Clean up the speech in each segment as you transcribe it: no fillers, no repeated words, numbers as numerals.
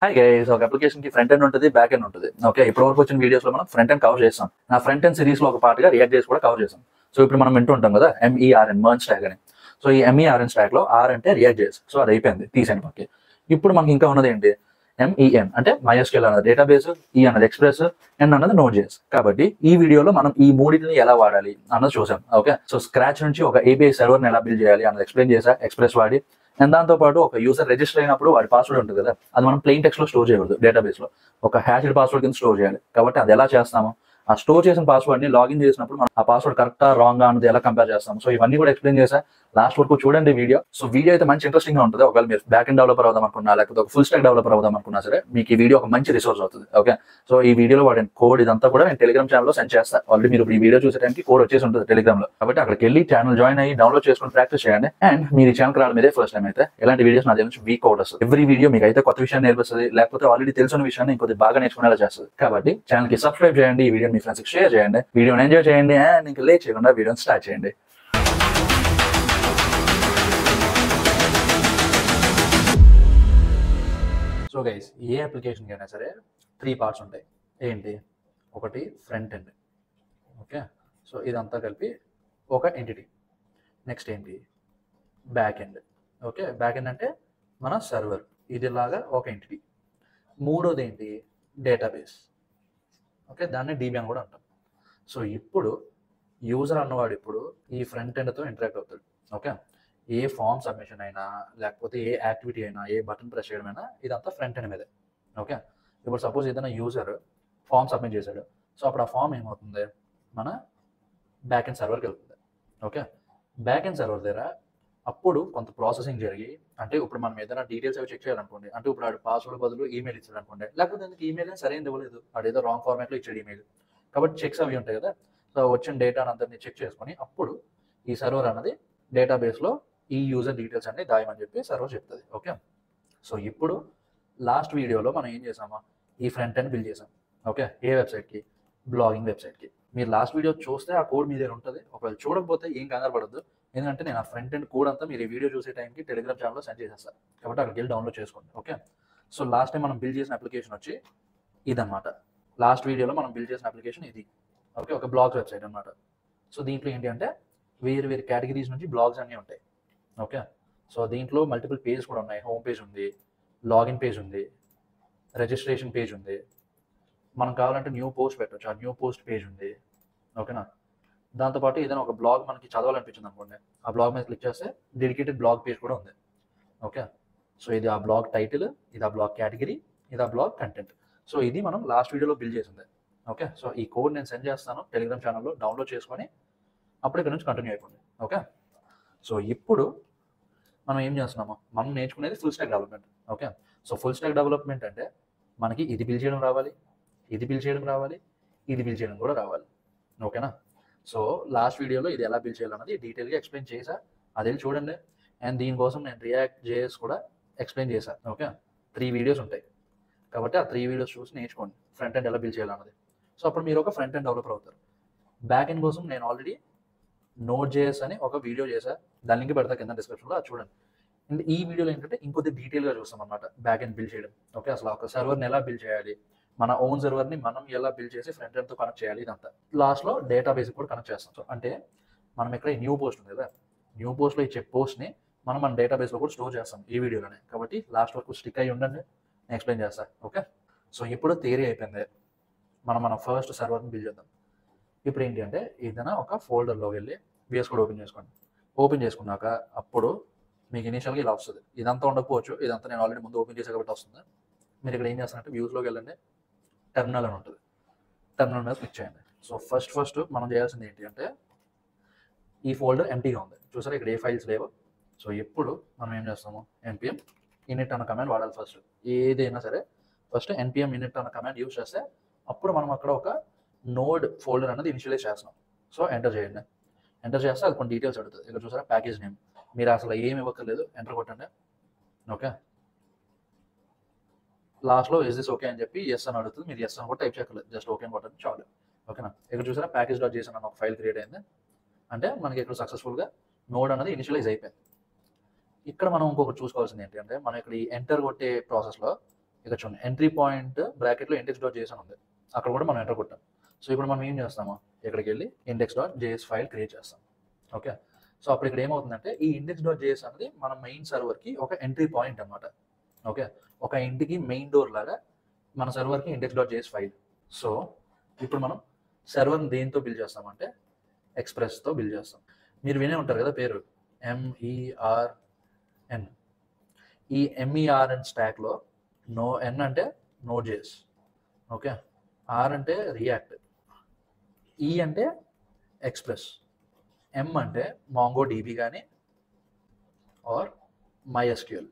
Hi guys, ఒక application కి front end ఉంటుంది, బ్యాక్ ఎండ్ ఉంటుంది. ఓకే, ఇప్పుడు వరకు వచ్చిన వీడియోస్ లో మనం ఫ్రంట్ ఎండ్ కవర్ చేస్తాం. నా ఫ్రంట్ ఎండ్ సిరీస్ లో ఒక పార్ట్ గా రియాక్ట్ చేసి కూడా కవర్ చేస్తాం. సో ఇప్పుడు మనం వింటూ ఉంటాం కదా MERN మర్జ్ స్టాక్ అని. సో ఈ MERN స్టాక్ లో ఆర్ అంటే రియాక్ట్ చేసి, సో అది అయిపోయింది, తీసాను పక్కకి. ఇప్పుడు మనకి ఇంకా ఉన్నది ఏంటి, MEN అంటే MySQL అన్నది డేటాబేస్, ఈ అన్నది ఎక్స్ప్రెస్, ఎన్ అన్నది నోడ్ జేఎస్. కాబట్టి ఈ వీడియోలో మనం ఈ మూడింటిని ఎలా వాడాలి అన్నది చూసాం. ఓకే, సో స్క్రాచ్ నుంచి ఒక API సర్వర్ ని ఎలా బిల్డ్ చేయాలి అన్నది ఎక్స్ప్లెయిన్ చేసా ఎక్స్ప్రెస్ వాడి. అండ్ దాంతో పాటు ఒక యూజర్ రిజిస్టర్ అయినప్పుడు వాడి పాస్వర్డ్ ఉంటుంది కదా, అది మనం ప్లెయిన్ టెక్స్ట్ లో స్టోర్ చేయకూడదు, డేటాబేస్ లో ఒక హ్యాష్డ్ పాస్వర్డ్ కింద స్టోర్ చేయాలి. కాబట్టి అది ఎలా చేస్తాము, ఆ స్టోర్ చేసిన పాస్వర్డ్ ని లాగిన్ చేసినప్పుడు మనం ఆ పాస్వర్డ్ కరెక్టా రాంగ్ అన్నది ఎలా కంపేర్ చేస్తాం. సో ఇవన్నీ కూడా ఎక్స్ప్లెయిన్ చేసా, లాస్ట్ వరకు చూడండి వీడియో. సో వీడియో అయితే మంచి ఇంట్రెస్టింగ్ గా ఉంటుంది. ఒకవేళ మీరు బ్యాక్ ఎండ్ డెవలపర్ అవుదాం అనుకున్నా, లేకపోతే ఒక ఫుల్ స్టాక్ డెవలపర్ అవుదాం అనుకున్నా సరే, మీకు ఈ వీడియో ఒక మంచి రిసోర్స్ అవుతుంది. ఓకే, సో ఈ వీడియోలో వాడిన కోడ్ ఇదంతా కూడా నేను టెలిగ్రామ్ ఛానల్ లో సెండ్ చేస్తాను. ఆల్రెడీ మీరు ఈ వీడియో చూసే టైంకి కోడ్ వచ్చేసి ఉంటుంది టెలిగ్రామ్ లో. కాబట్టి అక్కడికి వెళ్ళి ఛానల్ జాయిన్ అయ్యి డౌన్లోడ్ చేసుకుని ప్రాక్టీస్ చేయండి. అండ్ మీరు ఈ ఛానల్ రావడం మీదే ఫస్ట్ టైం అయితే ఇలాంటి వీడియోస్ నా దగ్గర నుంచి వీక్ అవుట్ వస్తుంది. ఎవ్రీ వీడియో మీకు అయితే కొత్త విషయాన్ని నేర్పిస్తుంది, లేకపోతే ఆల్రెడీ తెలిసిన విషయాన్ని ఇంకొద్ది బాగా నేర్చుకునేలా చేస్తుంది. కాబట్టి ఛానల్ కి సబ్స్క్రైబ్ చేయండి, ఈ వీడియో మీ ఫ్రెండ్స్ కి షేర్ చేయండి, వీడియోని ఎంజాయ్ చేయండి. అండ్ ఇంకా లేట్ చేయకుండా వీడియోని స్టార్ట్ చేయండి. సో గైస్, ఏ అప్లికేషన్కి అయినా సరే 3 పార్ట్స్ ఉంటాయి. ఏంటి, ఒకటి ఫ్రంట్ ఎండ్. ఓకే, సో ఇదంతా కలిపి ఒక ఎంటిటీ. నెక్స్ట్ ఏంటి, back end. Okay, back end అంటే మన సర్వర్, ఇదిలాగా ఒక ఎంటిటీ. మూడోది ఏంటి, డేటాబేస్. ఓకే, దాన్ని DB అని కూడా అంటాం. సో ఇప్పుడు యూజర్ అన్నవాడు ఇప్పుడు ఈ ఫ్రంట్ ఎండ్తో ఇంటరాక్ట్ అవుతాడు. ఓకే, ఏ ఫామ్ సబ్మిషన్ అయినా, లేకపోతే ఏ యాక్టివిటీ అయినా, ఏ బటన్ ప్రెస్ చేయడం అయినా, ఇదంతా ఫ్రంట్ ఎండ్ మీదే. ఓకే, ఇప్పుడు సపోజ్ ఏదైనా యూజర్ ఫామ్ సబ్మిట్ చేశాడు, సో అప్పుడు ఆ ఫామ్ ఏమవుతుంది, మన బ్యాక్ ఎండ్ సర్వర్కి వెళ్తుంది. ఓకే, బ్యాక్ ఎండ్ సర్వర్ దగ్గర అప్పుడు కొంత ప్రాసెసింగ్ జరిగి, అంటే ఇప్పుడు మనం ఏదైనా డీటెయిల్స్ అవి చెక్ చేయాలనుకోండి, అంటే ఇప్పుడు ఆడు పాస్వర్డ్ బదులు ఈమెయిల్ ఇచ్చాడు అనుకోండి, లేకపోతే ఎందుకు ఈమెయిల్ సరైనది ఇవ్వలేదు, ఆడేదో రాంగ్ ఫార్మాట్లో ఇచ్చాడు ఈమెయిల్. కాబట్టి చెక్స్ అవి ఉంటాయి కదా, సో వచ్చిన డేటాను అందరినీ చెక్ చేసుకొని అప్పుడు ఈ సర్వర్ అన్నది డేటాబేస్లో ఈ యూజర్ డీటెయిల్స్ అన్ని దాయమని చెప్పి సర్వర్ చెప్తుంది. ఓకే, సో ఇప్పుడు లాస్ట్ వీడియోలో మనం ఏం చేసామా, ఈ ఫ్రంట్ ఎండ్ బిల్డ్ చేసాం. ఓకే, ఏ వెబ్సైట్కి, బ్లాగింగ్ వెబ్సైట్కి. మీరు లాస్ట్ వీడియో చూస్తే ఆ కోడ్ మీ దగ్గర ఉంటుంది. ఒకవేళ చూడకపోతే ఏం కంగారు పడద్దు, ఎందుకంటే నేను ఆ ఫ్రంట్ ఎండ్ కోడ్ అంతా మీరు ఈ వీడియో చూసే టైంకి టెలిగ్రామ్ ఛానల్లో సెండ్ చేసేస్తాను. కాబట్టి అక్కడికి వెళ్ళి డౌన్లోడ్ చేసుకోండి. ఓకే, సో లాస్ట్ టైం మనం బిల్డ్ చేసిన అప్లికేషన్ వచ్చి ఇదన్నమాట. లాస్ట్ వీడియోలో మనం బిల్డ్ చేసిన అప్లికేషన్ ఇది. ఓకే, ఒక బ్లాగ్ వెబ్సైట్ అనమాట. సో దీంట్లో ఏంటి అంటే వేరు వేరు కేటగిరీస్ నుంచి బ్లాగ్స్ అన్నీ ఉంటాయి. ఓకే, సో దీంట్లో మల్టిపుల్ పేజ్ కూడా ఉన్నాయి. హోమ్ పేజ్ ఉంది, లాగిన్ పేజ్ ఉంది, రిజిస్ట్రేషన్ పేజ్ ఉంది. మనం కావాలంటే న్యూ పోస్ట్ పెట్టవచ్చు, ఆ న్యూ పోస్ట్ పేజ్ ఉంది. ఓకేనా, దాంతోపాటు ఏదైనా ఒక బ్లాగ్ మనకి చదవాలనిపించింది అనుకోండి, ఆ బ్లాగ్ మీద క్లిక్ చేస్తే డెడికేటెడ్ బ్లాగ్ పేజ్ కూడా ఉంది. ఓకే, సో ఇది ఆ బ్లాగ్ టైటిల్, ఇది ఆ బ్లాగ్ కేటగిరీ, ఇది ఆ బ్లాగ్ కంటెంట్. సో ఇది మనం లాస్ట్ వీడియోలో బిల్డ్ చేసింది. ఓకే, సో ఈ కోడ్ నేను సెండ్ చేస్తాను టెలిగ్రామ్ ఛానల్లో, డౌన్లోడ్ చేసుకొని అప్పుడు ఇక్కడ నుంచి కంటిన్యూ అయిపోండి. ఓకే, సో ఇప్పుడు మనం ఏం చేస్తున్నాము, మనం నేర్చుకునేది full stack development. Okay, so full stack development అంటే మనకి ఇది బిల్డ్ చేయడం రావాలి, ఇది బిల్డ్ చేయడం రావాలి, ఇది బిల్డ్ చేయడం కూడా రావాలి. ఓకేనా, సో లాస్ట్ వీడియోలో ఇది ఎలా బిల్డ్ చేయాలన్నది డీటెయిల్గా ఎక్స్ప్లెయిన్ చేసా, అది చూడండి. అండ్ దీనికోసం నేను రియాక్ట్ జేఎస్ కూడా ఎక్స్ప్లెయిన్ చేశాను. ఓకే, 3 వీడియోస్ ఉంటాయి. కాబట్టి ఆ 3 వీడియోస్ చూసి నేర్చుకోండి ఫ్రంట్ ఎండ్ ఎలా బిల్డ్ చేయాలన్నది. సో అప్పుడు మీరు ఒక ఫ్రంట్ ఎండ్ డెవలపర్ అవుతారు. బ్యాక్ ఎండ్ కోసం నేను ఆల్రెడీ నోడ్ జేఎస్ అని ఒక వీడియో చేశా, దాని లింక్ పెడతా కింద డిస్క్రిప్షన్లో, అది చూడండి. అండ్ ఈ వీడియోలో ఏంటంటే ఇంకొద్ది డీటెయిల్గా చూస్తాం అనమాట బ్యాక్ ఎండ్ బిల్డ్ చేయడం. ఓకే, అసలు ఒక సర్వర్ని ఎలా బిల్డ్ చేయాలి, మన ఓన్ సర్వర్ని మనం ఎలా బిల్డ్ చేసి ఫ్రంట్ ఎండ్తో కనెక్ట్ చేయాలి, ఇదంతా. లాస్ట్లో డేటాబేస్కి కూడా కనెక్ట్ చేస్తాం. సో అంటే మనం ఇక్కడ న్యూ పోస్ట్ ఉంది కదా, న్యూ పోస్ట్లో ఇచ్చే పోస్ట్ని మనం మన డేటాబేస్లో కూడా స్టోర్ చేస్తాం ఈ వీడియోలోనే. కాబట్టి లాస్ట్ వరకు స్టిక్ అయ్యి ఉండండి, నేను ఎక్స్ప్లెయిన్ చేస్తాను. ఓకే, సో ఇప్పుడు థియరీ అయిపోయింది, మన ఫస్ట్ సర్వర్ని బిల్డ్ చేద్దాం. ఇప్పుడు ఏంటి అంటే ఏదైనా ఒక ఫోల్డర్లో వెళ్ళి VS కోడ్ ఓపెన్ చేసుకోండి. ఓపెన్ చేసుకున్నాక అప్పుడు మీకు ఇనిషియల్గా ఇలా వస్తుంది. ఇదంతా ఉండకపోవచ్చు, ఇదంతా నేను ఆల్రెడీ ముందు ఓపెన్ చేసే కాబట్టి వస్తుంది. మీరు ఇక్కడ ఏం చేస్తారంటే వ్యూస్లోకి వెళ్ళండి, టెర్మినల్ అని ఉంటుంది, టెర్మినల్ మీద క్లిక్ చేయండి. సో ఫస్ట్ మనం చేయాల్సింది ఏంటి అంటే ఈ ఫోల్డర్ ఎంటీగా ఉంది చూసారా, ఇక్కడ ఏ ఫైల్స్ లేవు. సో ఎప్పుడు మనం ఏం చేస్తాము, npm init అన్న కమాండ్ వాడాలి. ఫస్ట్ ఏదైనా సరే ఫస్ట్ npm init అన్న కమాండ్ యూజ్ చేస్తే అప్పుడు మనం అక్కడ ఒక నోడ్ ఫోల్డర్ అనేది ఇనిషియలైజ్ చేస్తాం. సో ఎంటర్ చేయండి, ఎంటర్ చేస్తే అది కొన్ని డీటెయిల్స్ అడుగుతుంది. ఇక్కడ చూసారా ప్యాకేజ్ నేమ్, మీరు అసలు ఏమి ఇవ్వక్కర్లేదు, ఎంటర్ కొట్టండి. ఓకే, లాస్ట్లో ఇస్ దిస్ ఓకే అని చెప్పి ఎస్ అని అడుగుతుంది, మీరు ఎస్ అని కూడా టైప్ చేయక్కర్లేదు, జస్ట్ ఓకే అని కొట్టండి చాలు. ఓకేనా, ఇక్కడ చూసారా package.json అన్న ఒక ఫైల్ క్రియేట్ అయింది, అంటే మనకి ఇక్కడ సక్సెస్ఫుల్గా నోడ్ అనేది ఇనిషియలైజ్ అయిపోయింది. ఇక్కడ మనం ఇంకొకటి చూసుకోవాల్సింది ఏంటి అంటే మనం ఇక్కడ ఈ ఎంటర్ కొట్టే ప్రాసెస్లో ఇక్కడ చూడండి ఎంట్రీ పాయింట్ బ్రాకెట్లో index.json ఉంది, అక్కడ కూడా మనం ఎంటర్ కొట్టాం. సో ఇప్పుడు మనం ఏం చేస్తాము, ఇక్కడికి వెళ్ళి index.js ఫైల్ క్రియేట్ చేస్తాం. ఓకే, సో అప్పుడు ఇక్కడ ఏమవుతుందంటే ఈ index.js అనేది మన మెయిన్ సర్వర్కి ఒక ఎంట్రీ పాయింట్ అనమాట. ఓకే, ఒక ఇంటికి మెయిన్ డోర్ లాగా మన సర్వర్కి index.js ఫైల్. సో ఇప్పుడు మనం సర్వర్ని దేంతో బిల్డ్ చేస్తామంటే ఎక్స్ప్రెస్తో బిల్డ్ చేస్తాం. మీరు వినే ఉంటారు కదా పేరు MERN. ఈ MERN స్టాక్లో ఎన్ అంటే Node.js, ఓకే, ఆర్ అంటే రియాక్ట్, ఈ అంటే ఎక్స్ప్రెస్, ఎం అంటే MongoDB కానీ ఆర్ MySQL.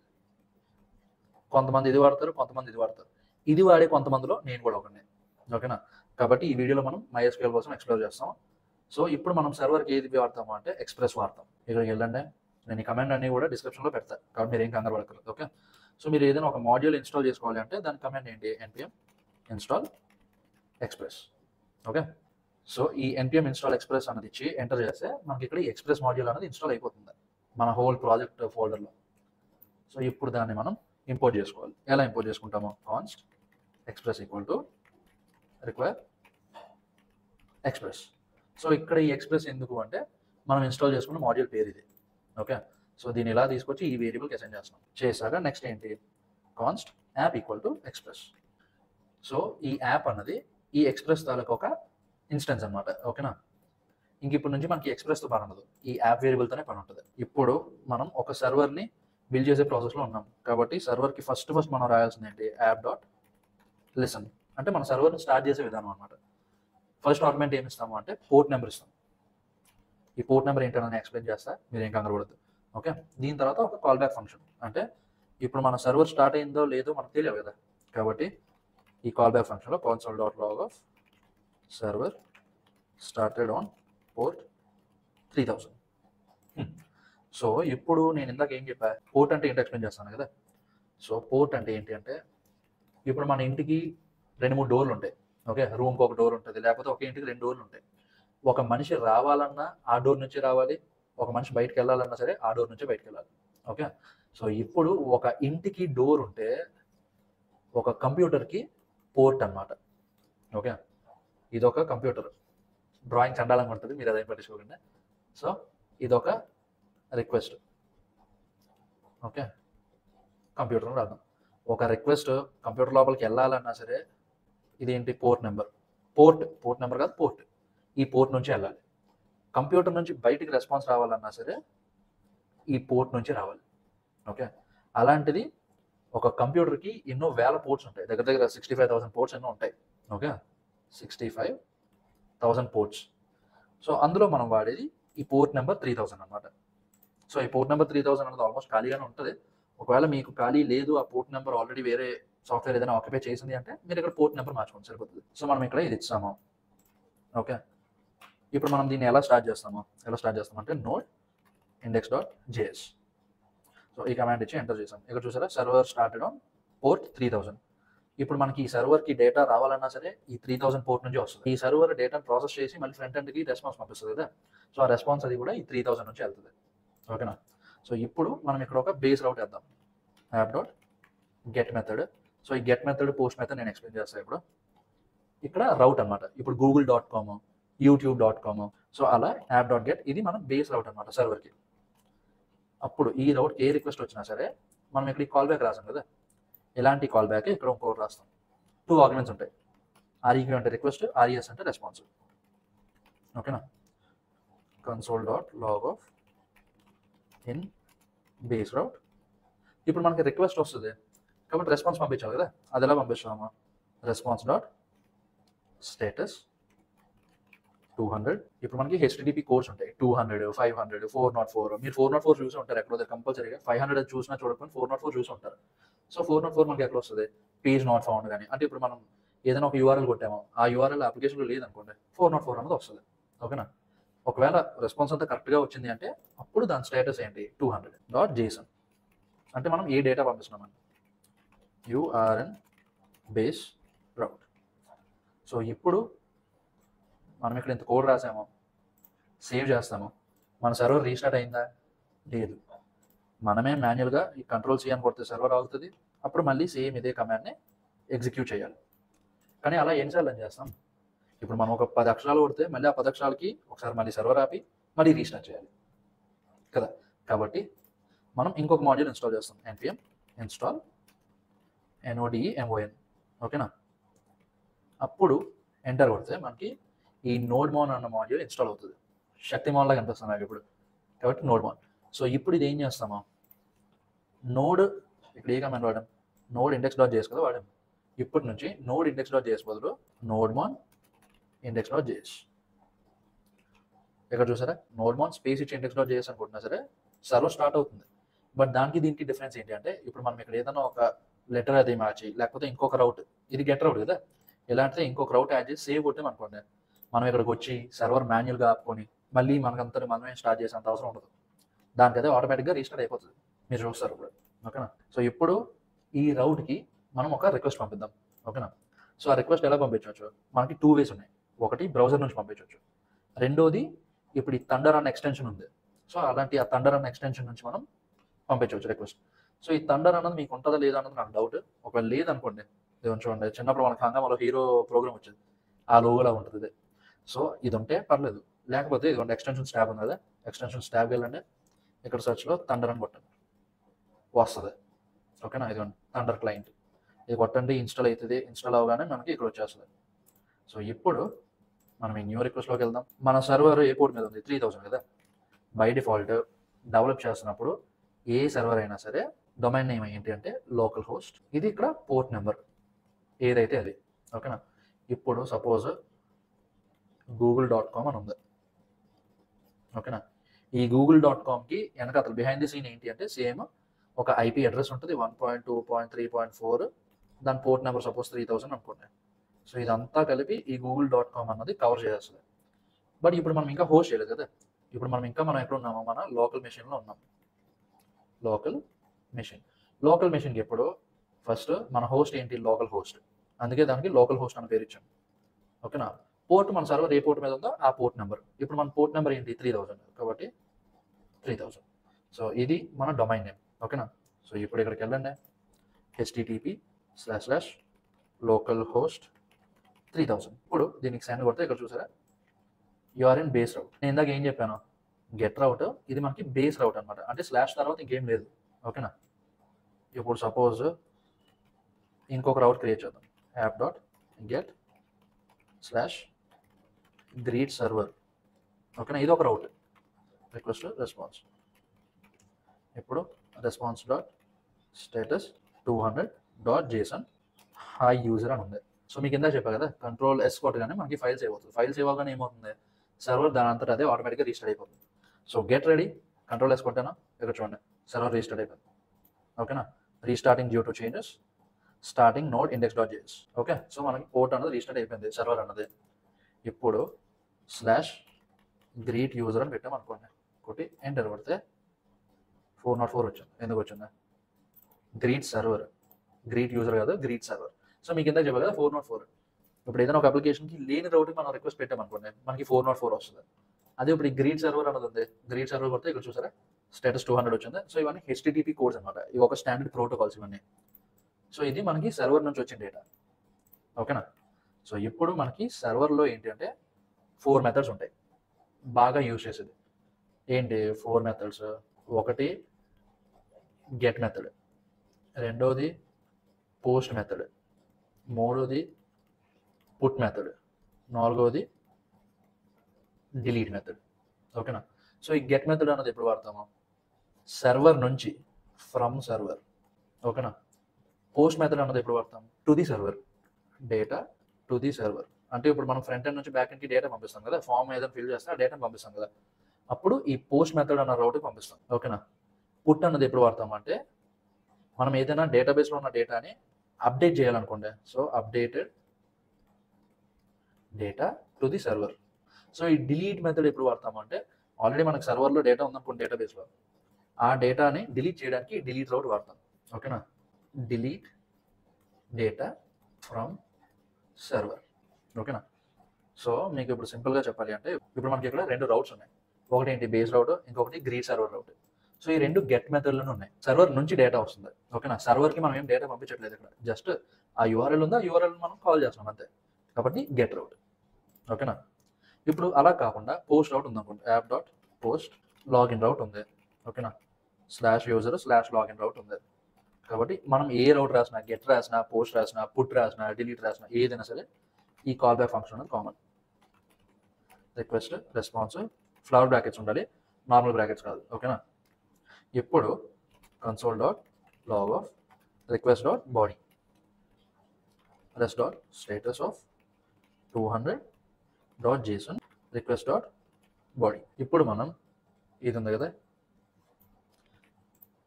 కొంతమంది ఇది వాడతారు, కొంతమంది ఇది వాడతారు. ఇది వాడే కొంతమందిలో నేను కూడా ఒకనే. ఓకేనా, కాబట్టి ఈ వీడియోలో మనం MySQL కోసం ఎక్స్ప్లోర్ చేస్తాం. సో ఇప్పుడు మనం సర్వర్కి ఏది వాడతాము అంటే ఎక్స్ప్రెస్ వాడతాం. ఇక్కడికి వెళ్ళండి, నేను ఈ కమాండ్ అన్ని కూడా డిస్క్రిప్షన్లో పెడతాను, కాబట్టి మీరు ఏం కంగారు పడకలేదు. ఓకే, సో మీరు ఏదైనా ఒక మాడ్యూల్ ఇన్స్టాల్ చేసుకోవాలి అంటే దాని కమాండ్ ఏంటి, npm install express. Okay, so ఈ npm install express అనేది ఇచ్చి ఎంటర్ చేస్తే మనకి ఇక్కడ ఈ ఎక్స్ప్రెస్ మాడ్యూల్ అనేది ఇన్స్టాల్ అయిపోతుంది మన హోల్ ప్రాజెక్ట్ ఫోల్డర్లో. సో ఇప్పుడు దాన్ని మనం ఇంపోర్ట్ చేసుకోవాలి. ఎలా ఇంపోర్ట్ చేసుకుంటామో, const express equal to require express. So ఇక్కడ ఈ ఎక్స్ప్రెస్ ఎందుకు అంటే మనం ఇన్స్టాల్ చేసుకున్న మాడ్యూల్ పేరు ఇది. ఓకే, సో దీన్ని ఇలా తీసుకొచ్చి ఈ వేరియబుల్కి అసైన్ చేస్తాం. చేశాక నెక్స్ట్ ఏంటి, const app equal to express. So ఈ యాప్ అన్నది ఈ ఎక్స్ప్రెస్ తాలూకు ఒక ఇన్స్టెన్స్ అనమాట. ఓకేనా, ఇంక ఇప్పుడు నుంచి మనకి ఎక్స్ప్రెస్తో పని ఉండదు, ఈ యాప్ వేరియబుల్తోనే పని ఉంటుంది. ఇప్పుడు మనం ఒక సర్వర్ని బిల్డ్ చేసే ప్రాసెస్లో ఉన్నాం కాబట్టి సర్వర్కి ఫస్ట్ మనం రాయాల్సింది ఏంటి, app.listen. అంటే మన సర్వర్ని స్టార్ట్ చేసే విధానం అనమాట. ఫస్ట్ ఆర్గ్యుమెంట్ ఏమి ఇస్తాము అంటే పోర్ట్ నెంబర్ ఇస్తాం. ఈ పోర్ట్ నెంబర్ ఏంటో నేను ఎక్స్ప్లెయిన్ చేస్తా, మీరు ఏం కంగారు పడద్దు. ఓకే, దీని తర్వాత ఒక కాల్ బ్యాక్ ఫంక్షన్, అంటే ఇప్పుడు మన సర్వర్ స్టార్ట్ అయిందో లేదో మనకు తెలియదు కదా, కాబట్టి ఈ కాల్ బ్యాక్ ఫంక్షన్లో console.log of server started on port 3000. So ఇప్పుడు నేను ఇందాక ఏం చెప్పా, పోర్ట్ అంటే ఏంటి ఎక్స్ప్లెయిన్ చేస్తాను కదా. సో పోర్ట్ అంటే ఏంటి అంటే ఇప్పుడు మన ఇంటికి 2-3 డోర్లు ఉంటాయి. ఓకే, రూమ్కి ఒక డోర్ ఉంటుంది, లేకపోతే ఒక ఇంటికి 2 డోర్లు ఉంటాయి. ఒక మనిషి రావాలన్నా ఆ డోర్ నుంచి రావాలి, ఒక మనిషి బయటకు వెళ్ళాలన్నా సరే ఆ డోర్ నుంచే బయటకు వెళ్ళాలి. ఓకే, సో ఇప్పుడు ఒక ఇంటికి డోర్ ఉంటే ఒక కంప్యూటర్కి పోర్ట్ అనమాట. ఓకే, ఇదొక కంప్యూటర్, డ్రాయింగ్ చండాలంగా ఉంటుంది, మీరు అదేం పట్టించుకోకండి. సో ఇదొక రిక్వెస్ట్. ఓకే, కంప్యూటర్ రాద్దాం. ఒక రిక్వెస్ట్ కంప్యూటర్ లోపలికి వెళ్ళాలన్నా సరే ఇదేంటి, పోర్ట్ నెంబర్ కాదు, పోర్ట్. ఈ పోర్ట్ నుంచి వెళ్ళాలి. కంప్యూటర్ నుంచి బయటికి రెస్పాన్స్ రావాలన్నా సరే ఈ పోర్ట్ నుంచి రావాలి. ఓకే, అలాంటిది ఒక కంప్యూటర్కి ఎన్నో వేల పోర్ట్స్ ఉంటాయి, దగ్గర 65,000 పోర్ట్స్ ఎన్నో ఉంటాయి. Okay, 65,000 ports. సో అందులో మనం వాడేది ఈ పోర్ట్ నెంబర్ 3000 అనమాట. సో ఈ పోర్ట్ నెంబర్ 3000 అనేది ఆల్మోస్ట్ ఖాళీగానే ఉంటుంది. ఒకవేళ మీకు ఖాళీ లేదు, ఆ పోర్ట్ నెంబర్ ఆల్రెడీ వేరే సాఫ్ట్వేర్ ఏదైనా ఆక్యుపై చేసింది అంటే మీరు ఇక్కడ పోర్ట్ నెంబర్ మార్చుకోండి, సరిపోతుంది. సో మనం ఇక్కడ ఇది ఇస్తాము. ఓకే, ఇప్పుడు మనం దీన్ని ఎలా స్టార్ట్ చేస్తామంటే నోడ్ index.js. సో ఈ కమాండ్ ఇచ్చి ఎంటర్ చేసాం. ఇక్కడ చూసారా, సర్వర్ స్టార్టెడ్ ఆన్ పోర్ట్ 3000. ఇప్పుడు మనకి ఈ సర్వర్కి డేటా రావాలన్నా సరే ఈ 3000 పోర్ట్ నుంచి వస్తుంది. ఈ సర్వర్ డేటాను ప్రాసెస్ చేసి మళ్ళీ ఫ్రంట్ ఎండ్కి రెస్పాన్స్ పంపిస్తుంది కదా. సో ఆ రెస్పాన్స్ అది కూడా ఈ 3000 నుంచి వెళ్తుంది. ఓకేనా, సో ఇప్పుడు మనం ఇక్కడ ఒక బేస్ రౌట్ వేద్దాం, app.get మెథడ్. సో ఈ గెట్ మెథడ్, పోస్ట్ మెథడ్ నేను ఎక్స్ప్లెయిన్ చేస్తాను. ఇప్పుడు ఇక్కడ రౌట్ అనమాట, ఇప్పుడు google.com, youtube.com. సో అలా app.get ఇది మనం బేస్ రౌట్ అనమాట సర్వర్కి. అప్పుడు ఈ రౌట్ ఏ రిక్వెస్ట్ వచ్చినా సరే మనం ఇక్కడ కాల్ బ్యాక్ రాసాం కదా, ఇలాంటి కాల్ బ్యాక్ ఇక్కడ ఇంకోటి రాస్తాం. 2 ఆర్గ్యుమెంట్స్ ఉంటాయి, REQ అంటే రిక్వెస్ట్, RES అంటే రెస్పాన్స్. ఓకేనా, console.log of in base route. ఇప్పుడు మనకి రిక్వెస్ట్ వస్తుంది కాబట్టి రెస్పాన్స్ పంపించాలి కదా, అది ఎలా పంపిస్తాము, response.status 200. ఇప్పుడు మనకి HTTP కోడ్స్ ఉంటాయి, 200, 500, 404. మీరు 404 చూసి ఉంటారు ఎక్కడో కంపల్సరీగా. 500 చూసినా చూడకపోయినా 404 చూసి ఉంటారు. సో 404 మనకి ఎక్కడ వస్తుంది, పేజ్ నాట్ ఫౌండ్ కానీ. అంటే ఇప్పుడు మనం ఏదైనా ఒక URL కొట్టామో ఆ URL అప్లికేషన్లో లేదనుకోండి, 404 అనేది వస్తుంది. ఓకేనా, ఒకవేళ రెస్పాన్స్ అంతా కరెక్ట్గా వచ్చింది అంటే అప్పుడు దాని స్టేటస్ ఏంటి, 200.json. అంటే మనం ఏ డేటా పంపిస్తున్నామని, URN బేస్ రౌట్. సో ఇప్పుడు మనం ఇక్కడ ఇంత కోడ్ రాసాము, సేవ్ చేస్తాము, మన సర్వర్ రీస్టార్ట్ అయిందా, లేదు. మనమే మాన్యువల్గా ఈ Ctrl+C అని కొడితే సర్వర్ ఆగుతుంది, అప్పుడు మళ్ళీ సేమ్ ఇదే కమాండ్ని ఎగ్జిక్యూట్ చేయాలి. కానీ అలా ఎన్నిసార్లు రన్ చేస్తాం? ఇప్పుడు మనం ఒక 10 అక్షరాలు కొడితే మళ్ళీ ఆ 10 అక్షరాలకి ఒకసారి మళ్ళీ సర్వర్ ఆపి మళ్ళీ రీస్టార్ట్ చేయాలి కదా. కాబట్టి మనం ఇంకొక మాడ్యూల్ ఇన్స్టాల్ చేస్తాం, npm ఇన్స్టాల్ nodemon. ఓకేనా, అప్పుడు ఎంటర్ కొడితే మనకి ఈ నోడ్మాన్ అన్న మాడ్యూల్ ఇన్స్టాల్ అవుతుంది. శక్తిమాన్ లాగా కనిపిస్తుంది నాకు ఇప్పుడు, కాబట్టి నోడ్మాన్. సో ఇప్పుడు ఇది ఏం చేస్తామా, నోడ్ ఇక్కడ ఏ కమాండ్ వాడాం, నోడ్ ఇండెక్స్ డాట్ జేఎస్ కదా వాడాం. ఇప్పటి నుంచి నోడ్ ఇండెక్స్ డాట్ జేఎస్ బదులు నోడ్మాన్ ఇండెక్స్ డాట్ జేఎస్. ఇక్కడ చూసారా, నోడ్మాన్ స్పేస్ ఇచ్చి ఇండెక్స్ డాట్ జేఎస్ అనుకుంటున్నా సరే సర్వర్ స్టార్ట్ అవుతుంది. బట్ దానికి దీనికి డిఫరెన్స్ ఏంటి అంటే, ఇప్పుడు మనం ఇక్కడ ఏదైనా ఒక లెటర్ అది మార్చి లేకపోతే ఇంకొక రౌట్, ఇది గెట్ రౌట్ కదా, ఇలాంటిదే ఇంకొక రౌట్ యాడ్ చేసి సేవ్ కొట్టాం అనుకోండి, మనం ఇక్కడికి వచ్చి సర్వర్ మాన్యువల్గా ఆపుకొని మళ్ళీ మనకంతా మనమే స్టార్ట్ చేసేంత అవసరం ఉండదు. దానికి అదే ఆటోమేటిక్గా రీస్టార్ట్ అయిపోతుంది, మీరు చూస్తారు ఇప్పుడు. ఓకేనా, సో ఇప్పుడు ఈ రౌట్కి మనం ఒక రిక్వెస్ట్ పంపిద్దాం. ఓకేనా, సో ఆ రిక్వెస్ట్ ఎలా పంపించవచ్చు, మనకి 2 ways ఉన్నాయి. ఒకటి బ్రౌజర్ నుంచి పంపించవచ్చు, రెండోది ఇప్పుడు ఈ థండర్ అన్న ఎక్స్టెన్షన్ ఉంది. సో అలాంటి ఆ థండర్ అన్న ఎక్స్టెన్షన్ నుంచి మనం పంపించవచ్చు రిక్వెస్ట్. సో ఈ థండర్ అన్నది మీకు ఉంటుందా లేదా అన్నది నాకు డౌట్. ఒకవేళ లేదనుకోండి, ఇదేమో చూడండి, చిన్నప్పుడు మనకు హంగామాలో హీరో ప్రోగ్రామ్ వచ్చేది, ఆ లోగోలా ఉంటుంది ఇది. సో ఇది ఉంటే పర్లేదు, లేకపోతే ఇదిగోండి ఎక్స్టెన్షన్ స్టాబ్ ఉంది కదా, ఎక్స్టెన్షన్ స్టాబ్ వెళ్ళండి, ఇక్కడ సెర్చ్లో థండర్ అని కొట్టండి, వస్తుంది. ఓకేనా, ఇదిగోండి థండర్ క్లయింట్, ఇది కొట్టండి, ఇన్స్టాల్ అవుతుంది. ఇన్స్టాల్ అవగానే మనకి ఇక్కడ వచ్చేస్తుంది. సో ఇప్పుడు మనం ఈ న్యూ రిక్వెస్ట్లోకి వెళ్దాం. మన సర్వర్ ఏ పోర్ట్ మీద ఉంది, 3000 కదా. బై డిఫాల్ట్ డెవలప్ చేస్తున్నప్పుడు ఏ సర్వర్ అయినా సరే డొమైన్ నేమ్ ఏంటి అంటే లోకల్ హోస్ట్, ఇది ఇక్కడ పోర్ట్ నెంబర్ ఏదైతే అది. ఓకేనా, ఇప్పుడు సపోజ్ google.com అని ఉంది. ఓకేనా, ఈ google.comకి వెనక అసలు బిహైండ్ ది సీన్ ఏంటి అంటే సేమ్ ఒక ఐపీ అడ్రస్ ఉంటుంది, 1.2.3.4, దాని పోర్ట్ నెంబర్ సపోజ్ 3000 అనుకోండి. సో ఇదంతా కలిపి ఈ google.com అన్నది కవర్ చేస్తుంది. బట్ ఇప్పుడు మనం ఇంకా హోస్ట్ చేయలేదు కదా, ఇప్పుడు మనం ఎక్కడ ఉన్నామో మన లోకల్ మెషిన్లో ఉన్నాం. లోకల్ మెషిన్కి ఎప్పుడు ఫస్ట్ మన హోస్ట్ ఏంటి, లోకల్ హోస్ట్, అందుకే దానికి లోకల్ హోస్ట్ అని పేరు ఇచ్చాం. ఓకేనా, పోర్ట్ మన సర్వర్ ఏ పోర్ట్ మీద ఉందో ఆ పోర్ట్ నెంబర్, ఇప్పుడు మన పోర్ట్ నెంబర్ ఏంటి 3000, కాబట్టి 3000. సో ఇది మన డొమైన్ నేమ్. ఓకేనా, సో ఇప్పుడు ఇక్కడికి వెళ్ళండి, http://localhost 3000. ఇప్పుడు దీనికి సెండ్ కొడితే ఇక్కడ చూసారా, యూఆర్ ఇన్ బేస్ రౌట్. నేను ఇందాక ఏం చెప్పాను, గెట్ రౌట్, ఇది మనకి బేస్ రౌట్ అనమాట, అంటే స్లాష్ తర్వాత ఇంకేం లేదు. ఓకేనా, ఇప్పుడు సపోజ్ ఇంకొక రౌట్ క్రియేట్ చేద్దాం, app.get/greet server. ఓకేనా, ఇది ఒక రౌట్, రిక్వెస్ట్ రెస్పాన్స్. ఇప్పుడు response dot status 200.json hi user అని ఉంది. సో మీకు ఇందాక చెప్పా కదా, Ctrl+S కొట్టగానే మనకి ఫైల్ సేవ్ అవుతుంది. ఫైల్ సేవ్ అవగానే ఏమవుతుంది, సర్వర్ దాని అంతటా అదే ఆటోమేటిక్గా రీస్టార్ట్ అయిపోతుంది. సో గెట్ రెడీ, Ctrl+S కొట్టాను, ఇక్కడ చూడండి సర్వర్ రీస్టార్ట్ అయిపోయింది. ఓకేనా, restarting due to changes, starting node index.js. Okay, so మనకి పోర్ట్ అన్నది రీస్టార్ట్ అయిపోయింది, సర్వర్ అన్నది. ఇప్పుడు /greet user అని పెట్టాం అనుకోండి, కొట్టి ఎంటర్ కొడితే 404 వచ్చింది. ఎందుకు వచ్చిందా, గ్రీట్ యూజర్ కాదు, గ్రీట్ సర్వర్. సో మీకు ఇందాక చెప్పాలి కదా 404. ఇప్పుడు ఏదైనా ఒక అప్లికేషన్కి లేని రౌట్కి మనం రిక్వెస్ట్ పెట్టామనుకోండి, మనకి 404 వస్తుంది. అదే ఇప్పుడు ఈ గ్రీట్ సర్వర్ అన్నది ఉంది, గ్రీట్ సర్వర్ కొడితే ఇక్కడ చూసారా స్టేటస్ 200 వచ్చింది. సో ఇవన్నీ HTTP కోడ్స్ అనమాట, ఇవి ఒక స్టాండర్డ్ ప్రోటోకాల్స్ ఇవన్నీ. సో ఇది మనకి సర్వర్ నుంచి వచ్చిన డేటా. ఓకేనా, సో ఇప్పుడు మనకి సర్వర్లో ఏంటి అంటే 4 మెథడ్స్ ఉంటాయి, బాగా యూజ్ చేసేది ఏంటి 4 మెథడ్స్. ఒకటి గెట్ మెథడ్, రెండోది పోస్ట్ మెథడ్, మూడోది పుట్ మెథడ్, నాలుగోది డిలీట్ మెథడ్. ఓకేనా, సో ఈ గెట్ మెథడ్ అన్నది ఎప్పుడు వాడతాము, సర్వర్ నుంచి, ఫ్రమ్ సర్వర్. ఓకేనా, పోస్ట్ మెథడ్ అన్నది ఎప్పుడు వాడతాం, to the server, data to the server. అంటే ఇప్పుడు మనం ఫ్రంట్ ఎండ్ నుంచి బ్యాక్ ఎండ్కి డేటా పంపిస్తాం కదా, ఫామ్ ఏదైనా ఫిల్ చేస్తే ఆ డేటాని పంపిస్తాం కదా, అప్పుడు ఈ పోస్ట్ మెథడ్ అన్న రౌట్కి పంపిస్తాం. ఓకేనా, పుట్ అన్నది ఎప్పుడు వాడతాం అంటే మనం ఏదైనా డేటాబేస్లో ఉన్న డేటాని అప్డేట్ చేయాలనుకోండి, so updated data to the server. So ఈ డిలీట్ మెథడ్ ఎప్పుడు వాడతాము అంటే ఆల్రెడీ మనకు సర్వర్లో డేటా ఉందనుకోండి డేటాబేస్లో, ఆ డేటాని డిలీట్ చేయడానికి డిలీట్ రౌట్ వాడతాం. ఓకేనా, డిలీట్ డేటా ఫ్రమ్ సర్వర్. ఓకేనా, సో మీకు ఇప్పుడు సింపుల్గా చెప్పాలి అంటే ఇప్పుడు మనకి ఇక్కడ 2 రౌట్స్ ఉన్నాయి, ఒకటి ఏంటి బేస్ రౌట్, ఇంకొకటి గ్రీట్ సర్వర్ రౌట్. సో ఈ రెండు గెట్ మెథడ్లోనే ఉన్నాయి. సర్వర్ నుంచి డేటా వస్తుంది. ఓకేనా, సర్వర్కి మనం ఏం డేటా పంపించట్లేదు ఇక్కడ, జస్ట్ ఆ యూఆర్ఎల్ ఉందా, యూఆర్ఎల్ మనం కాల్ చేస్తున్నాం అంతే. కాబట్టి గెట్ రౌట్. ఓకేనా, ఇప్పుడు అలా కాకుండా పోస్ట్ రౌట్ ఉంది అనుకోండి, యాప్ డాట్ పోస్ట్ లాగిన్ రౌట్ ఉంది. ఓకేనా, /user/login రౌట్ ఉంది. కాబట్టి మనం ఏ రౌట్ రాసినా, గెట్ రాసినా, పోస్ట్ రాసినా, పుట్ రాసినా, డిలీట్ రాసినా, ఏదైనా సరే ఈ కాల్ బ్యాక్ ఫంక్షన్ అనేది common. Request, response, flower brackets ఉండాలి, నార్మల్ బ్రాకెట్స్ కాదు. ఓకేనా, ఇప్పుడు console dot log of request dot body res dot status of 200 dot JSON request dot body. ఇప్పుడు మనం ఇది ఉంది కదా,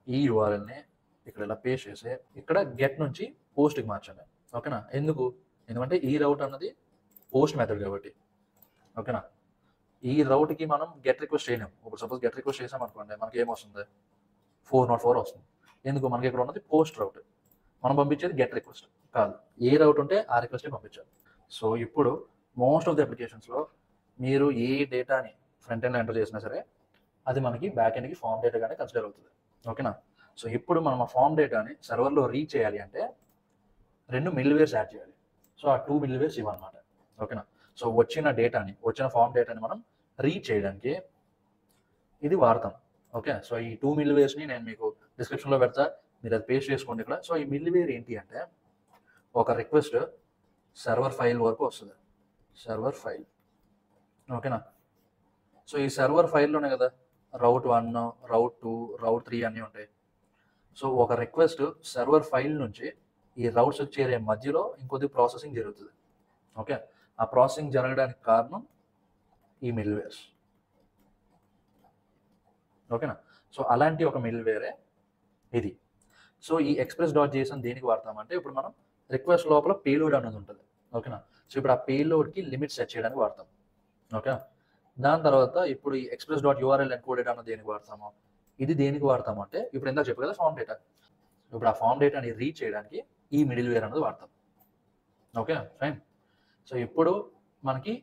ఈ యూఆర్ఎల్ని ఇక్కడ ఇలా పేస్ట్ చేసి ఇక్కడ గెట్ నుంచి పోస్ట్కి మార్చండి. ఓకేనా, ఎందుకంటే ఈ రౌట్ అన్నది పోస్ట్ మెథడ్ కాబట్టి. ఓకేనా, ఈ రౌట్కి మనం గెట్ రిక్వెస్ట్ చేయలేము. ఇప్పుడు సపోజ్ గెట్ రిక్వెస్ట్ చేసాం అనుకోండి, మనకి ఏమొస్తుంది, 404 వస్తుంది. ఎందుకు, మనకి ఇక్కడ ఉన్నది పోస్ట్ రౌట్, మనం పంపించేది గెట్ రిక్వెస్ట్ కాదు. ఏ రౌట్ ఉంటే ఆ రిక్వెస్టే పంపించాలి. సో ఇప్పుడు మోస్ట్ ఆఫ్ ది అప్లికేషన్స్లో మీరు ఏ డేటాని ఫ్రంట్ ఎండ్లో ఎంటర్ చేసినా సరే అది మనకి బ్యాక్ ఎండ్కి ఫామ్ డేటాగానే కన్సిడర్ అవుతుంది. ఓకేనా, సో ఇప్పుడు మనం ఆ ఫామ్ డేటాని సర్వర్లో రీచ్ చేయాలి అంటే 2 మిడిల్వేర్స్ యాడ్ చేయాలి. సో ఆ 2 మిడిల్వేర్స్ ఇవన్నమాట. ఓకేనా, సో వచ్చిన ఫామ్ డేటాని మనం రీచ్ చేయడానికి ఇది వాడతాం. ఓకే, సో ఈ 2 మిడిల్వేర్స్ని నేను మీకు డిస్క్రిప్షన్లో పెడతా, మీరు అది పేస్ట్ చేసుకోండి ఇక్కడ. సో ఈ మిడిల్వేర్ ఏంటి అంటే ఒక రిక్వెస్ట్ సర్వర్ ఫైల్ వరకు వస్తుంది, సర్వర్ ఫైల్. ఓకేనా, సో ఈ సర్వర్ ఫైల్లోనే కదా రౌట్ 1, రౌట్ 2, రౌట్ 3 అన్నీ ఉంటాయి. సో ఒక రిక్వెస్ట్ సర్వర్ ఫైల్ నుంచి ఈ రౌట్స్ చేరే మధ్యలో ఇంకొద్ది ప్రాసెసింగ్ జరుగుతుంది. ఓకే, ఆ ప్రాసెసింగ్ జరగడానికి కారణం ఈ మిడిల్వేర్స్. ఓకేనా, సో అలాంటి ఒక మిడిల్వేరే ఇది. సో ఈ ఎక్స్ప్రెస్ డాట్ జేసన్ దేనికి వాడతామంటే ఇప్పుడు మనం రిక్వెస్ట్ లోపల పేలోడ్ అనేది ఉంటుంది. ఓకేనా, సో ఇప్పుడు ఆ పేలోడ్కి లిమిట్ సెట్ చేయడానికి వాడతాం. ఓకేనా, దాని తర్వాత ఇప్పుడు ఈ ఎక్స్ప్రెస్ డాట్ యూఆర్ఎల్ ఎన్కోడెడ్ అన్నది దేనికి వాడతాము, ఇది దేనికి వాడతాము అంటే ఇప్పుడు ఎంత చెప్పు కదా ఫామ్ డేటా, ఇప్పుడు ఆ ఫామ్ డేటాని రీచ్ చేయడానికి ఈ మిడిల్వేర్ అనేది వాడతాం. Okay fine. సో ఇప్పుడు మనకి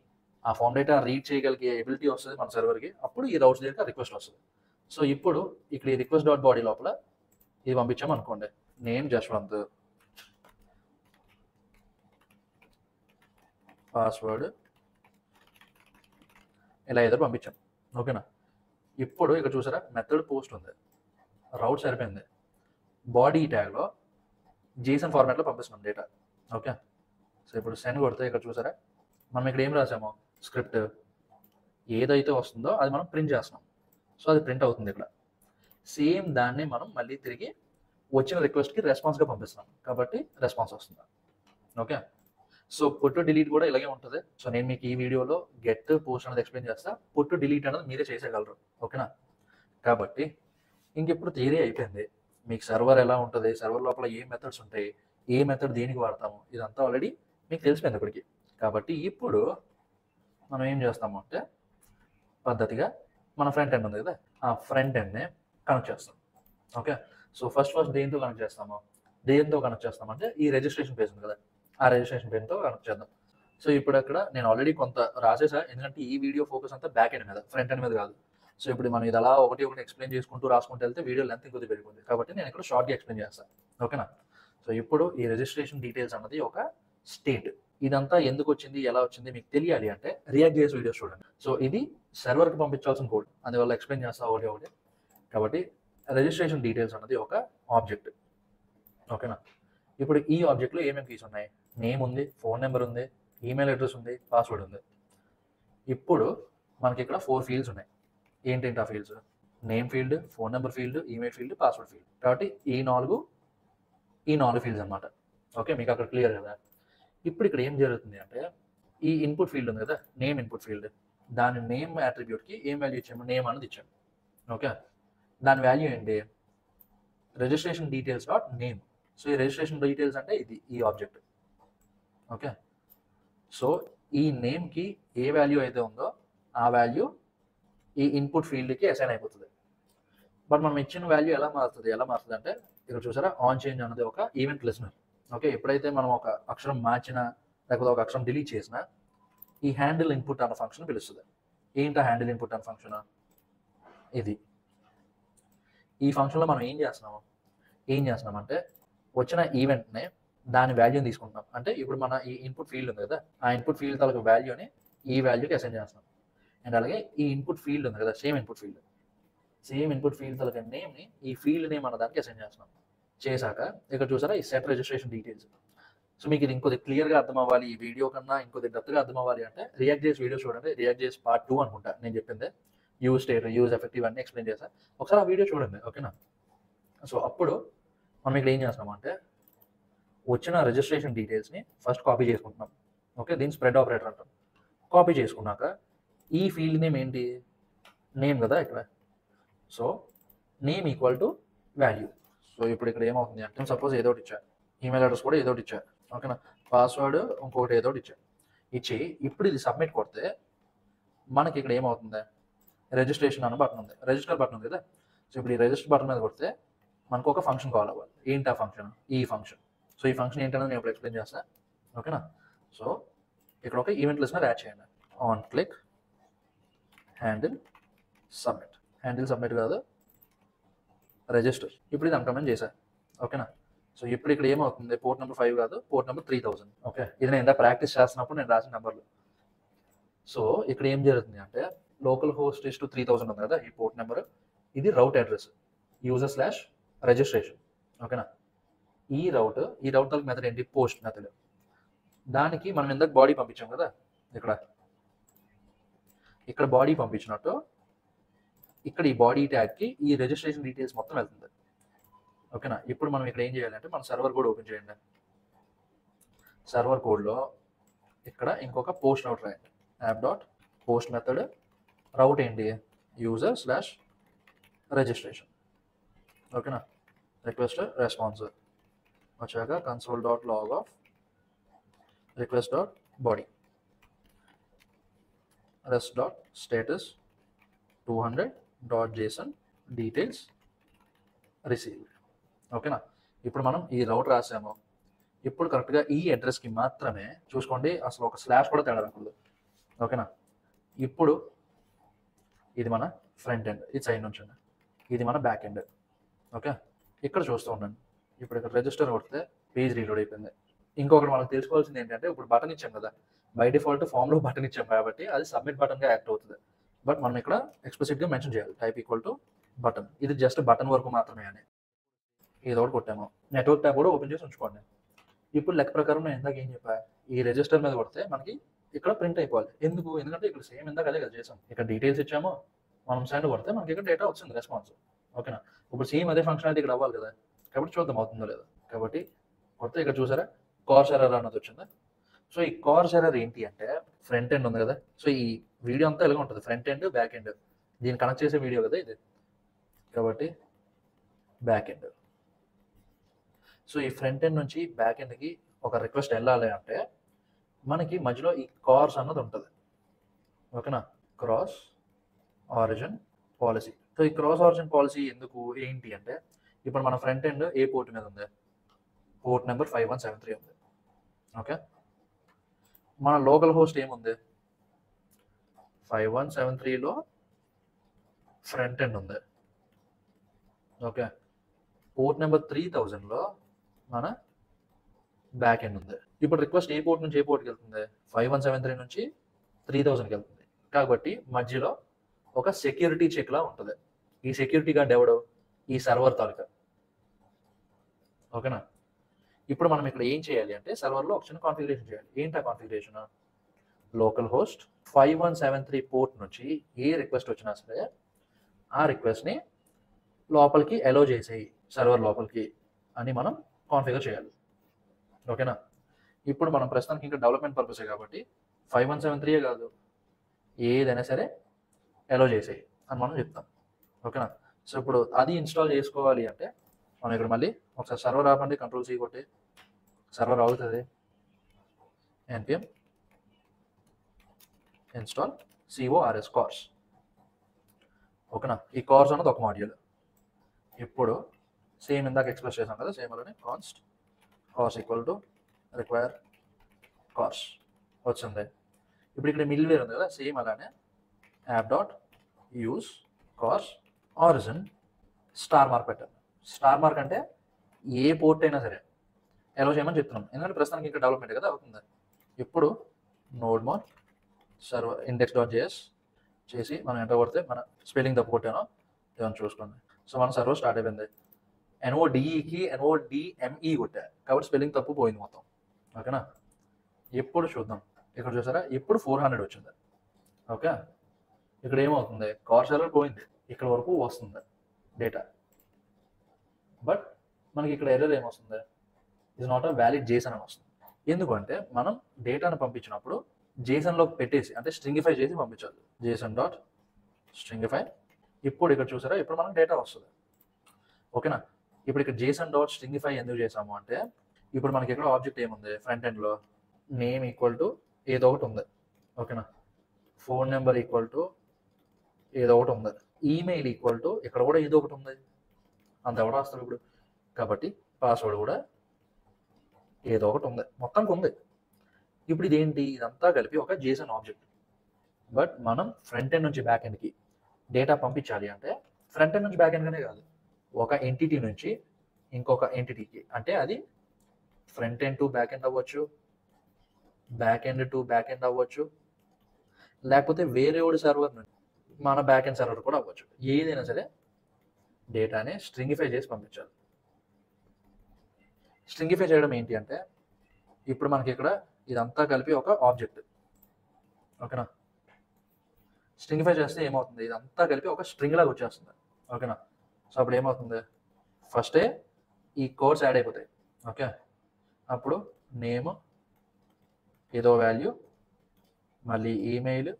ఆ ఫామ్ డేటా రీడ్ చేయగలిగే ఎబిలిటీ వస్తుంది మన సర్వర్కి, అప్పుడు ఈ రౌట్స్ దగ్గర రిక్వెస్ట్ వస్తుంది. సో ఇప్పుడు ఇక్కడ ఈ రిక్వెస్ట్ డాట్ బాడీ లోపల ఇది పంపించాం అనుకోండి, నేమ్ జశ్వంత్, పాస్వర్డ్ ఇలా ఏదో పంపించాం. ఓకేనా, ఇప్పుడు ఇక్కడ చూసారా మెథడ్ పోస్ట్ ఉంది, రౌట్ సరిపోయింది, బాడీ ట్యాగ్లో జేసన్ ఫార్మాట్లో పంపిస్తున్నాం డేటా. ఓకే, సో ఇప్పుడు సెండ్ కొడితే ఇక్కడ చూసారా మనం ఇక్కడ ఏం రాసామో స్క్రిప్ట్ ఏదైతే వస్తుందో అది మనం ప్రింట్ చేస్తున్నాం. సో అది ప్రింట్ అవుతుంది ఇక్కడ. సేమ్ దాన్ని మనం మళ్ళీ తిరిగి వచ్చిన రిక్వెస్ట్కి రెస్పాన్స్గా పంపిస్తున్నాం కాబట్టి రెస్పాన్స్ వస్తుంది. ఓకే, సో పుట్ డిలీట్ కూడా ఇలాగే ఉంటుంది. సో నేను మీకు ఈ వీడియోలో గెట్ పోస్ట్ అనేది ఎక్స్ప్లెయిన్ చేస్తా, పుట్ డిలీట్ అనేది మీరే చేసేయగలరు. ఓకేనా, కాబట్టి ఇంక ఇప్పుడు థియరీ అయిపోయింది. మీకు సర్వర్ ఎలా ఉంటుంది, సర్వర్ లోపల ఏ మెథడ్స్ ఉంటాయి, ఏ మెథడ్ దేనికి వాడతాము, ఇదంతా ఆల్రెడీ మీకు తెలిసిపోయింది ఇప్పటికి. కాబట్టి ఇప్పుడు మనం ఏం చేస్తాము అంటే పద్ధతిగా మన ఫ్రంట్ ఎండ్ ఉంది కదా, ఆ ఫ్రంట్ ఎండ్ని కనెక్ట్ చేస్తాం. ఓకే, సో ఫస్ట్ దేంతో కనెక్ట్ చేస్తామంటే ఈ రిజిస్ట్రేషన్ పేజ్ ఉంది కదా, ఆ రిజిస్ట్రేషన్ పేజ్తో కనెక్ట్ చేద్దాం. సో ఇప్పుడు అక్కడ నేను ఆల్రెడీ కొంత రాసేసా, ఎందుకంటే ఈ వీడియో ఫోకస్ అంతా బ్యాక్ ఎండ్ మీద, ఫ్రంట్ ఎండ్ మీద కాదు. సో ఇప్పుడు మనం ఇది అలా ఒకటి ఎక్స్ప్లెయిన్ చేసుకుంటూ రాసుకుంటూ వెళ్తే వీడియో లెంత్ ఇంకొద్ది పెరిగింది, కాబట్టి నేను ఇక్కడ షార్ట్గా ఎక్స్ప్లెయిన్ చేస్తాను. ఓకేనా, సో ఇప్పుడు ఈ రిజిస్ట్రేషన్ డీటెయిల్స్ అన్నది ఒక స్టేట్. ఇదంతా ఎందుకు వచ్చింది, ఎలా వచ్చింది మీకు తెలియాలి అంటే రియాక్ట్ చేసే వీడియోస్ చూడండి. సో ఇది సర్వర్కి పంపించాల్సిన కోడ్, అందువల్ల ఎక్స్ప్లెయిన్ చేస్తా ఒకటి. కాబట్టి రిజిస్ట్రేషన్ డీటెయిల్స్ అన్నది ఒక ఆబ్జెక్ట్. ఓకేనా, ఇప్పుడు ఈ ఆబ్జెక్ట్లో ఏమేమి కీస్ ఉన్నాయి, నేమ్ ఉంది, ఫోన్ నెంబర్ ఉంది, ఈమెయిల్ అడ్రస్ ఉంది, పాస్వర్డ్ ఉంది. ఇప్పుడు మనకి ఇక్కడ 4 ఫీల్డ్స్ ఉన్నాయి. ఏంటంటే ఆ fields name field, phone number field, email field, password field. కాబట్టి ఈ 4 ఫీల్డ్స్ అనమాట. ఓకే, మీకు అక్కడ క్లియర్ కదా. ఇప్పుడు ఇక్కడ ఏం జరుగుతుంది అంటే ఈ ఇన్పుట్ ఫీల్డ్ ఉంది కదా, నేమ్ ఇన్పుట్ ఫీల్డ్, దాని నేమ్ అట్రిబ్యూట్కి ఏం వాల్యూ ఇచ్చాము, నేమ్ అనేది ఇచ్చాము. ఓకే, దాని వాల్యూ ఏంటి, registration details dot name. So ఈ రిజిస్ట్రేషన్ డీటెయిల్స్ అంటే ఇది ఈ ఆబ్జెక్ట్. ఓకే, సో ఈ నేమ్కి ఏ వాల్యూ అయితే ఉందో ఆ వాల్యూ ఈ ఇన్పుట్ ఫీల్డ్కి అసైన్ అయిపోతుంది. బట్ మనం ఇచ్చిన వాల్యూ ఎలా మారుతుంది అంటే ఇక్కడ చూసారా ఆన్ చేంజ్ అన్నది ఒక ఈవెంట్ లిస్నర్. ఓకే, ఎప్పుడైతే మనం ఒక అక్షరం మార్చినా లేకపోతే ఒక అక్షరం డిలీట్ చేసినా ఈ హ్యాండిల్ ఇన్పుట్ అన్న ఫంక్షన్ పిలుస్తుంది. ఏంటా హ్యాండిల్ ఇన్పుట్ అన్న ఫంక్షన్, ఇది ఈ ఫంక్షన్లో మనం ఏం చేస్తున్నామంటే వచ్చిన ఈవెంట్ని దాని వాల్యూని తీసుకుంటాం. అంటే ఇప్పుడు మన ఈ ఇన్పుట్ ఫీల్డ్ ఉంది కదా, ఆ ఇన్పుట్ ఫీల్డ్ తాలూకు వాల్యూని ఈ వాల్యూకి అసైన్ చేస్తున్నాం. అండ్ అలాగే ఈ ఇన్పుట్ ఫీల్డ్ ఉంది కదా, సేమ్ ఇన్పుట్ ఫీల్డ్ తాలూకు నేమ్ని ఈ ఫీల్డ్ నేమ్ అన్న దానికి అసైన్ చేస్తున్నాం. చేశాక ఇక్కడ చూసారా ఈ సెట్ రిజిస్ట్రేషన్ డీటెయిల్స్. సో మీకు ఇది ఇంకొద్ది క్లియర్గా అర్థం అవ్వాలి, ఈ వీడియో కన్నా ఇంకొద్ది డెప్త్గా అర్థం అవ్వాలి అంటే రియాక్ట్ చేసి వీడియో చూడండి. రియాక్ట్ చేసి పార్ట్ 2 అనుకుంటా నేను చెప్పింది. యూజ్ స్టేట్, యూజ్ ఎఫెక్టివ్ అన్నీ ఎక్స్ప్లెయిన్ చేశాను. ఒకసారి ఆ వీడియో చూడండి, ఓకేనా. సో అప్పుడు మనం ఇక్కడ ఏం చేస్తున్నామంటే వచ్చిన రిజిస్ట్రేషన్ డీటెయిల్స్ని ఫస్ట్ కాపీ చేసుకుంటున్నాం. ఓకే, దీన్ని స్ప్రెడ్ ఆపరేటర్ అంటాం. కాపీ చేసుకున్నాక ఈ ఫీల్డ్ నేమ్ ఏంటి, నేమ్ కదా ఇక్కడ. So name equal to value. So ఇప్పుడు ఇక్కడ ఏమవుతుంది అంటే సపోజ్ ఏదో ఒకటి ఇచ్చా, ఈమెయిల్ అడ్రస్ కూడా ఏదో ఒకటి ఇచ్చా, ఓకేనా, పాస్వర్డ్ ఇంకొకటి ఏదో ఒకటి ఇచ్చి ఇప్పుడు ఇది సబ్మిట్ కొడితే మనకి ఇక్కడ ఏమవుతుంది, రిజిస్ట్రేషన్ అన్న బటన్ ఉంది, రిజిస్టర్ బటన్ ఉంది కదా. సో ఇప్పుడు ఈ రిజిస్టర్ బటన్ మీద కొడితే మనకు ఒక ఫంక్షన్ కాల్ అవ్వాలి. ఏంటి ఆ ఫంక్షన్, ఈ ఫంక్షన్. సో ఈ ఫంక్షన్ ఏంటనేది నేను ఇప్పుడు ఎక్స్ప్లెయిన్ చేస్తాను, ఓకేనా. సో ఇక్కడ ఒక ఈవెంట్ లిస్ట్నర్ యాడ్ చేయండి. ఆన్ క్లిక్ హ్యాండిల్ సబ్మిట్ కాదు, రిజిస్టర్. ఇప్పుడు ఇది అన్కమెంట్ చేశాను, ఓకేనా. సో ఇప్పుడు ఇక్కడ ఏమవుతుంది, పోర్ట్ నెంబర్ 5 కాదు, పోర్ట్ నెంబర్ 3000. ఓకే, ఇది నేను ఇందాక ప్రాక్టీస్ చేస్తున్నప్పుడు నేను రాసిన నెంబర్లు. సో ఇక్కడ ఏం జరుగుతుంది అంటే లోకల్ హోస్ట్ ఇస్ టు 3000 ఉంది కదా, ఈ పోర్ట్ నెంబర్, ఇది రౌట్ అడ్రస్ user/registration, ఓకేనా. ఈ రౌట్ తాలూకు మెథడ్ ఏంటి, పోస్ట్ మెథడ్. దానికి మనం ఇందాక బాడీ పంపించాం కదా, ఇక్కడ బాడీ పంపించినట్టు ఇక్కడ ఈ బాడీ ట్యాగ్కి ఈ రిజిస్ట్రేషన్ డీటెయిల్స్ మొత్తం వెళ్తుంది, ఓకేనా. ఇప్పుడు మనం ఇక్కడ ఏం చేయాలంటే మన సర్వర్ కోడ్ ఓపెన్ చేయండి. సర్వర్ కోడ్లో ఇక్కడ ఇంకొక పోస్ట్ రౌట్ రాయండి. యాప్.పోస్ట్ మెథడ్ రౌట్ ఏంటి, user/registration, ఓకేనా. రిక్వెస్ట్ రెస్పాన్స్ వచ్చాక console.log of request.body rest.status 200.json details received, ఓకేనా. ఇప్పుడు మనం ఈ రౌట్ రాసాము. ఇప్పుడు కరెక్ట్గా ఈ అడ్రస్కి మాత్రమే చూసుకోండి, అసలు ఒక స్లాష్ కూడా తేడా రాకూడదు, ఓకేనా. ఇప్పుడు ఇది మన ఫ్రంట్ ఎండ్, ఇది సైడ్ నుంచి, ఇది మన బ్యాక్ ఎండ్, ఓకే. ఇక్కడ చూస్తూ ఉండండి, ఇప్పుడు ఇక్కడ రిజిస్టర్ కొడితే పేజ్ రీలోడ్ అయిపోయింది. ఇంకొకటి మనకు తెలుసుకోవాల్సింది ఏంటంటే ఇప్పుడు బటన్ ఇచ్చాం కదా, బై డిఫాల్ట్ ఫామ్లో బటన్ ఇచ్చాం కాబట్టి అది సబ్మిట్ బటన్గా యాక్ట్ అవుతుంది. బట్ మనం ఇక్కడ ఎక్స్ప్లిసిట్గా మెన్షన్ చేయాలి, టైప్ ఈక్వల్ టు బటన్. ఇది జస్ట్ బటన్ వరకు మాత్రమే అని. ఏదో ఒకటి కొట్టాము, నెట్వర్క్ ట్యాబ్ కూడా ఓపెన్ చేసి ఉంచుకోండి. ఇప్పుడు లెక్క ప్రకారం నేను ఇందాక ఏం చెప్పా, ఈ రిజిస్టర్ మీద కొడితే మనకి ఇక్కడ ప్రింట్ అయిపోవాలి. ఎందుకంటే ఇక్కడ సేమ్ ఇందాక అదే కదా చేసాం, ఇక్కడ డీటెయిల్స్ ఇచ్చాము, మనం సెండ్ కొడితే మనకి ఇక్కడ డేటా వచ్చింది, రెస్పాన్స్, ఓకేనా. ఇప్పుడు సేమ్ అదే ఫంక్షనాలిటీ ఇక్కడ అవ్వాలి కదా, కాబట్టి చూద్దాం అవుతుందో లేదో. కాబట్టి కొడితే ఇక్కడ చూసారా కార్స్ ఎర్రర్ అన్నది వచ్చిందా. సో ఈ కార్స్ ఎర్రర్ ఏంటి అంటే ఫ్రంట్ ఎండ్ ఉంది కదా, సో ఈ వీడియో అంతా ఇలాగ ఉంటుంది, ఫ్రంట్ ఎండ్ బ్యాక్ ఎండ్, దీన్ని కనెక్ట్ చేసే వీడియో కదా ఇది, కాబట్టి బ్యాక్ ఎండ్. సో ఈ ఫ్రంట్ ఎండ్ నుంచి బ్యాక్ ఎండ్కి ఒక రిక్వెస్ట్ వెళ్ళాలి అంటే మనకి మధ్యలో ఈ కార్స్ అన్నది ఉంటుంది, ఓకేనా. Cross origin policy. సో ఈ క్రాస్ ఆరిజిన్ పాలసీ ఎందుకు ఏంటి అంటే ఇప్పుడు మన ఫ్రంట్ ఎండ్ ఏ పోర్ట్ మీద ఉంది, పోర్ట్ నెంబర్ 5173 ఉంది, ఓకే. మన లోకల్ హోస్ట్ ఏముంది, 5173లో ఫ్రంట్ ఎండ్ ఉంది, ఓకే. పోర్ట్ నెంబర్ 3000లో మన బ్యాక్ ఎండ్ ఉంది. ఇప్పుడు రిక్వెస్ట్ ఏ పోర్ట్ నుంచి ఏ పోర్ట్కి వెళ్తుంది, 5173 నుంచి 3000కి వెళ్తుంది. కాబట్టి మధ్యలో ఒక సెక్యూరిటీ చెక్లా ఉంటుంది. ఈ సెక్యూరిటీ గార్డ్ ఎవడు, ఈ సర్వర్ తాలూకా, ఓకేనా. ఇప్పుడు మనం ఇక్కడ ఏం చేయాలి అంటే సర్వర్లో ఒక చిన్న కాన్ఫిగరేషన్ చేయాలి. ఏంటి ఆ కాన్ఫిగరేషన్, లోకల్ హోస్ట్ 5173 పోర్ట్ నుంచి ఏ రిక్వెస్ట్ వచ్చినా సరే ఆ రిక్వెస్ట్ని లోపలికి అలో చేసేయి, సర్వర్ లోపలికి అని మనం కాన్ఫిగర్ చేయాలి, ఓకేనా. ఇప్పుడు మనం ప్రస్తుతానికి ఇంకా డెవలప్మెంట్ పర్పసే కాబట్టి 5173 కాదు ఏదైనా సరే అలో చేసేయి అని మనం చెప్తాం, ఓకేనా. సో ఇప్పుడు అది ఇన్స్టాల్ చేసుకోవాలి అంటే మనం ఇక్కడ మళ్ళీ ఒకసారి సర్వర్ ఆపండి, Ctrl+C కొట్టి సర్వర్ అవుతుంది, npm ఇన్స్టాల్ CORS కార్స్, ఓకేనా. ఈ కార్స్ అన్నది ఒక మాడ్యూల్. ఇప్పుడు సేమ్ ఇందాక ఎక్స్ప్రెస్ చేసాం కదా, సేమ్ అలానే const cars equal to require cars వచ్చింది. ఇప్పుడు ఇక్కడ మిల్వేర్ ఉంది కదా, సేమ్ అలానే యాప్.యూజ్ కార్స్ ఆరిజిన్ స్టార్ మార్క్ పెట్టాను. స్టార్ మార్క్ అంటే ఏ పోర్ట్ అయినా సరే అలో చేయమని చెప్తున్నాం, ఎందుకంటే ప్రస్తుతానికి ఇంకా డెవలప్మెంట్ కదా అవుతుంది. ఇప్పుడు నోడ్ మార్క్ సర్వర్ index.js చేసి మనం ఎంటర్ కొడితే మన స్పెల్లింగ్ తప్పు కొట్టానో ఏమైనా చూసుకోండి. సో మన సర్వర్ స్టార్ట్ అయిపోయింది. NODEకి NODME కొట్టా కాబట్టి స్పెల్లింగ్ తప్పు పోయింది మొత్తం. ఓకేనా, ఇప్పుడు చూద్దాం. ఇక్కడ చూసారా, ఇప్పుడు 400 వచ్చింది. ఓకే, ఇక్కడ ఏమవుతుంది, కార్ సర్వర్ పోయింది, ఇక్కడ వరకు వస్తుంది డేటా, బట్ మనకి ఇక్కడ ఎర్రర్ ఏమొస్తుంది, is not a valid Jason అని వస్తుంది. ఎందుకంటే మనం డేటాను పంపించినప్పుడు జేసన్లోకి పెట్టేసి అంటే స్ట్రింగిఫై చేసి పంపించాలి. JSON dot stringify. ఇప్పుడు ఇక్కడ చూసారా, ఇప్పుడు మనకు డేటా వస్తుంది. ఓకేనా, ఇప్పుడు ఇక్కడ జేసన్ డాట్ స్ట్రింగిఫై ఎందుకు చేసాము అంటే, ఇప్పుడు మనకి ఇక్కడ ఆబ్జెక్ట్ ఏముంది, ఫ్రంట్ ఎండ్లో నేమ్ ఈక్వల్ టు ఏదో ఒకటి ఉంది. ఓకేనా, ఫోన్ నెంబర్ ఈక్వల్ టు ఏదో ఒకటి ఉంది, ఈమెయిల్ ఈక్వల్ టు ఇక్కడ కూడా ఏదో ఒకటి ఉంది. అంత ఎవరు రాస్తారు ఇప్పుడు, కాబట్టి పాస్వర్డ్ కూడా ఏదో ఒకటి ఉంది, మొత్తానికి ఉంది. ఇప్పుడు ఇదేంటి, ఇదంతా కలిపి ఒక జేసన్ ఆబ్జెక్ట్. బట్ మనం ఫ్రంట్ ఎండ్ నుంచి బ్యాక్ ఎండ్కి డేటా పంపించాలి అంటే ఫ్రంట్ ఎండ్ నుంచి బ్యాక్ ఎండ్గానే కాదు, ఒక ఎంటిటీ నుంచి ఇంకొక ఎంటిటీకి, అంటే అది front end to back end అవ్వచ్చు, back end to back end అవ్వచ్చు, లేకపోతే వేరే ఒకటి సర్వర్ నుంచి మన బ్యాక్ ఎండ్ సర్వర్ కూడా అవ్వచ్చు. ఏదైనా సరే డేటాని స్ట్రింగిఫై చేసి పంపించాలి. స్ట్రింగిఫై చేయడం ఏంటి అంటే, ఇప్పుడు మనకి ఇక్కడ ఇదంతా కలిపి ఒక ఆబ్జెక్ట్. ఓకేనా, స్ట్రింగిఫై చేస్తే ఏమవుతుంది, ఇదంతా కలిపి ఒక స్ట్రింగ్ లాగా వచ్చేస్తుంది. ఓకేనా, సో అప్పుడు ఏమవుతుంది, ఫస్టే ఈ కోడ్స్ యాడ్ అయిపోతాయి. ఓకే, అప్పుడు నేమ్ ఏదో వాల్యూ, మళ్ళీ ఈమెయిల్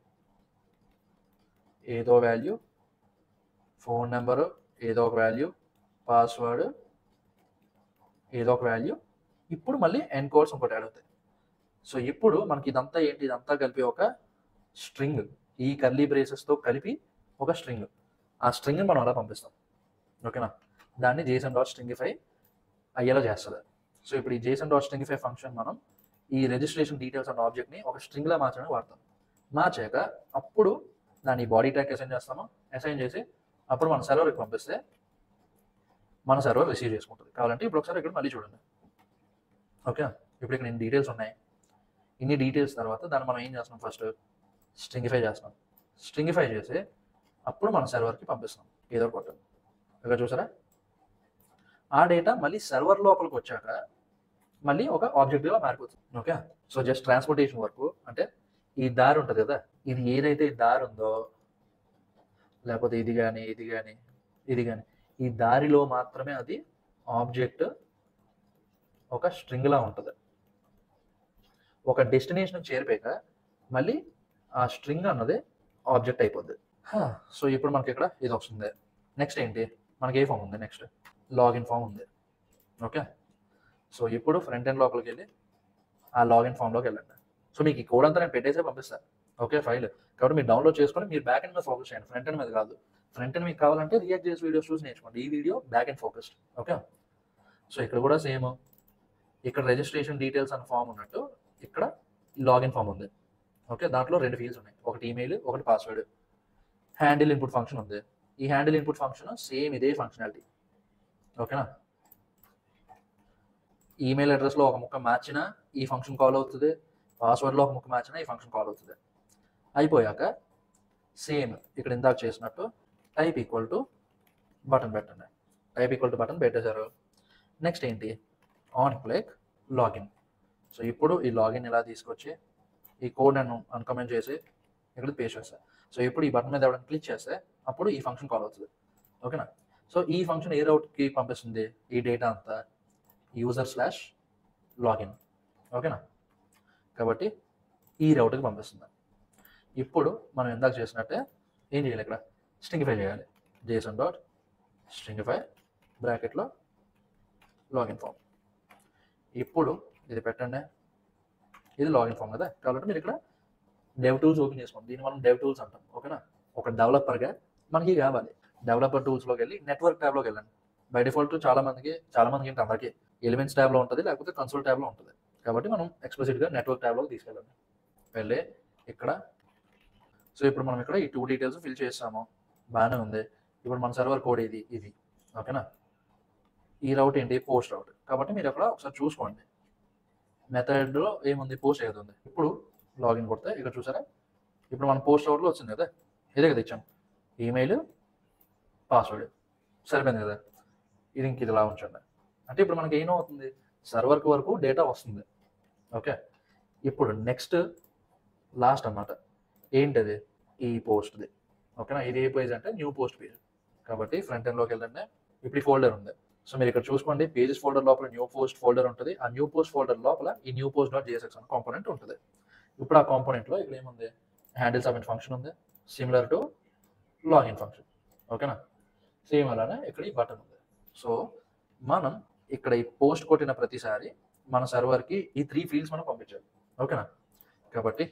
ఏదో వాల్యూ, ఫోన్ నెంబరు ఏదో ఒక వాల్యూ, పాస్వర్డ్ ఏదో ఒక వాల్యూ, ఇప్పుడు మళ్ళీ ఎన్ కోడ్స్ ఇంకోటి యాడ్ అవుతాయి. సో ఇప్పుడు మనకి ఇదంతా ఏంటి, ఇదంతా కలిపి ఒక స్ట్రింగ్, ఈ కర్లీ బ్రేసెస్తో కలిపి ఒక స్ట్రింగ్. ఆ స్ట్రింగ్ని మనం అలా పంపిస్తాం. ఓకేనా, దాన్ని జేసన్ డాట్ స్ట్రింగిఫై అయ్యేలా చేస్తుంది. సో ఇప్పుడు ఈ జేసన్ డాట్ స్ట్రింగిఫై ఫంక్షన్ మనం ఈ రిజిస్ట్రేషన్ డీటెయిల్స్ అన్న ఆబ్జెక్ట్ని ఒక స్ట్రింగ్లా మార్చడానికి వాడతాం. మార్చాక అప్పుడు దాన్ని బాడీ ట్యాగ్ అసైన్ చేస్తాము. అసైన్ చేసి అప్పుడు మన సర్వర్కి పంపిస్తే మన సర్వర్ రిసీవ్ చేసుకుంటుంది. కావాలంటే ఇప్పుడు ఒకసారి ఇక్కడ మళ్ళీ చూడండి. ఓకే, ఇప్పుడు ఇక్కడ ఇన్ని డీటెయిల్స్ ఉన్నాయి. ఇన్ని డీటెయిల్స్ తర్వాత దాన్ని మనం ఏం చేస్తున్నాం, ఫస్ట్ స్ట్రింగిఫై చేస్తున్నాం. స్ట్రింగిఫై చేసి అప్పుడు మన సర్వర్కి పంపిస్తున్నాం ఏదో ఒకటి. ఇక్కడ చూసారా, ఆ డేటా మళ్ళీ సర్వర్ లోపలికి వచ్చాక మళ్ళీ ఒక ఆబ్జెక్ట్గా మారిపోతుంది. ఓకే, సో జస్ట్ ట్రాన్స్పోర్టేషన్ వరకు, అంటే ఈ దారి ఉంటుంది కదా, ఇది ఏదైతే ఈ దారి ఉందో, లేకపోతే ఇది కానీ ఇది కానీ ఇది కానీ, ఈ దారిలో మాత్రమే అది ఆబ్జెక్ట్ ఒక స్ట్రింగ్లా ఉంటుంది. ఒక డెస్టినేషన్ చేరిపోయాక మళ్ళీ ఆ స్ట్రింగ్ అన్నది ఆబ్జెక్ట్ అయిపోద్ది. సో ఇప్పుడు మనకి ఇక్కడ ఇది వస్తుంది. నెక్స్ట్ ఏంటి, మనకి ఏ ఫామ్ ఉంది, నెక్స్ట్ లాగిన్ ఫామ్ ఉంది. ఓకే, సో ఇప్పుడు ఫ్రంట్ ఎండ్ లోపలికి వెళ్ళి ఆ లాగిన్ ఫామ్లోకి వెళ్ళండి. సో మీకు ఈ కోడ్ అంతా నేను పెట్టేసే పంపిస్తాను. ఓకే, ఫైల్ కాబట్టి మీరు డౌన్లోడ్ చేసుకొని మీరు బ్యాక్ ఎండ్ మీద ఫోకస్ చేయండి, ఫ్రంట్ ఎండ్ మీద కాదు. ఫ్రంట్ ఎండ్ మీకు కావాలంటే రియాక్ట్ చేసి వీడియోస్ చూసి నేర్చుకోండి. ఈ video back end focused. Okay, so ఇక్కడ కూడా సేమ్, ఇక్కడ రిజిస్ట్రేషన్ డీటెయిల్స్ అన్న ఫామ్ ఉన్నట్టు ఇక్కడ లాగిన్ ఫామ్ ఉంది. ఓకే, దాంట్లో రెండు ఫీల్డ్స్ ఉన్నాయి, ఒకటి ఈమెయిల్, ఒకటి పాస్వర్డ్. హ్యాండిల్ ఇన్పుట్ ఫంక్షన్ ఉంది. ఈ హ్యాండిల్ ఇన్పుట్ ఫంక్షన్ సేమ్ ఇదే ఫంక్షనాలిటీ. ఓకేనా, ఈమెయిల్ అడ్రస్లో ఒక ముక్క మార్చినా ఈ ఫంక్షన్ కాల్ అవుతుంది, పాస్వర్డ్లో ఒక ముక్క మార్చినా ఈ ఫంక్షన్ కాల్ అవుతుంది. అయిపోయాక సేమ్ ఇక్కడ ఇందాక చేసినట్టు టైప్ ఈక్వల్ టు బటన్ పెట్టండి. టైప్ ఈక్వల్ టు బటన్ పెట్టేశారు. నెక్స్ట్ ఏంటి, ఆన్ క్లిక్ లాగిన్. సో ఇప్పుడు ఈ లాగిన్ ఇలా తీసుకొచ్చి ఈ కోడ్ నేను అన్కమెంట్ చేసి ఇక్కడ పేస్ట్ చేస్తాను. సో ఇప్పుడు ఈ బటన్ మీద ఎవరైనా క్లిక్ చేస్తే అప్పుడు ఈ ఫంక్షన్ కాల్ అవుతుంది. ఓకేనా, సో ఈ ఫంక్షన్ ఏ రౌట్కి పంపిస్తుంది, ఈ డేటా అంతా user/login. ఓకేనా, కాబట్టి ఈ రౌట్కి పంపిస్తుంది. ఇప్పుడు మనం ఇందాక చేసినట్టే ఏం చేయాలి, ఇక్కడ స్ట్రింగిఫై చేయాలి. జేసన్ డాట్ స్ట్రింగిఫై బ్రాకెట్లో లాగిన్ ఫామ్. ఇప్పుడు ఇది పెట్టండి, ఇది లాగిన్ ఫామ్ కదా, కాబట్టి మీరు ఇక్కడ డెవ్ టూల్స్ ఓపెన్ చేసుకోండి. దీన్ని మనం డెవ్ టూల్స్ అంటాం. ఓకేనా, ఒక డెవలపర్గా మనకి కావాలి. డెవలపర్ టూల్స్లోకి వెళ్ళి నెట్వర్క్ ట్యాబ్లోకి వెళ్ళండి. బై డిఫాల్ట్ చాలా మందికి ఏంటి, అందరికీ ఎలిమెంట్స్ ట్యాబ్లో ఉంటుంది, లేకపోతే కన్సోల్ ట్యాబ్లో ఉంటుంది. కాబట్టి మనం ఎక్స్ప్లిసిట్గా నెట్వర్క్ ట్యాబ్లోకి తీసుకెళ్ళండి. వెళ్ళి ఇక్కడ, సో ఇప్పుడు మనం ఇక్కడ ఈ 2 డీటెయిల్స్ ఫిల్ చేస్తాము, బాగానే ఉంది. ఇప్పుడు మన సర్వర్ కోడ్ ఇది. ఓకేనా. ఈ రౌట్ ఏంటి, పోస్ట్ రౌట్. కాబట్టి మీరు అక్కడ ఒకసారి చూసుకోండి, మెథడ్లో ఏముంది, పోస్ట్ ఏది ఉంది. ఇప్పుడు లాగిన్ కొడితే ఇక్కడ చూసారా, ఇప్పుడు మన పోస్ట్ రౌట్లో వచ్చింది కదా, ఇదే కదా ఇచ్చాం, ఈమెయిల్ పాస్వర్డ్, సరిపోయింది కదా. ఇది ఇంక ఇది ఇలా ఉంచండి. అంటే ఇప్పుడు మనకి ఏమవుతుంది, సర్వర్కి వరకు డేటా వస్తుంది. ఓకే, ఇప్పుడు నెక్స్ట్ లాస్ట్ అన్నమాట ఏంటది, ఈ పోస్ట్ది. ఓకేనా, ఇది ఏ పేజ్ అంటే న్యూ పోస్ట్ పేజ్. కాబట్టి ఫ్రంట్ ఎండ్లోకి వెళ్ళండి, ఇప్పుడు ఈ ఫోల్డర్ ఉంది. సో మీరు ఇక్కడ చూసుకోండి, పేజెస్ ఫోల్డర్ లోపల న్యూ పోస్ట్ ఫోల్డర్ ఉంటుంది. ఆ న్యూ పోస్ట్ ఫోల్డర్ లోపల ఈ న్యూ పోస్ట్ డాట్ జేఎస్ఎక్స్ అనే కాంపోనెంట్ ఉంటుంది. ఇప్పుడు ఆ కాంపోనెంట్లో ఇక్కడ ఏముంది, హ్యాండిల్ సబ్మిట్ ఫంక్షన్ ఉంది, సిమిలర్ టు లాగిన్ ఫంక్షన్. ఓకేనా, సేమ్ అలానే ఇక్కడ ఈ బటన్ ఉంది. సో మనం ఇక్కడ ఈ పోస్ట్ కొట్టిన ప్రతిసారి మన సర్వర్కి ఈ 3 ఫీల్డ్స్ మనం పంపించాలి. ఓకేనా, కాబట్టి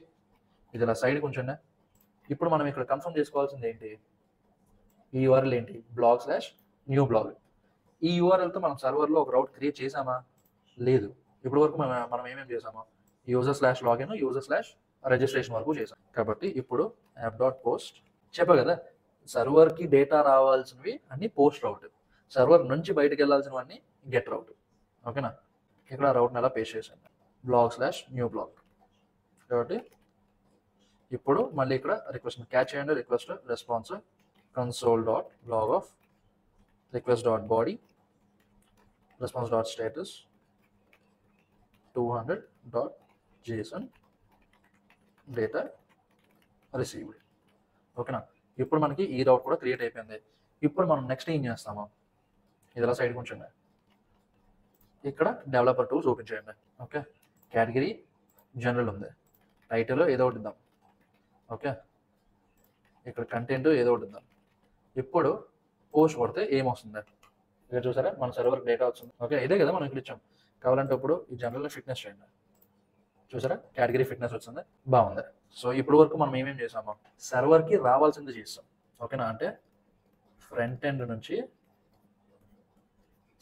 ఇది ఇలా సైడ్ కొంచెం. ఇప్పుడు మనం ఇక్కడ కన్ఫర్మ్ చేసుకోవాల్సింది ఏంటి, ఈ యూఆర్ఎల్ ఏంటి, blog/new blog. ఈ యూఆర్ఎల్తో మనం సర్వర్లో ఒక రౌట్ క్రియేట్ చేసామా, లేదు. ఇప్పటి వరకు మనం ఏమేమి చేసామా, user/login, user/registration వరకు చేసాం. కాబట్టి ఇప్పుడు app.post చెప్పా కదా, సర్వర్కి డేటా రావాల్సినవి అన్ని పోస్ట్ రౌట్, సర్వర్ నుంచి బయటకు వెళ్ళాల్సినవన్నీ గెట్ రౌట్. ఓకేనా, ఇక్కడ రౌట్ని అలా పేస్ట్ చేసాను, blog/new blog. కాబట్టి ఇప్పుడు మళ్ళీ ఇక్కడ రిక్వెస్ట్ క్యాచ్ చేయండి, request response console.log of request.body response.status 200.json data received. ఓకేనా, ఇప్పుడు మనకి ఈ రౌట్ కూడా క్రియేట్ అయిపోయింది. ఇప్పుడు మనం నెక్స్ట్ ఏం చేస్తాము, ఇదిలా సైడ్ కొంచెం ఇక్కడ డెవలపర్ టూల్స్ ఓపెన్ చేయండి. ఓకే, కేటగిరీ జనరల్ ఉంది, టైటిల్ ఏదో ఒకటి ఇద్దాం. ఓకే, ఇక్కడ కంటెంట్ ఏదో ఒకటి ఇద్దాం. ఇప్పుడు పోస్ట్ కొడితే ఏమొస్తుంది, ఇక్కడ చూసారా మన సర్వర్ డేటా వచ్చింది. ఓకే, ఇదే కదా మనం ఇక్కడ ఇచ్చాం. కావాలంటే ఇప్పుడు ఈ జనరల్ ఫిట్నెస్ చేయండి, చూసారా కేటగిరీ ఫిట్నెస్ వచ్చింది, బాగుంది. సో ఇప్పుడు వరకు మనం ఏమేమి చేసాము, సర్వర్కి రావాల్సింది చేస్తాం. ఓకేనా, అంటే ఫ్రంట్ ఎండ్ నుంచి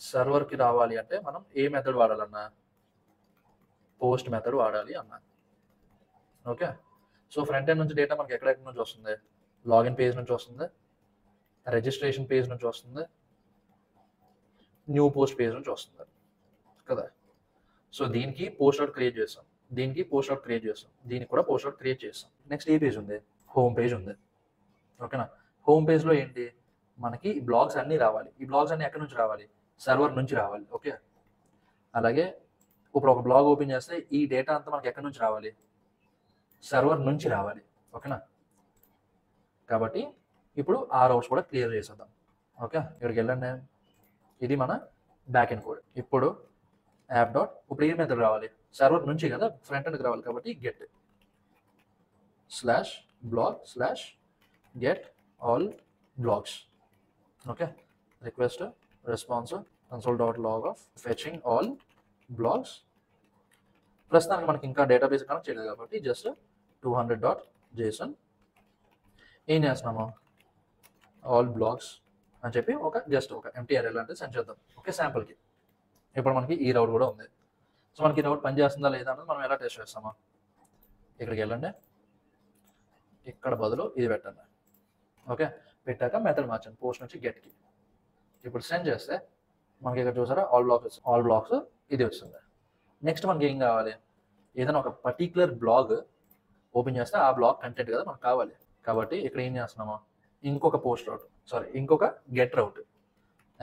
సర్వర్కి రావాలి అంటే మనం ఏ మెథడ్ వాడాలన్నా, పోస్ట్ మెథడ్ వాడాలి అన్నా. ఓకే, సో ఫ్రంట్ ఎండ్ నుంచి డేటా మనకి ఎక్కడెక్కడి నుంచి వస్తుంది, లాగిన్ పేజ్ నుంచి వస్తుంది, రిజిస్ట్రేషన్ పేజ్ నుంచి వస్తుంది, న్యూ పోస్ట్ పేజ్ నుంచి వస్తుంది కదా. సో దీనికి పోస్ట్ అవుట్ క్రియేట్ చేస్తాం, దీనికి పోస్ట్ అవుట్ క్రియేట్ చేస్తాం, దీనికి కూడా పోస్ట్ అవుట్ క్రియేట్ చేస్తాం. నెక్స్ట్ ఏ పేజ్ ఉంది, హోమ్ పేజ్ ఉంది. ఓకేనా, హోమ్ పేజ్లో ఏంటి, మనకి బ్లాగ్స్ అన్నీ రావాలి. ఈ బ్లాగ్స్ అన్నీ ఎక్కడి నుంచి రావాలి, సర్వర్ నుంచి రావాలి. ఓకే, అలాగే ఇప్పుడు ఒక బ్లాగ్ ఓపెన్ చేస్తే ఈ డేటా అంతా మనకి ఎక్కడి నుంచి రావాలి, సర్వర్ నుంచి రావాలి. ఓకేనా, కాబట్టి ఇప్పుడు ఆ రౌట్స్ కూడా క్లియర్ చేసేద్దాం. ఓకే, ఇక్కడికి వెళ్ళండి, ఇది మన బ్యాక్ ఎండ్ కోడ్. ఇప్పుడు యాప్ డాట్, ఇప్పుడు ఏ మెథడ్ రావాలి, సర్వర్ నుంచి కదా ఫ్రంట్ ఎండ్కి రావాలి. కాబట్టి get /blog/get all blogs. Okay, request response console.log of fetching all blogs. ప్రస్తుతానికి మనకి ఇంకా డేటాబేస్ కనెక్ట్ చేయలేదు కాబట్టి జస్ట్ 200.json ఏం చేస్తున్నాము, ఆల్ బ్లాగ్స్ అని చెప్పి జస్ట్ ఒక ఎంటీఆర్ఎల్ అంటే సెండ్ చేద్దాం. ఓకే, శాంపుల్కి. ఇప్పుడు మనకి ఈ రౌట్ కూడా ఉంది. సో మనకి ఈ రౌట్ పనిచేస్తుందా లేదా అన్నది మనం ఎలా టెస్ట్ చేస్తామా, ఇక్కడికి వెళ్ళండి, ఇక్కడ బదులు ఇది పెట్టండి. ఓకే, పెట్టాక మెథడ్ మార్చండి, పోస్ట్ నుంచి గెట్కి. ఇప్పుడు సెండ్ చేస్తే మనకి ఇక్కడ చూసారా ఆల్ బ్లాగ్స్ ఇది వస్తుంది. నెక్స్ట్ మనకి ఏం కావాలి, ఏదైనా ఒక పర్టికులర్ బ్లాగ్ ఓపెన్ చేస్తే ఆ బ్లాగ్ కంటెంట్ కదా మనకు కావాలి. కాబట్టి ఇక్కడ ఏం చేస్తున్నామో, ఇంకొక పోస్ట్ రౌట్, ఇంకొక గెట్ రౌట్,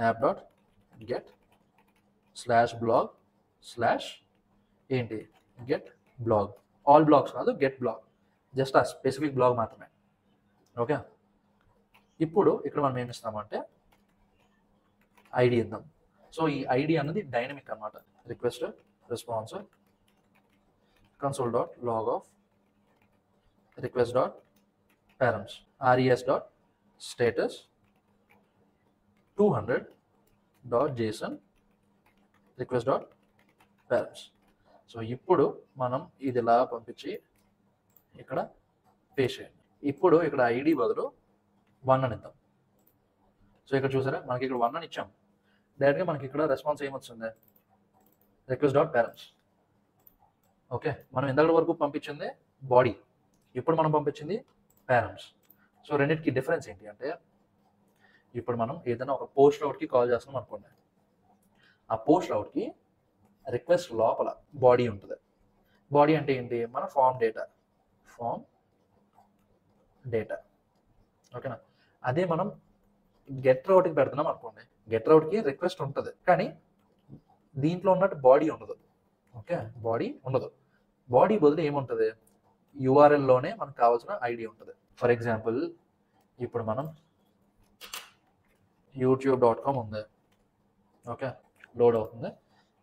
app.get/blog/ ఏంటి, గెట్ బ్లాగ్. ఆల్ బ్లాగ్స్ కాదు, గెట్ బ్లాగ్, జస్ట్ ఆ స్పెసిఫిక్ బ్లాగ్ మాత్రమే. ఓకే, ఇప్పుడు ఇక్కడ మనం ఏమి ఇస్తామంటే ఐడి ఇద్దాం. సో ఈ ఐడి అన్నది డైనమిక్ అన్నమాట, request response console.log of request.params res.status 200.json request.params. So ఇప్పుడు మనం ఇది ఇలా పంపించి ఇక్కడ పేస్ట్ చేయండి. ఇప్పుడు ఇక్కడ ఐడి బదులు 1 అని ఇద్దాం. సో ఇక్కడ చూసారా మనకి ఇక్కడ 1 అని ఇచ్చాం, డైరెక్ట్గా మనకి ఇక్కడ రెస్పాన్స్ ఏమొచ్చింది, request.params. ఓకే, మనం ఇంతకు వరకు పంపించింది బాడీ, ఇప్పుడు మనం పంపించింది params. సో రెండింటికి డిఫరెన్స్ ఏంటి అంటే, ఇప్పుడు మనం ఏదైనా ఒక పోస్ట్ అవుట్కి కాల్ చేస్తున్నాం అనుకోండి, ఆ పోస్ట్ అవుట్కి రిక్వెస్ట్ లోపల బాడీ ఉంటుంది. బాడీ అంటే ఏంటి? మన ఫామ్ డేటా. ఓకేనా? అదే మనం గెట్ రౌట్కి పెడుతున్నాం అనుకోండి, గెట్ రౌట్కి రిక్వెస్ట్ ఉంటుంది, కానీ దీంట్లో ఉన్నట్టు బాడీ ఉండదు. ఓకే, బాడీ ఉండదు. బాడీ బదులు ఏముంటుంది? యూఆర్ఎల్లోనే మనకు కావాల్సిన ఐడి ఉంటుంది. ఫర్ ఎగ్జాంపుల్, ఇప్పుడు మనం youtube.com ఉంది. ఓకే, లోడ్ అవుతుంది.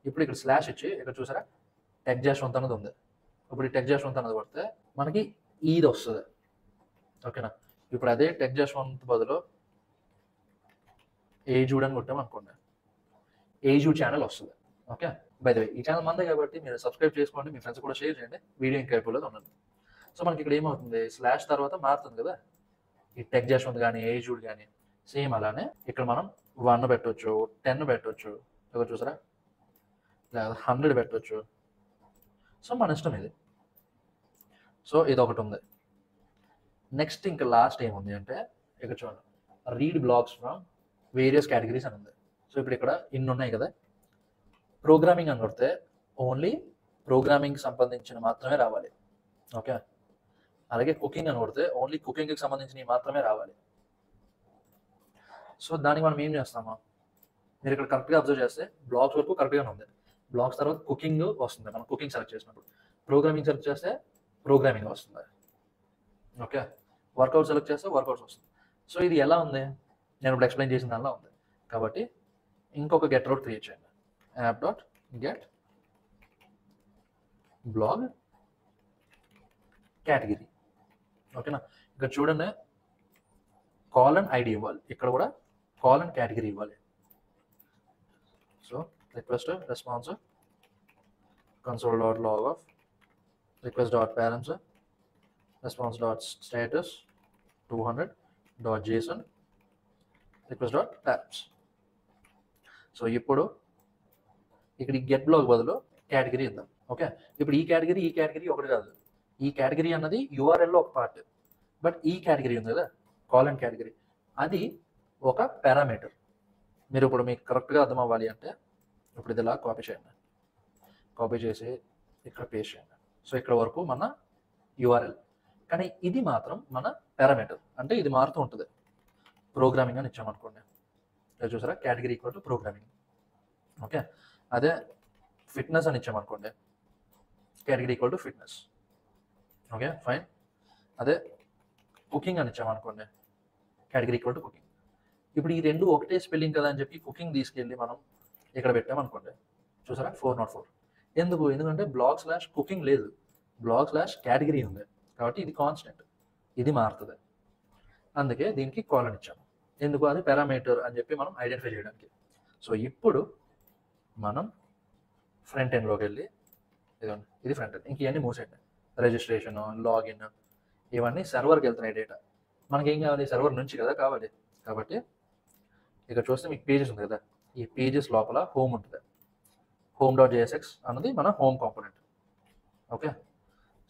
ఇప్పుడు ఇక్కడ స్లాష్ ఇచ్చి ఇక్కడ చూసారా టెక్ జాష్వంత్ అన్నది ఉంది. ఇప్పుడు ఈ టెక్ జాష్వంత్ అన్నది కొడితే మనకి ఇది వస్తుంది. ఓకేనా? ఇప్పుడు అదే టెక్ జాష్వంత్ బదులు ఏజూడ్ అని కొట్టాం అనుకోండి, ఏజూడ్ ఛానల్ వస్తుంది. ఓకే, బై ద వే ఈ ఛానల్ మందే కాబట్టి మీరు సబ్స్క్రైబ్ చేసుకోండి, మీ ఫ్రెండ్స్ కూడా షేర్ చేయండి, వీడియో ఇంకా అయిపోలేదు ఉండండి. సో మనకి ఇక్కడ ఏమవుతుంది? స్లాష్ తర్వాత మారుతుంది కదా, ఈ టెక్ జాష్వంత్ కానీ ఏజూడ్ కానీ సేమ్ అలానే ఇక్కడ మనం 1 పెట్టవచ్చు, 10 పెట్టవచ్చు, ఎవరు చూసారా, లేదా 100 పెట్టవచ్చు. సో మన ఇష్టం ఇది. సో ఇది ఒకటి ఉంది. నెక్స్ట్ ఇంకా లాస్ట్ ఏముంది అంటే ఇక్కడ చూడండి, read blogs from various categories అని ఉంది. సో ఇప్పుడు ఇక్కడ ఇన్ని ఉన్నాయి కదా, ప్రోగ్రామింగ్ అని కొడితే ఓన్లీ ప్రోగ్రామింగ్కి సంబంధించిన మాత్రమే రావాలి. ఓకే, అలాగే కుకింగ్ అని కొడితే ఓన్లీ కుకింగ్కి సంబంధించినవి మాత్రమే రావాలి. సో దానికి మనం ఏం చేస్తామా, మీరు ఇక్కడ కరెక్ట్గా అబ్జర్వ్ చేస్తే బ్లాగ్స్ వరకు కరెక్ట్గానే ఉంది. బ్లాగ్స్ తర్వాత కుకింగ్ వస్తుంది, మనం కుకింగ్ సెలెక్ట్ చేసినప్పుడు. ప్రోగ్రామింగ్ సెలెక్ట్ చేస్తే ప్రోగ్రామింగ్ వస్తుంది. ఓకే, వర్కౌట్ సెలెక్ట్ చేస్తే వర్కౌట్స్ వస్తుంది. సో ఇది ఎలా ఉంది? నేను ఇప్పుడు ఎక్స్ప్లెయిన్ చేసిన దానిలో ఉంది. కాబట్టి ఇంకొక గెట్ రౌట్ క్రియేట్ చేయండి, app.get blog కేటగిరీ. ఓకేనా? ఇక్కడ చూడండి, కాలన్ ఐడి ఇవ్వాలి, ఇక్కడ కూడా కాలన్ కేటగిరీ ఇవ్వాలి. So request response console.log of request.parents response.status 200.json request.parents. So ఇప్పుడు ఇక్కడ ఈ గెట్ బ్లాగ్ బదులు కేటగిరీ ఇద్దాం. ఓకే, ఇప్పుడు ఈ కేటగిరీ ఒకటి కాదు, ఈ కేటగిరీ అన్నది యూఆర్ఎల్లో ఒక పార్ట్. బట్ ఈ కేటగిరీ ఉంది కదా, కాలన్ కేటగిరీ, అది ఒక పారామీటర్. మీరు ఇప్పుడు మీకు కరెక్ట్గా అర్థం అవ్వాలి అంటే ఇప్పుడు ఇది ఇలా కాపీ చేయండి, కాపీ చేసి ఇక్కడ పేస్ట్ చేయండి. సో ఇక్కడ వరకు మన యూఆర్ఎల్, కానీ ఇది మాత్రం మన పారామీటర్, అంటే ఇది మారుతూ ఉంటుంది. ప్రోగ్రామింగ్ అని ఇచ్చామనుకోండి, ఇక్కడ చూసారా category equal to programming. Okay, అదే ఫిట్నెస్ అని ఇచ్చామనుకోండి, category equal to fitness. Okay fine. అదే కుకింగ్ అని ఇచ్చామనుకోండి, కేటగిరీ ఈక్వల్ టు కుకింగ్. ఇప్పుడు ఈ రెండు ఒకటే స్పెల్లింగ్ కదా అని చెప్పి కుకింగ్ తీసుకెళ్ళి మనం ఇక్కడ పెట్టామనుకోండి, చూసారా 404. ఎందుకంటే blog/కుకింగ్ లేదు, blog/కేటగిరీ ఉంది. కాబట్టి ఇది కాన్స్టెంట్, ఇది మారుతుంది. అందుకే దీనికి కాలన్ ఇచ్చాము. ఎందుకు? అది పారామీటర్ అని చెప్పి మనం ఐడెంటిఫై చేయడానికి. సో ఇప్పుడు మనం ఫ్రంట్ ఎండ్లోకి వెళ్ళి, ఇదిగోండి ఇది ఫ్రంట్ ఎండ్, ఇంక ఇవన్నీ మూసేయండి. రిజిస్ట్రేషన్, లాగిన్, ఇవన్నీ సర్వర్కి వెళ్తున్నాయి డేటా. మనకేం కావాలి? సర్వర్ నుంచి కదా కావాలి. కాబట్టి ఇక్కడ చూస్తే మీకు పేజెస్ ఉంది కదా, ఈ పేజెస్ లోపల హోమ్ ఉంటుంది. home.jsx అన్నది మన హోమ్ కాంపోనెంట్. ఓకే,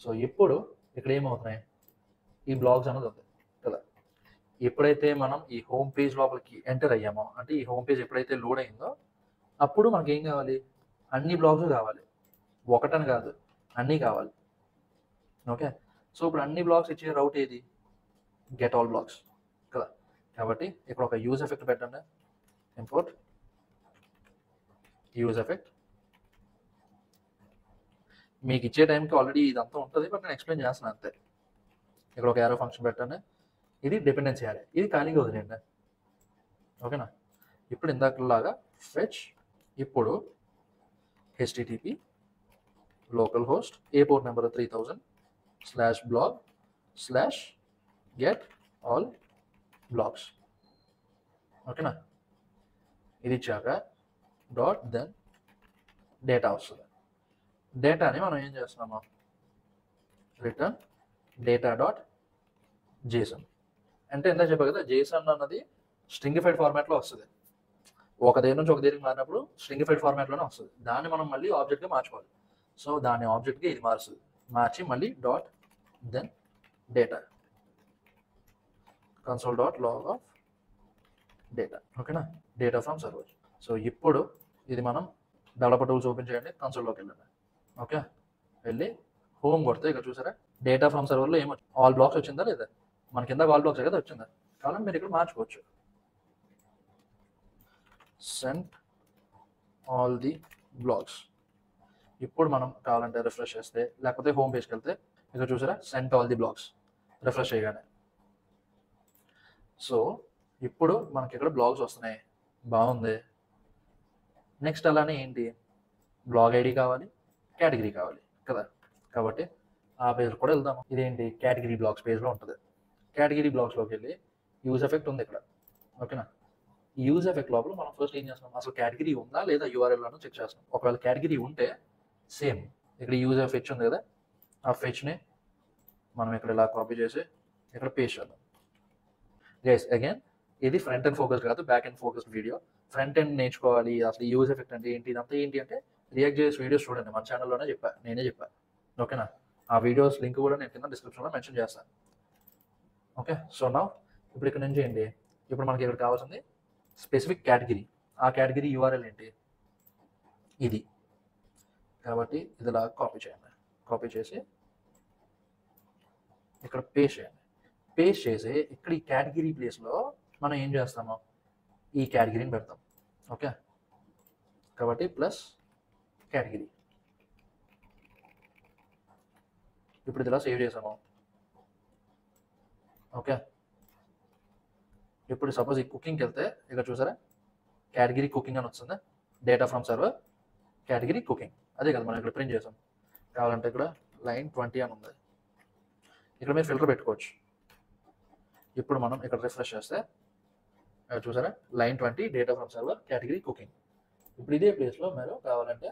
సో ఇప్పుడు ఇక్కడ ఏమవుతున్నాయి? ఈ బ్లాగ్స్ అన్నది ఉంది కదా. ఎప్పుడైతే మనం ఈ హోమ్ పేజ్ లోపలికి ఎంటర్ అయ్యామో, అంటే ఈ హోమ్ పేజ్ ఎప్పుడైతే లోడ్ అయిందో, అప్పుడు మనకి ఏం కావాలి? అన్ని బ్లాగ్స్ కావాలి, ఒకటని కాదు, అన్నీ కావాలి. ఓకే, సో ఇప్పుడు అన్ని బ్లాగ్స్ ఇచ్చే రౌట్ ఏది? గెట్ ఆల్ బ్లాగ్స్ కదా. కాబట్టి ఇక్కడ ఒక యూజ్ ఎఫెక్ట్ పెట్టండి, ఇంపోర్ట్ యూజ్ ఎఫెక్ట్. మీకు ఇచ్చే టైంకి ఆల్రెడీ ఇదంతా ఉంటుంది, బట్ నేను ఎక్స్ప్లెయిన్ చేస్తున్నాను అంతే. ఇక్కడ ఒక యారో ఫంక్షన్ పెట్టండి, ఇది డిపెండెన్సీ యారే, ఇది ఖాళీగా వదిలేండి. ఓకేనా? ఇప్పుడు ఇందాకలాగా ఫెచ్, ఇప్పుడు http localhost ఏ port number 3000/blog/get all blogs. ఓకేనా? ఇది ఇచ్చాక డాట్ దెన్ డేటా వస్తుంది. డేటాని మనం ఏం చేస్తున్నాము? Return data.json. అంటే ఎంత చెప్పా కదా, జేసన్ అన్నది స్ట్రింగిఫైడ్ ఫార్మాట్లో వస్తుంది. ఒక దగ్గర నుంచి ఒక దగ్గరికి మారినప్పుడు స్ట్రింగిఫైడ్ ఫార్మాట్లోనే వస్తుంది. దాన్ని మనం మళ్ళీ ఆబ్జెక్ట్గా మార్చుకోవాలి. సో దాని ఆబ్జెక్ట్గా ఇది మారుస్తుంది, మార్చి మళ్ళీ dot then data console.log of data. ఓకేనా, డేటా ఫ్రమ్ సర్వర్. సో ఇప్పుడు ఇది మనం డెవలపర్ టూల్స్ ఓపెన్ చేయండి, కన్సోల్లోకి వెళ్ళండి. ఓకే, వెళ్ళి హోమ్ కొడితే ఇక్కడ చూసారా డేటా ఫ్రమ్ సర్వర్లో ఏమొచ్చి ఆల్ బ్లాక్స్ వచ్చిందా లేదా? మన కింద ఆల్ బ్లాక్స్ కదా వచ్చిందా? కావాలంటే మీరు ఇక్కడ మార్చుకోవచ్చు, సెంట్ ఆల్ ది బ్లాక్స్. ఇప్పుడు మనం కావాలంటే రిఫ్రెష్ చేస్తే, లేకపోతే హోమ్ పేజ్కి వెళ్తే ఇక్కడ చూసారా sent all the blogs refresh చేయగానే. సో ఇప్పుడు మనకి ఇక్కడ బ్లాగ్స్ వస్తున్నాయి, బాగుంది. నెక్స్ట్ అలానే ఏంటి, బ్లాగ్ ఐడి కావాలి, కేటగిరీ కావాలి కదా. కాబట్టి ఆ పేజ్ కూడా వెళ్దాము. ఇదేంటి కేటగిరీ బ్లాగ్స్ పేజ్లో ఉంటుంది. కేటగిరీ బ్లాగ్స్లోకి వెళ్ళి యూజ్ ఎఫెక్ట్ ఉంది ఇక్కడ. ఓకేనా, ఈ యూజ్ ఎఫెక్ట్ లోపల మనం ఫస్ట్ ఏం చేస్తున్నాం, అసలు కేటగిరీ ఉందా లేదా యూఆర్ఎల్ అని చెక్ చేస్తాం. ఒకవేళ కేటగిరీ ఉంటే సేమ్ ఇక్కడ యూజ్ ఫెచ్ ఉంది కదా, ఆ ఫెచ్ని మనం ఇక్కడ ఇలా కాపీ చేసి ఇక్కడ పేస్ట్ చేద్దాం. గైస్ అగైన్ ఇది ఫ్రంట్ ఎండ్ ఫోకస్ కాదు, back end focused video. Front end నేర్చుకోవాలి, అసలు యూజ్ ఎఫెక్ట్ అంటే ఏంటి, ఇదంతా ఏంటి అంటే రియాక్ట్ చేసే వీడియోస్ చూడండి, మన ఛానల్లోనే నేనే చెప్పాను. ఓకేనా, ఆ వీడియోస్ లింక్ కూడా నేను కింద డిస్క్రిప్షన్లో మెన్షన్ చేస్తాను. ఓకే, సో నా ఇప్పుడు ఇక్కడ నుంచి ఏంటి, ఇప్పుడు మనకి ఇక్కడ కావాల్సింది స్పెసిఫిక్ కేటగిరీ. ఆ కేటగిరీ యూఆర్ఎల్ ఏంటి, ఇది. కాబట్టి ఇది ఇలా కాపీ చేయండి, కాపీ చేసి ఇక్కడ పేస్ట్ చేయండి. పేస్ట్ చేసి ఇక్కడ ఈ కేటగిరీ ప్లేస్లో మనం ఏం చేస్తాము, ఈ కేటగిరీని పెడతాం. ఓకే, కాబట్టి ప్లస్ కేటగిరీ. ఇప్పుడు ఇది ఇలా సేవ్ చేసాము. ఓకే, ఇప్పుడు సపోజ్ ఈ కుకింగ్కి వెళ్తే ఇక్కడ చూసారా కేటగిరీ కుకింగ్ అని వస్తుంది, data from server category cooking. అదే కదా మనం ఇక్కడ ప్రింట్ చేసాం. కావాలంటే ఇక్కడ లైన్ 20 అని ఉంది, ఇక్కడ మీరు ఫిల్టర్ పెట్టుకోవచ్చు. ఇప్పుడు మనం ఇక్కడ రిఫ్రెష్ చేస్తే చూసారా line 20 data from server category cooking. ఇప్పుడు ఇదే ప్లేస్లో మీరు కావాలంటే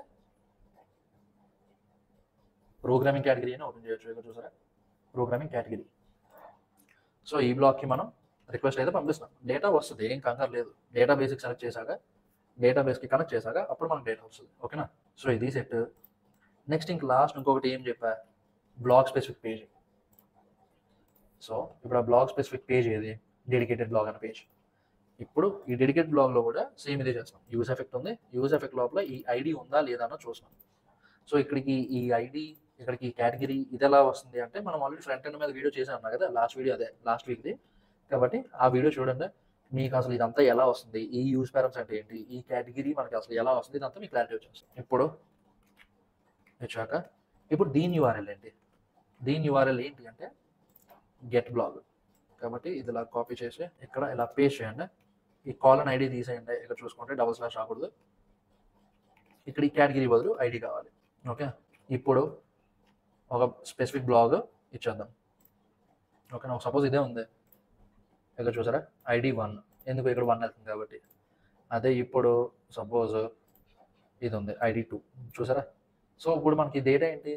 ప్రోగ్రామింగ్ కేటగిరీ అని ఓపెన్ చేయొచ్చు. ఇక్కడ చూసారా ప్రోగ్రామింగ్ కేటగిరీ. సో ఈ బ్లాక్కి మనం రిక్వెస్ట్ అయితే పంపిస్తాం, డేటా వస్తుంది, ఏం కంగారు లేదు. డేటా బేసిక్ సెలెక్ట్ చేశాక, డేటాబేస్కి కనెక్ట్ చేశాక అప్పుడు మనకు డేటా వస్తుంది. ఓకేనా, సో ఇది సెట్. నెక్స్ట్ లాస్ట్ ఇంకొకటి ఏం చెప్పా, బ్లాగ్ స్పెసిఫిక్ పేజ్. సో ఇప్పుడు ఆ బ్లాగ్ స్పెసిఫిక్ పేజ్ ఏది, డెడికేటెడ్ బ్లాగ్ అనే పేజ్. ఇప్పుడు ఈ డెడికేటెడ్ బ్లాగ్లో కూడా సేమ్ ఇదే చేస్తాం. యూజ్ ఎఫెక్ట్ ఉంది, యూజ్ ఎఫెక్ట్ లోపల ఈ ఐడి ఉందా లేదా అన్న చూస్తాం. సో ఇక్కడికి ఈ ఐడి, ఇక్కడికి కేటగిరీ ఇది ఎలా వస్తుంది అంటే మనం ఆల్రెడీ ఫ్రంట్ ఎండ్ మీద వీడియో చేసాం కదా, లాస్ట్ వీడియో అదే లాస్ట్ వీక్ది. కాబట్టి ఆ వీడియో చూడండి, మీకు అసలు ఇదంతా ఎలా వస్తుంది, ఈ యూజ్ పారామ్స్ అంటే ఏంటి, ఈ కేటగిరీ మనకి అసలు ఎలా వస్తుంది, ఇదంతా మీకు క్లారిటీ వచ్చేస్తుంది. ఇప్పుడు వచ్చాక ఇప్పుడు దీని యూఆర్ఎల్ ఏంటి, దీని యూఆర్ఎల్ ఏంటి అంటే గెట్ బ్లాగ్. కాబట్టి ఇది ఇలా కాపీ చేసి ఇక్కడ ఇలా పేస్ట్ చేయండి. ఈ కాలన్ ఐడి తీసేయండి, ఇక్కడ చూసుకుంటే డబుల్ స్లాష్ రాకూడదు. ఇక్కడ ఈ కేటగిరీ బదులు ఐడి కావాలి. ఓకే, ఇప్పుడు ఒక స్పెసిఫిక్ బ్లాగ్ ఇచ్చేద్దాం. ఓకే, నాకు సపోజ్ ఇదే ఉంది, ఇక్కడ చూసారా ఐడి 1, ఎందుకు ఇక్కడ 1 వెళ్తుంది కాబట్టి. అదే ఇప్పుడు సపోజ్ ఇది ఉంది ఐడి 2, చూసారా. సో ఇప్పుడు మనకి డేటా ఏంటి,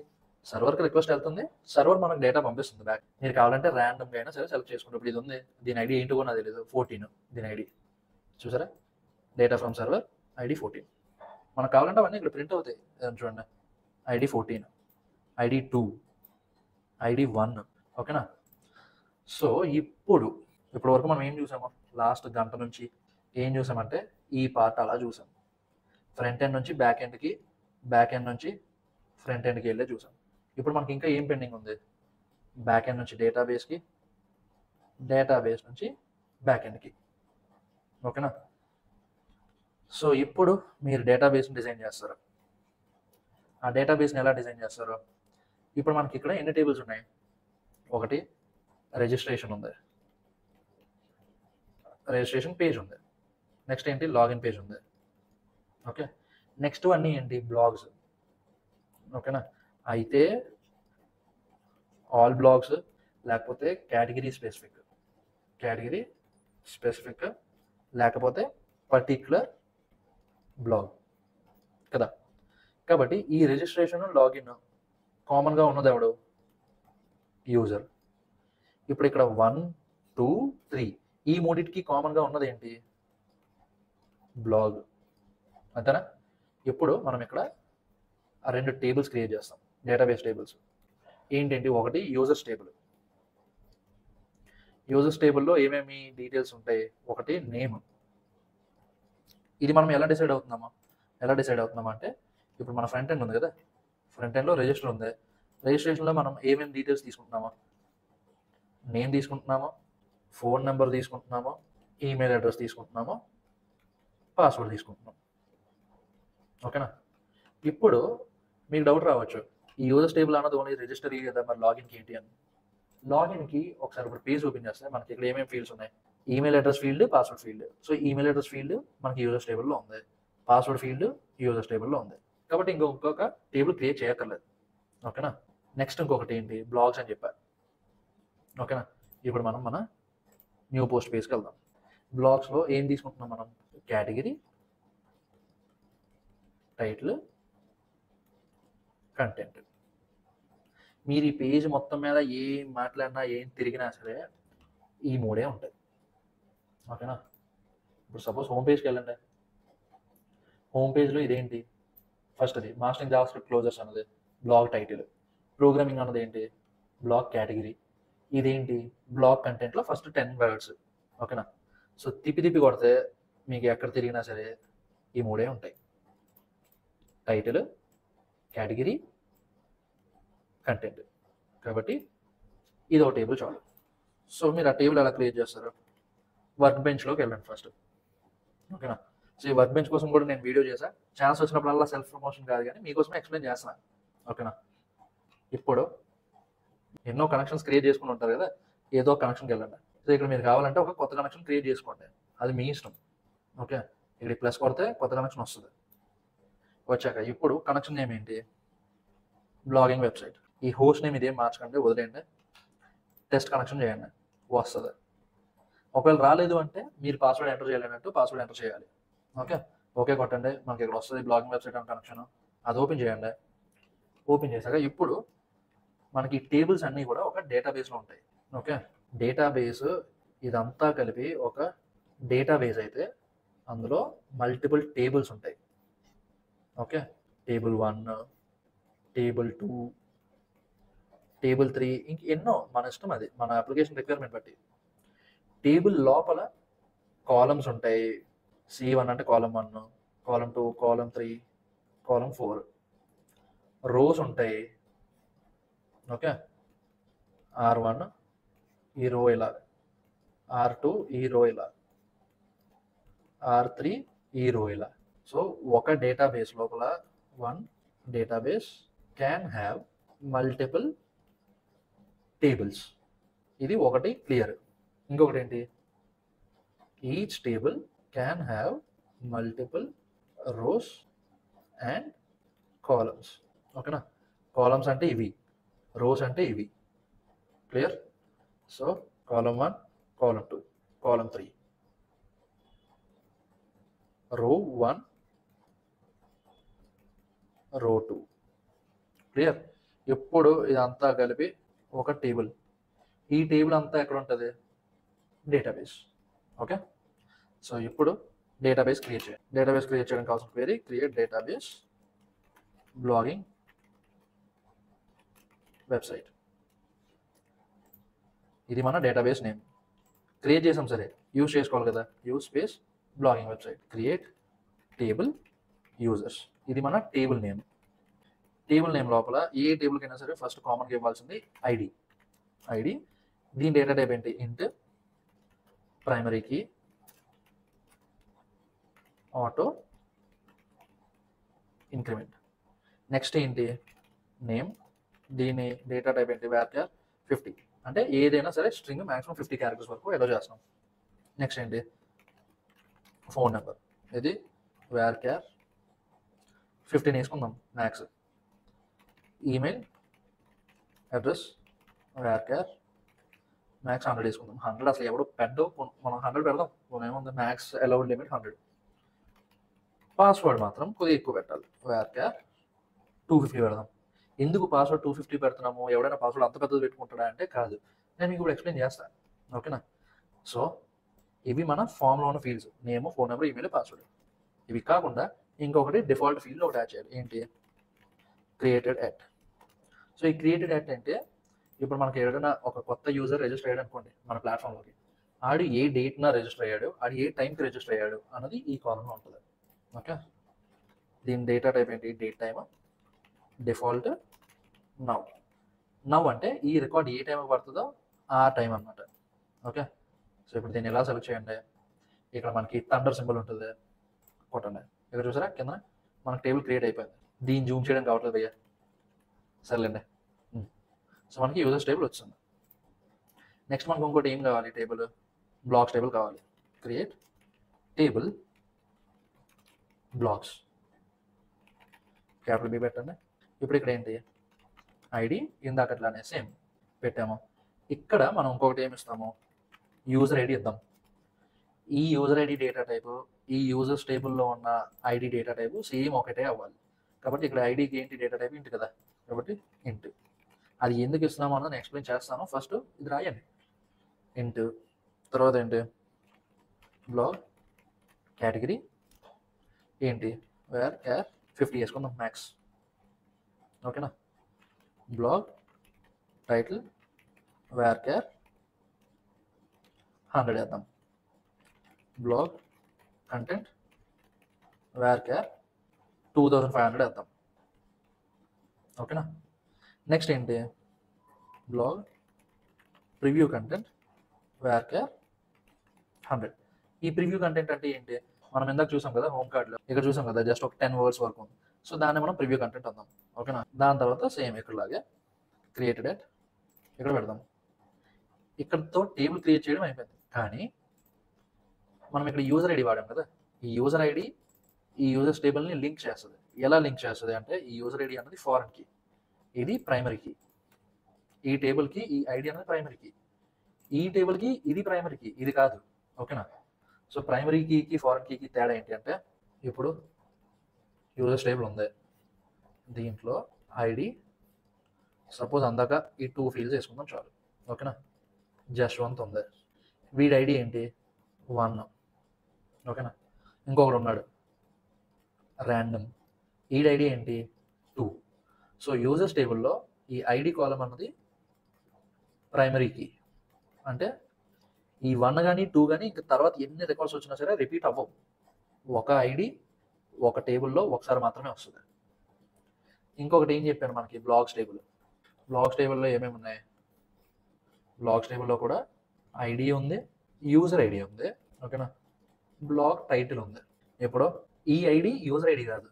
సర్వర్కి రిక్వెస్ట్ వెళ్తుంది, సర్వర్ మనకు డేటా పంపిస్తుంది బ్యాక్. మీరు కావాలంటే ర్యాండమ్గా అయినా సరే సెలెక్ట్ చేసుకుంటే. ఇప్పుడు ఇది ఉంది, దీని ఐడి ఏంటో కూడా నాకు తెలియదు, 14 దీని ఐడి. చూసారా డేటా ఫ్రమ్ సర్వర్ ఐడి 14. మనకు కావాలంటే అవన్నీ ఇక్కడ ప్రింట్ అవుతాయి చూడండి, ఐడి 14, ఐడి 2, ఐడి 1. ఓకేనా, సో ఇప్పుడు వరకు మనం ఏం చూసాము, లాస్ట్ గంట నుంచి ఏం చూసామంటే ఈ పార్ట్ అలా చూసాం. ఫ్రంట్ ఎండ్ నుంచి బ్యాక్ ఎండ్కి, బ్యాక్ ఎండ్ నుంచి ఫ్రంట్ ఎండ్కి వెళ్ళే చూసాం. ఇప్పుడు మనకి ఇంకా ఏం పెండింగ్ ఉంది, బ్యాక్ ఎండ్ నుంచి డేటాబేస్కి, డేటాబేస్ నుంచి బ్యాక్ ఎండ్కి. ఓకేనా, సో ఇప్పుడు మీరు డేటాబేస్ని డిజైన్ చేస్తారు. ఆ డేటాబేస్ని ఎలా డిజైన్ చేస్తారు, ఇప్పుడు మనకి ఇక్కడ ఎన్ని టేబుల్స్ ఉన్నాయి, ఒకటి రిజిస్ట్రేషన్ ఉంది, రిజిస్ట్రేషన్ పేజ్ ఉంది. నెక్స్ట్ ఏంటి, లాగిన్ పేజ్ ఉంది. ఓకే, నెక్స్ట్ అన్నీ ఏంటి, బ్లాగ్స్. ఓకేనా, అయితే ఆల్ బ్లాగ్స్ లేకపోతే కేటగిరీ స్పెసిఫిక్ లేకపోతే పర్టిక్యులర్ బ్లాగ్ కదా. కాబట్టి ఈ రిజిస్ట్రేషన్ లాగిన్ కామన్గా ఉన్నది ఎవడు, యూజర్. ఇప్పుడు ఇక్కడ 1, 2, 3 ఈ మూడింటికి కామన్గా ఉన్నది ఏంటి, బ్లాగ్. అంతేనా. ఇప్పుడు మనం ఇక్కడ ఆ 2 టేబుల్స్ క్రియేట్ చేస్తాం, డేటాబేస్ టేబుల్స్. ఏంటంటే ఒకటి యూజర్స్ టేబుల్. యూజర్స్ టేబుల్లో ఏమేమి డీటెయిల్స్ ఉంటాయి, ఒకటి నేమ్, ఇది మనం ఎలా డిసైడ్ అవుతున్నామా అంటే ఇప్పుడు మన ఫ్రంట్ ఎండ్ ఉంది కదా, ఫ్రంట్ ఎండ్లో రిజిస్టర్ ఉంది. రిజిస్ట్రేషన్లో మనం ఏమేమి డీటెయిల్స్ తీసుకుంటున్నామో, నేమ్ తీసుకుంటున్నామో, ఫోన్ నెంబర్ తీసుకుంటున్నామో, ఈమెయిల్ అడ్రస్ తీసుకుంటున్నామో, పాస్వర్డ్ తీసుకుంటున్నాం. ఓకేనా? ఇప్పుడు మీకు డౌట్ రావచ్చు, ఈ యూజర్స్ టేబుల్ అన్నది ఓన్లీ రిజిస్టర్ కదా, మరి లాగిన్కి ఏంటి అని. లాగిన్కి ఒకసారి ఇప్పుడు పేజ్ ఓపెన్ చేస్తే మనకి ఇక్కడ ఏమేమి ఫీల్డ్స్ ఉన్నాయి. Email address field, password field. So email address field మనకి యూజర్స్ టేబుల్లో ఉంది, పాస్వర్డ్ ఫీల్డ్ యూజర్స్ టేబుల్లో ఉంది. కాబట్టి ఇంకొక టేబుల్ క్రియేట్ చేయక్కర్లేదు. ఓకేనా? నెక్స్ట్ ఇంకొకటి ఏంటి, బ్లాగ్స్ అని చెప్పారు. ఓకేనా? ఇప్పుడు మనం మన న్యూ పోస్ట్ పేజ్కి వెళ్దాం. బ్లాగ్స్లో ఏం తీసుకుంటున్నాం మనం, కేటగిరీ, టైటిల్, కంటెంట్. మీరు ఈ పేజ్ మొత్తం మీద ఏం మాట్లాడినా ఏం తిరిగినా సరే ఈ మూడే ఉంటాయి. ఓకేనా? ఇప్పుడు సపోజ్ హోమ్ పేజ్కి వెళ్ళండి. హోమ్ పేజ్లో ఇదేంటి, ఫస్ట్ అది మాస్టరింగ్ జావాస్క్రిప్ట్ క్లోజర్స్ అన్నది బ్లాగ్ టైటిల్, ప్రోగ్రామింగ్ అన్నది ఏంటి బ్లాగ్ కేటగిరీ, ఇదేంటి బ్లాగ్ కంటెంట్లో ఫస్ట్ 10 వర్డ్స్. ఓకేనా? సో తిప్పి కొడితే మీకు ఎక్కడ తిరిగినా సరే ఈ మూడే ఉంటాయి, టైటిల్, కేటగిరీ, కంటెంట్. కాబట్టి ఇది ఒక టేబుల్ చాలు. సో మీరు ఆ టేబుల్ ఎలా క్రియేట్ చేస్తారు, వర్క్ బెంచ్లోకి వెళ్ళండి ఫస్ట్. ఓకేనా? సో ఈ వర్క్ బెంచ్ కోసం కూడా నేను వీడియో చేశాను. ఛాన్స్ వచ్చినప్పుడల్లా సెల్ఫ్ ప్రమోషన్ కాదు కానీ మీకోసమే ఎక్స్ప్లెయిన్ చేస్తున్నాను. ఓకేనా? ఇప్పుడు ఎన్నో కనెక్షన్స్ క్రియేట్ చేసుకుని ఉంటారు కదా, ఏదో కనెక్షన్కి వెళ్ళండి. సో ఇక్కడ మీరు కావాలంటే ఒక కొత్త కనెక్షన్ క్రియేట్ చేసుకోండి, అది మీ ఇష్టం. ఓకే, ఇక్కడ ప్లస్ కొడితే కొత్త కనెక్షన్ వస్తుంది. వచ్చాక ఇప్పుడు కనెక్షన్ నేమ్ ఏంటి, బ్లాగింగ్ వెబ్సైట్. ఈ హోస్ట్ నేమ్ ఇదేం మార్చకండి, వదిలేయండి. టెస్ట్ కనెక్షన్ చేయండి, వస్తుంది. ఒకవేళ రాలేదు అంటే మీరు పాస్వర్డ్ ఎంటర్ చేయాలన్నట్టు పాస్వర్డ్ ఎంటర్ చేయాలి. ఓకే కొట్టండి, మనకి ఇక్కడ వస్తుంది బ్లాగింగ్ వెబ్సైట్ అండ్ కనెక్షన్. అది ఓపెన్ చేయండి. ఓపెన్ చేశాక ఇప్పుడు మనకి టేబుల్స్ అన్నీ కూడా ఒక డేటాబేస్లో ఉంటాయి. ఓకే, డేటాబేస్ ఇదంతా కలిపి ఒక డేటాబేస్ అయితే అందులో మల్టిపుల్ టేబుల్స్ ఉంటాయి. ఓకే, టేబుల్ 1, టేబుల్ 2, టేబుల్ 3, ఇంక ఎన్నో మన ఇష్టం, అది మన అప్లికేషన్ రిక్వైర్మెంట్ బట్టి. టేబుల్ లోపల కాలమ్స్ ఉంటాయి. C1 అంటే column 1, column 2, column 3, column 4. Rows ఉంటాయి. ఓకే, R1 ఈ రో ఇలా, R2 ఈ రో ఇలా, R3 ఈ రో ఇలా. సో ఒక డేటాబేస్ లోపల one database can have multiple tables. ఇది ఒకటి క్లియర్. ఇంకొకటి ఏంటి, each table can have multiple rows and columns. ఓకేనా? కాలమ్స్ అంటే ఇవి, రోస్ అంటే ఇవి. Clear? So column 1, column 2, column 3, రో 1, రో 2. క్లియర్? ఇప్పుడు ఇదంతా కలిపి ఒక టేబుల్. ఈ టేబుల్ అంతా ఎక్కడ ఉంటుంది, డేటాబేస్. ఓకే, సో ఇప్పుడు డేటాబేస్ క్రియేట్ చేయాలి. డేటాబేస్ క్రియేట్ చేయడానికి కావాల్సిన query create database blogging website. ఇది మన డేటాబేస్ నేమ్. క్రియేట్ చేసాం సరే, యూజ్ చేసుకోవాలి కదా, use space blogging website, create table users. ఇది మన టేబుల్ నేమ్. టేబుల్ నేమ్ లోపల ఏ టేబుల్కి అయినా సరే ఫస్ట్ కామన్గా ఇవ్వాల్సింది ఐడి. దీని డేటా టైప్ ఏంటి, int, primary key, auto increment. Next ఏంటి, నేమ్. దీని డేటా టైప్ ఏంటి, varchar 50. అంటే ఏదైనా సరే స్ట్రింగ్ మ్యాక్సిమం 50 క్యారెక్టర్స్ వరకు ఎలో చేస్తున్నాం. నెక్స్ట్ ఏంటి, ఫోన్ నెంబర్. ఇది varchar 15 వేసుకుందాం max. Email address varchar max 100 వేసుకుందాం. 100 అసలు ఎవడు మనం 100 పెడదాం, ఏముంది, మ్యాక్స్ అలౌడ్ లిమిట్ 100. పాస్వర్డ్ మాత్రం కొద్దిగా ఎక్కువ పెట్టాలి, varchar 250 పెడదాం. ఎందుకు పాస్వర్డ్ 250 పెడుతున్నాము, ఎవడైనా పాస్వర్డ్ అంత పెద్దది పెట్టుకుంటాడా అంటే కాదు, నేను మీకు ఇప్పుడు ఎక్స్ప్లెయిన్ చేస్తాను. ఓకేనా? సో ఇవి మన ఫామ్లో ఉన్న fields, name, phone number, email, password. ఇవి కాకుండా ఇంకొకటి డిఫాల్ట్ ఫీల్డ్ ఒకటి యాడ్ చేయాలి. ఏంటి, క్రియేటెడ్ యాట్. సో ఈ క్రియేటెడ్ యాట్ అంటే ఇప్పుడు మనకి ఏదైనా ఒక కొత్త యూజర్ రిజిస్టర్ అయ్యాడు అనుకోండి మన ప్లాట్ఫామ్లోకి, ఆడు ఏ డేట్న రిజిస్టర్ అయ్యాడు, ఆడు ఏ టైంకి రిజిస్టర్ అయ్యాడు అన్నది ఈ కాలంలో ఉంటుంది. ఓకే, దీని డేటా టైప్ ఏంటి, date time, default now. Now అంటే ఈ రికార్డ్ ఏ టైం పడుతుందో ఆ టైం అనమాట. ఓకే, సో ఇప్పుడు దీన్ని ఎలా సెలెక్ట్ చేయండి, ఇక్కడ మనకి థండర్ సింబల్ ఉంటుంది, కొట్టండి. ఇక్కడ చూసారా కింద మనకు టేబుల్ క్రియేట్ అయిపోయింది. దీన్ని జూమ్ చేయడం కావట్లేదు భయ్యా, సర్లేండి. సో మనకి యూజర్స్ టేబుల్ వచ్చింది. నెక్స్ట్ మనకు ఇంకోటి ఏం కావాలి, టేబుల్, బ్లాక్స్ టేబుల్ కావాలి. Create table blogs, capital B పెట్టండి. ఇప్పుడు ఇక్కడ ఏంటి, ఐడి ఇందాకట్లానే సేమ్ పెట్టాము. ఇక్కడ మనం ఇంకొకటి ఏమి ఇస్తాము, యూజర్ ఐడి ఇద్దాం. ఈ యూజర్ ఐడి డేటా టైపు, ఈ యూజర్స్ టేబుల్లో ఉన్న ఐడి డేటా టైపు సేమ్ ఒకటే అవ్వాలి. కాబట్టి ఇక్కడ ఐడికి ఏంటి డేటా టైప్, ఇంటి కదా, కాబట్టి ఇంట్. అది ఎందుకు ఇస్తున్నామో అన్నది నేను ఎక్స్ప్లెయిన్ చేస్తాను. ఫస్ట్ ఇది రాయండి, ఇంట్. తర్వాత ఏంటి, బ్లాగ్ కేటగిరీ ఏంటి, వేర్ క్యార్ 50 వేసుకుందాం మ్యాక్స్. ఓకేనా, బ్లాగ్ టైటిల్ వేర్ క్యార్ 100 వేద్దాం. బ్లాగ్ కంటెంట్ వేర్ క్యార్ 2500 వేద్దాం. ఓకేనా, నెక్స్ట్ ఏంటి, బ్లాగ్ ప్రివ్యూ కంటెంట్ వేర్ క్యార్ 100. ఈ ప్రివ్యూ కంటెంట్ అంటే ఏంటి, మనం ఇందాక చూసాం కదా హోమ్ కార్డ్లో, ఇక్కడ చూసాం కదా జస్ట్ ఒక 10 words వరకు ఉంది. సో దాన్ని మనం ప్రివ్యూ కంటెంట్ అందాం. ఓకేనా, దాని తర్వాత సేమ్ ఇక్కడలాగే క్రియేటెడ్ ఎట్ ఇక్కడ పెడదాం. ఇక్కడతో టేబుల్ క్రియేట్ చేయడం అయిపోయింది. కానీ మనం ఇక్కడ యూజర్ ఐడి వాడాం కదా, ఈ యూజర్ ఐడి ఈ యూజర్స్ టేబుల్ని లింక్ చేస్తుంది. ఎలా లింక్ చేస్తుంది అంటే, ఈ యూజర్ ఐడి అన్నది ఫారెన్ కీ, ఇది ప్రైమరీ కీ. ఈ టేబుల్కి ఈ ఐడి అనేది ప్రైమరీ కీ, ఈ టేబుల్కి ఇది ప్రైమరీ కీ, ఇది కాదు. ఓకేనా, సో ప్రైమరీ కీకి ఫారెన్ కీకి తేడా ఏంటి అంటే, ఇప్పుడు యూజర్స్ టేబుల్ ఉంది, దీంట్లో ఐడి సపోజ్ అందాక ఈ 2 ఫీల్డ్స్ వేసుకుందాం చాలు. ఓకేనా, జశ్వంత్ ఉంది, వీడి ఐడి ఏంటి 1. ఓకేనా, ఇంకొకడు ఉన్నాడు ర్యాండమ్, ఈడి ఐడి ఏంటి 2. సో యూజర్స్ టేబుల్లో ఈ ఐడి కాలం అన్నది ప్రైమరీ కీ, అంటే ఈ 1 కానీ 2 కానీ ఇంకా తర్వాత ఎన్ని రికార్డ్స్ వచ్చినా సరే రిపీట్ అవ్వవు. ఒక ఐడి ఒక టేబుల్లో ఒకసారి మాత్రమే వస్తుంది. ఇంకొకటి ఏం చెప్పాను మనకి, బ్లాగ్స్ టేబుల్. బ్లాగ్స్ టేబుల్లో ఏమేమి ఉన్నాయి, బ్లాగ్స్ టేబుల్లో కూడా ఐడి ఉంది, యూజర్ ఐడి ఉంది. ఓకేనా, బ్లాగ్ టైటిల్ ఉంది. ఇప్పుడు ఈ ఐడి యూజర్ ఐడి కాదు,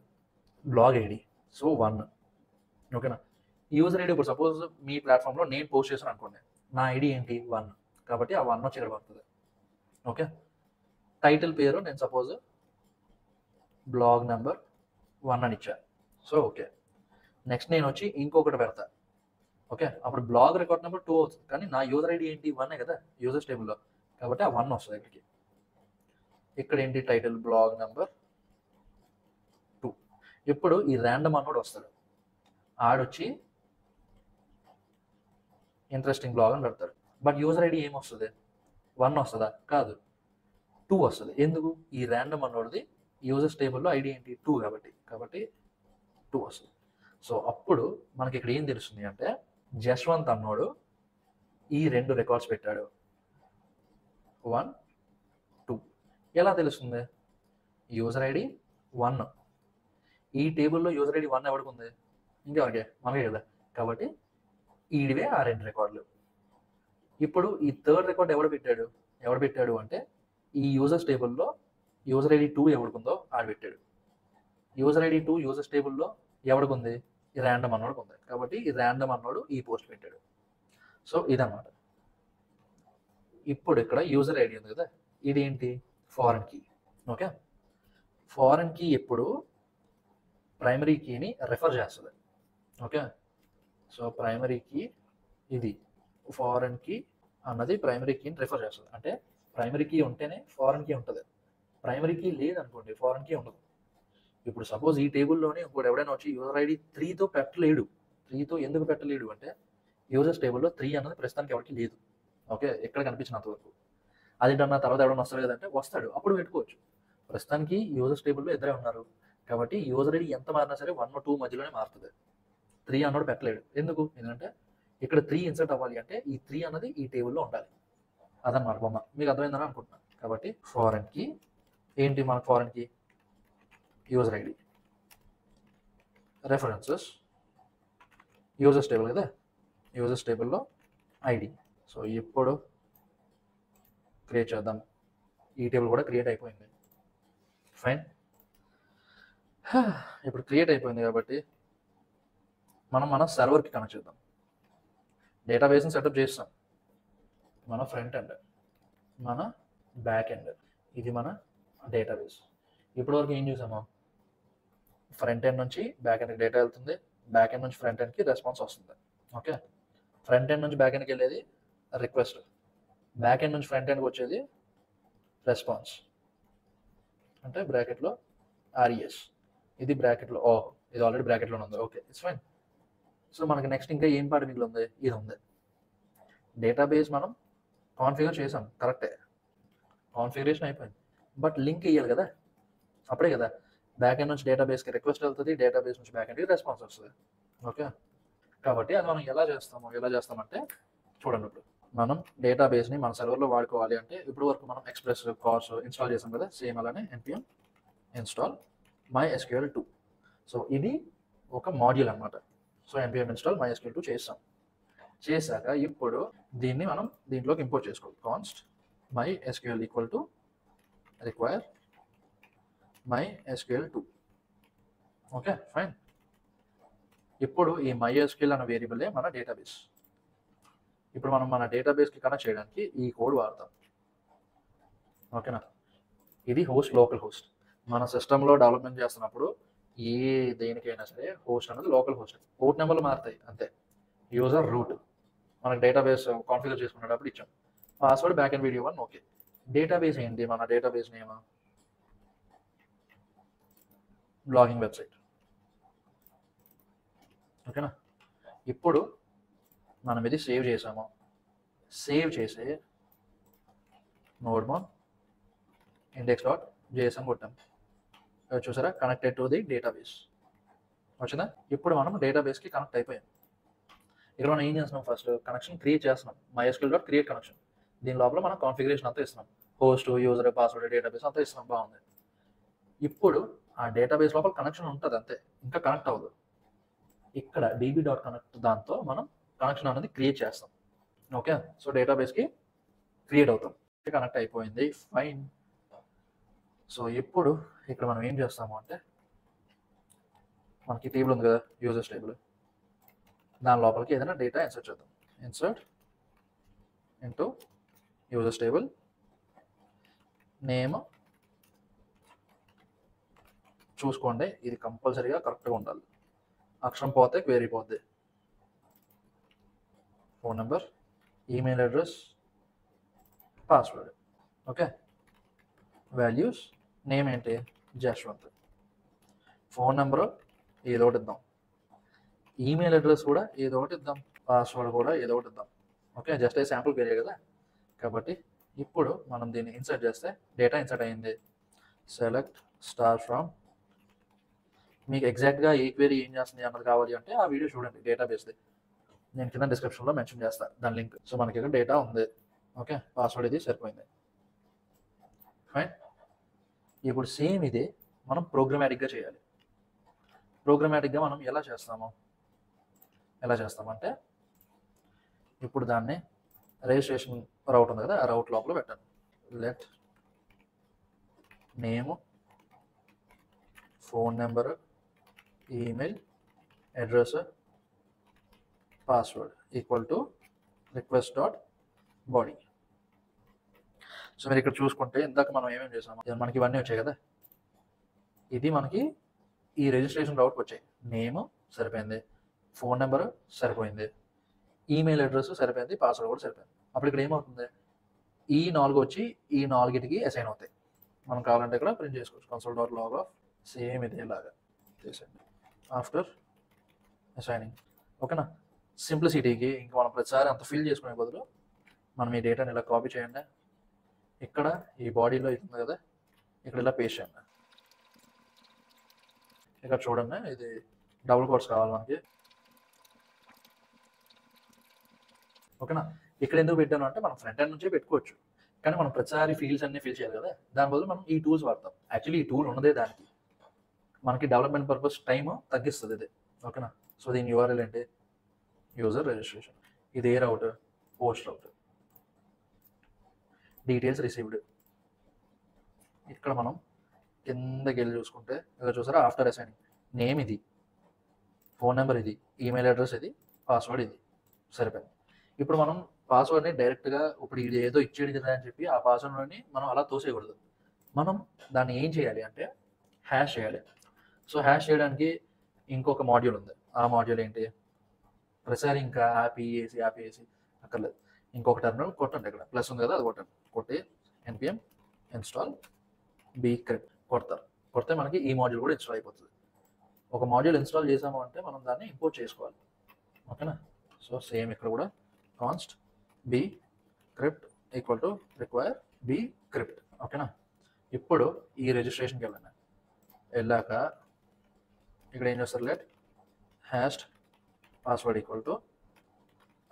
బ్లాగ్ ఐడి, సో 1. ఓకేనా, యూజర్ ఐడి ఇప్పుడు సపోజ్ మీ ప్లాట్ఫామ్లో నేను పోస్ట్ చేశాను అనుకోండి, నా ఐడి ఏంటి 1, కాబట్టి ఆ 1 వచ్చి ఇక్కడ పడుతుంది. ఓకే, టైటిల్ పేరు నేను సపోజ్ బ్లాగ్ నెంబర్ 1 అని ఇచ్చా, సో ఓకే. నెక్స్ట్ నేను వచ్చి ఇంకొకటి పెడతా. ఓకే, అప్పుడు బ్లాగ్ రికార్డ్ నెంబర్ 2 అవుతుంది, కానీ నా యూజర్ ఐడి ఏంటి 1 కదా యూజర్స్ టేబుల్లో, కాబట్టి ఆ 1 వస్తుంది ఇక్కడికి. ఇక్కడ ఏంటి టైటిల్ బ్లాగ్ నెంబర్ 2. ఇప్పుడు ఈ ర్యాండమ్ అన్నోడు వస్తాడు, ఆడొచ్చి ఇంట్రెస్టింగ్ బ్లాగ్ అని పెడతాడు. బట్ యూజర్ ఐడి ఏం వస్తుంది, 1 వస్తుందా, కాదు 2 వస్తుంది. ఎందుకు, ఈ ర్యాండమ్ అన్నోడిది యూజర్స్ టేబుల్లో ఐడి ఏంటి 2 కాబట్టి 2 వస్తుంది. సో అప్పుడు మనకి ఇక్కడ ఏం తెలుస్తుంది అంటే, జశ్వంత్ అన్నోడు ఈ 2 రికార్డ్స్ పెట్టాడు 1, 2. ఎలా తెలుస్తుంది, యూజర్ ఐడి 1, ఈ టేబుల్లో యూజర్ ఐడి 1 ఎవరికి ఉంది, ఇంకెవరికే, మనకే కదా, కాబట్టి ఈడివే ఆ 2 రికార్డులు. ఇప్పుడు ఈ 3rd రికార్డ్ ఎవడు పెట్టాడు అంటే, ఈ యూజర్స్ టేబుల్లో యూజర్ ఐడి 2 ఎవడుకుందో ఆడు పెట్టాడు. యూజర్ ఐడి 2 యూజర్స్ టేబుల్లో ఎవడికి ఉంది, ఈ ర్యాండమ్ అన్నోడికి ఉంది, కాబట్టి ఈ ర్యాండమ్ అన్నోడు ఈ పోస్ట్ పెట్టాడు. సో ఇదన్నమాట. ఇప్పుడు ఇక్కడ యూజర్ ఐడి ఉంది కదా, ఇది ఏంటి foreign key. Okay, foreign key ఎప్పుడు ప్రైమరీ కీని రెఫర్ చేస్తుంది. ఓకే, సో ప్రైమరీ కీ ఇది, ఫారెన్ కీ అన్నది ప్రైమరీ కీని రిఫర్ చేస్తుంది. అంటే ప్రైమరీ కీ ఉంటేనే ఫారెన్ కీ ఉంటుంది, ప్రైమరీ కీ లేదనుకోండి ఫారెన్ కీ ఉండదు. ఇప్పుడు సపోజ్ ఈ టేబుల్లోనే ఇంకోటి ఎవడైనా వచ్చి యూజర్ ఐడి 3తో పెట్టలేడు. 3తో ఎందుకు పెట్టలేడు అంటే, యూజర్స్ టేబుల్లో 3 అన్నది ప్రస్తుతానికి ఎవరికి లేదు. ఓకే, ఎక్కడ కనిపించినంత వరకు. అది నా తర్వాత ఎవరైనా వస్తారు కదంటే వస్తాడు, అప్పుడు పెట్టుకోవచ్చు. ప్రస్తుతానికి యూజర్స్ టేబుల్లో ఇద్దరే ఉన్నారు, కాబట్టి యూజర్ ఐడి ఎంత మారినా సరే 1 or 2 మధ్యలోనే మారుతుంది. 3 అన్నోడు పెట్టలేడు. ఎందుకంటే ఇక్కడ 3 ఇన్సర్ట్ అవ్వాలి అంటే ఈ 3 అన్నది ఈ టేబుల్లో ఉండాలి. అదన్నమాట బొమ్మ, మీకు అర్థమైందని అనుకుంటున్నాను. కాబట్టి ఫారెన్ కీ ఏంటి, మన foreign key user ID, references, users table కదా, యూజర్స్ టేబుల్లో ఐడి. సో ఇప్పుడు క్రియేట్ చేద్దాం. ఈ టేబుల్ కూడా క్రియేట్ అయిపోయింది. ఫైన్. ఇప్పుడు క్రియేట్ అయిపోయింది కాబట్టి మనం మన సర్వర్కి కనెక్ట్ చేద్దాం. డేటాబేస్ని సెటప్ చేస్తాం. మన ఫ్రంట్ ఎండ్, మన బ్యాక్ ఎండ్, ఇది మన డేటాబేస్. ఇప్పటివరకు ఏం చూసాము? ఫ్రంట్ ఎండ్ నుంచి బ్యాక్ ఎండ్కి డేటా వెళ్తుంది, బ్యాక్ ఎండ్ నుంచి ఫ్రంట్ ఎండ్కి రెస్పాన్స్ వస్తుంది. ఓకే, ఫ్రంట్ ఎండ్ నుంచి బ్యాక్ ఎండ్కి వెళ్ళేది రిక్వెస్ట్, బ్యాక్ ఎండ్ నుంచి ఫ్రంట్ ఎండ్కి వచ్చేది రెస్పాన్స్. అంటే బ్రాకెట్లో ఆర్ఈఎస్, ఇది బ్రాకెట్లో, ఇది ఆల్రెడీ బ్రాకెట్లో ఉంది. Okay, it's fine. సో మనకి నెక్స్ట్ ఇంకా ఏం పార్ట్ మిగిలి ఉంది? ఇది ఉంది. డేటాబేస్ మనం కాన్ఫిగర్ చేసాం, కరెక్టే, కాన్ఫిగరేషన్ అయిపోయింది. బట్ లింక్ ఇవ్వాలి కదా, అప్పుడే కదా బ్యాక్ ఎండ్ నుంచి డేటాబేస్కి రిక్వెస్ట్ వెళ్తుంది, డేటాబేస్ నుంచి బ్యాక్ ఎండ్కి రెస్పాన్స్ వస్తుంది. ఓకే, కాబట్టి అది మనం ఎలా చేస్తామంటే చూడండి. ఇప్పుడు మనం డేటాబేస్ని మన సర్వర్లో వాడుకోవాలి అంటే ఇప్పుడు వరకు మనం ఎక్స్ప్రెస్, కార్స్ ఇన్స్టాల్ చేసాం కదా, సేమ్ అలానే npm ఇన్స్టాల్ MySQL2. సో ఇది ఒక మాడ్యూల్ అనమాట. సో npm ఇన్స్టాల్ MySQL2 చేశాక ఇప్పుడు దీన్ని మనం దీంట్లోకి ఇంపోర్ట్ చేసుకోవాలి. Const MySQL equal to require MySQL2. Okay, fine. ఇప్పుడు ఈ MySQL అనే వేరియబులే మన డేటాబేస్. ఇప్పుడు మనం మన డేటాబేస్కి కనెక్ట్ చేయడానికి ఈ కోడ్ వాడతాం. ఓకేనా, ఇది హోస్ట్, లోకల్ హోస్ట్. మన సిస్టంలో డెవలప్మెంట్ చేస్తున్నప్పుడు ఏ దేనికైనా సరే హోస్ట్ అనేది లోకల్ హోస్ట్, పోర్ట్ నెంబర్లు మారుతాయి అంతే. యూజర్ రూట్ మనకు డేటాబేస్ కాన్ఫిగర్ చేసుకునేటప్పుడు ఇచ్చాం. Password back and video 1. Okay, database ఏంటి? మన డేటాబేస్ నేమ్ బ్లాగింగ్ వెబ్సైట్. ఓకేనా, ఇప్పుడు మనం ఇది సేవ్ చేసాము. సేవ్ చేసి నోడ్మోన్ index.json కొట్టాం. చూసారా, కనెక్టెడ్ టు ది డేటాబేస్ వచ్చిందా? ఇప్పుడు మనం డేటాబేస్కి కనెక్ట్ అయిపోయాం. ఇక్కడ మనం ఏం చేస్తున్నాం? ఫస్ట్ కనెక్షన్ క్రియేట్ చేస్తున్నాం. MySQL.create connection. దీని లోపల మనం కాన్ఫిగరేషన్ అంతా ఇస్తున్నాం. హోస్ట్, యూజర్, పాస్వర్డ్, డేటాబేస్ అంతా ఇస్తున్నాం. బాగుంది. ఇప్పుడు ఆ డేటాబేస్ లోపల కనెక్షన్ ఉంటుంది అంతే, ఇంకా కనెక్ట్ అవ్వదు. ఇక్కడ db.connect దాంతో మనం కనెక్షన్ అనేది క్రియేట్ చేస్తాం. ఓకే, సో డేటాబేస్కి క్రియేట్ అవుతాం. కనెక్ట్ అయిపోయింది, ఫైన్. సో ఇప్పుడు ఇక్కడ మనం ఏం చేస్తాము అంటే మనకి టేబుల్ ఉంది కదా, యూజర్స్ టేబుల్, దాని లోపలికి ఏదైనా డేటా ఇన్సర్ట్ చేద్దాం. Insert into users table, name చూసుకోండి, ఇది కంపల్సరీగా కరెక్ట్గా ఉండాలి. అక్షరం పోతే క్వెరీ పోద్ది. Phone number, email address, password. Okay, values, name ఏంటి? జశ్వంత్. ఫోన్ నెంబరు ఏదో ఒకటి ఇద్దాం, ఈమెయిల్ అడ్రస్ కూడా ఏదో ఒకటి ఇద్దాం, పాస్వర్డ్ కూడా ఏదో ఒకటి ఇద్దాం. Okay, just a sample query కదా. కాబట్టి ఇప్పుడు మనం దీన్ని ఇన్సర్ట్ చేస్తే డేటా ఇన్సర్ట్ అయ్యింది. సెలెక్ట్ స్టార్ ఫ్రమ్, మీకు ఎగ్జాక్ట్గా ఏ క్వెరీ ఏం చేస్తుంది అన్నది కావాలి అంటే ఆ వీడియో చూడండి, డేటాబేస్ది. నేను కింద డిస్క్రిప్షన్లో మెన్షన్ చేస్తాను దాని లింక్. సో మనకి ఇక్కడ డేటా ఉంది. ఓకే, పాస్వర్డ్ ఇది సరిపోయింది, ఫైన్. ఇప్పుడు సేమ్ ఇది మనం ప్రోగ్రామాటిక్గా చేయాలి. ప్రోగ్రామాటిక్గా మనం ఎలా చేస్తామంటే ఇప్పుడు దాన్ని రిజిస్ట్రేషన్ రౌట్ ఉంది కదా, ఆ రౌట్ లోపల పెట్టాను. Let name, phone number, email address, password equal to request.body. So మీరు ఇక్కడ చూసుకుంటే ఇందాక మనం ఏమేమి చేసాము, మనకి ఇవన్నీ వచ్చాయి కదా, ఇది మనకి ఈ రిజిస్ట్రేషన్ రౌట్కి వచ్చాయి. నేమ్ సరిపోయింది, ఫోన్ నెంబర్ సరిపోయింది, ఈమెయిల్ అడ్రస్ సరిపోయింది, పాస్వర్డ్ కూడా సరిపోయింది. అప్పుడు ఇక్కడ ఏమవుతుంది? ఈ 4 వచ్చి ఈ 4కి అసైన్ అవుతాయి. మనం కావాలంటే ఇక్కడ ప్రింట్ చేసుకోవచ్చు. console.log of సేమ్ ఇది ఇలాగా చేసేయండి ఆఫ్టర్ అసైనింగ్. ఓకేనా, సింప్లిసిటీకి ఇంకా మనం ప్రతిసారి అంత ఫిల్ చేసుకునే బదులు మనం ఈ డేటాని ఇలా కాపీ చేయండి. ఇక్కడ ఈ బాడీలో ఇది ఉంది కదా, ఇక్కడ ఇలా పేస్ట్ చేయండి. ఇక్కడ చూడండి, ఇది డబుల్ కోట్స్ కావాలి మనకి. ఓకేనా, ఇక్కడ ఎందుకు పెట్టాను అంటే మనం ఫ్రంట్ ఎండ్ నుంచే పెట్టుకోవచ్చు, కానీ మనం ప్రతిసారి ఫీల్డ్స్ అన్ని ఫిల్ చేయాలి కదా, దాని బదులు మనం ఈ టూల్స్ వాడతాం. యాక్చువల్లీ ఈ టూల్ ఉన్నదే దానికి. మనకి డెవలప్మెంట్ పర్పస్ టైం తగ్గిస్తుంది ఇది. ఓకేనా. సో దీని యూఆర్ఎల్ ఏంటి, యూజర్ రిజిస్ట్రేషన్. ఇది ఏ route, post route. Details received. ఇక్కడ మనం కిందకి వెళ్ళి చూసుకుంటే ఇక్కడ చూసారా, ఆఫ్టర్ అసైనింగ్ నేమ్ ఇది, ఫోన్ నెంబర్ ఇది, ఈమెయిల్ అడ్రస్ ఇది, పాస్వర్డ్ ఇది, సరిపోయింది. ఇప్పుడు మనం పాస్వర్డ్ని డైరెక్ట్గా ఇప్పుడు ఇది ఏదో ఇచ్చేది కదా అని చెప్పి ఆ పాస్వర్డ్ని మనం అలా తోసేయకూడదు. మనం దాన్ని ఏం చేయాలి అంటే హ్యాష్ చేయాలి. సో హ్యాష్ చేయడానికి ఇంకొక మాడ్యూల్ ఉంది. ఆ మాడ్యూల్ ఏంటి, ప్రతిసారి ఇంకా యాప్ వేసి అక్కర్లేదు, ఇంకొక టర్మినల్ కొట్టండి. ఇక్కడ ప్లస్ ఉంది కదా, అది కొట్టండి. కొట్టి npm ఇన్స్టాల్ bcrypt కొడితే మనకి ఈ మాడ్యూల్ కూడా ఇన్స్టాల్ అయిపోతుంది. ఒక మాడ్యూల్ ఇన్స్టాల్ చేసాము అంటే మనం దాన్ని ఇంపోర్ట్ చేసుకోవాలి. ఓకేనా. సో సేమ్ ఇక్కడ కూడా const bcrypt equal to require bcrypt. ఓకేనా. ఇప్పుడు ఈ రిజిస్ట్రేషన్కి వెళ్ళాక ఇక్కడ ఏం చేస్తారు, let hashed password equal to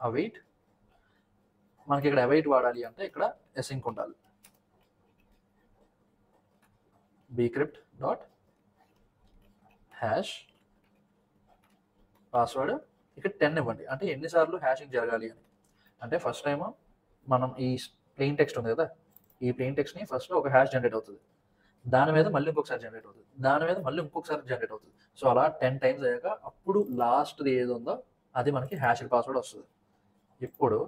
await. మనకి ఇక్కడ await వాడాలి అంటే ఇక్కడ async ఉండాలి. bcrypt డాట్ హ్యాష్ పాస్వర్డ్ ఇక్కడ 10 ఇవ్వండి. అంటే ఎన్నిసార్లు హ్యాషింగ్ జరగాలి అని. అంటే ఫస్ట్ టైం మనం ఈ ప్లెయిన్ టెక్స్ట్ ఉంది కదా, ఈ ప్లెయిన్ టెక్స్ట్ని ఫస్ట్ ఒక హ్యాష్ జనరేట్ అవుతుంది, దాని మీద మళ్ళీ ఇంకొకసారి జనరేట్ అవుతుంది, దాని మీద మళ్ళీ ఇంకొకసారి జనరేట్ అవుతుంది. సో అలా 10 టైమ్స్ అయ్యాక అప్పుడు లాస్ట్ది ఏది ఉందో అది మనకి హ్యాష్డ్ పాస్వర్డ్ వస్తుంది. ఇప్పుడు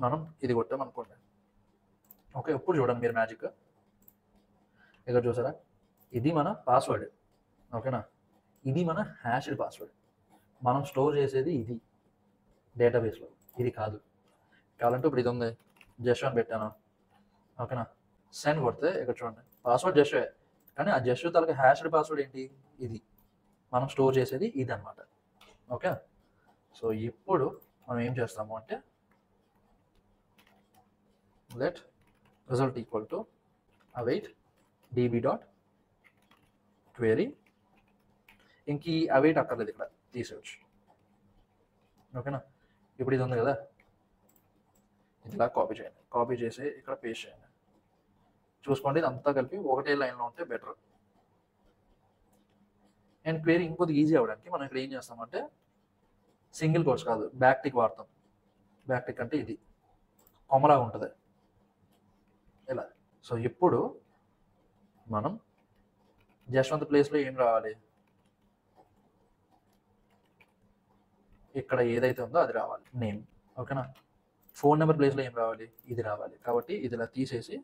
మనం ఇది కొట్టామనుకోండి. ఓకే, ఇప్పుడు చూడండి మీరు మ్యాజిక్. ఇక్కడ చూసారా, ఇది మన పాస్వర్డ్. ఓకేనా. ఇది మన హ్యాష్డ్ పాస్వర్డ్. మనం స్టోర్ చేసేది ఇది డేటాబేస్లో, ఇది కాదు. కావాలంటే ఇప్పుడు ఇది ఉంది, జస్ట్ అని పెట్టాను. ఓకేనా. సెండ్ కొడితే ఇక్కడ చూడండి పాస్వర్డ్ జస్ట్, కానీ ఆ జస్ట్ తలకి హ్యాష్డ్ పాస్వర్డ్ ఏంటి, ఇది మనం స్టోర్ చేసేది ఇది అనమాట. ఓకే. సో ఇప్పుడు మనం ఏం చేస్తాము అంటే let result equal to await db.query. ఇంక ఈ await అక్కర్లేదు, ఇక్కడ తీసేయచ్చు. ఓకేనా. ఇప్పుడు ఇది ఉంది కదా, ఇది ఇలా కాపీ చేయండి. కాపీ చేసి ఇక్కడ పేస్ట్ చేయండి. చూసుకోండి ఇది అంతా కలిపి ఒకటే లైన్లో ఉంటే బెటర్. అండ్ క్వెరీ ఇంకొద్ది ఈజీ అవ్వడానికి మనం ఇక్కడ ఏం చేస్తామంటే సింగిల్ కోర్స్ కాదు, బ్యాక్ టిక్ వాడతాం. బ్యాక్ టిక్ అంటే ఇది కొమ్మలాగా ఉంటుంది ఇలా. సో ఇప్పుడు మనం జస్వంత్ ప్లేస్లో ఏం రావాలి, ఇక్కడ ఏదైతే ఉందో అది రావాలి, నేమ్. ఓకేనా. ఫోన్ నెంబర్ ప్లేస్లో ఏం రావాలి, ఇది రావాలి. కాబట్టి ఇది ఇలా తీసేసి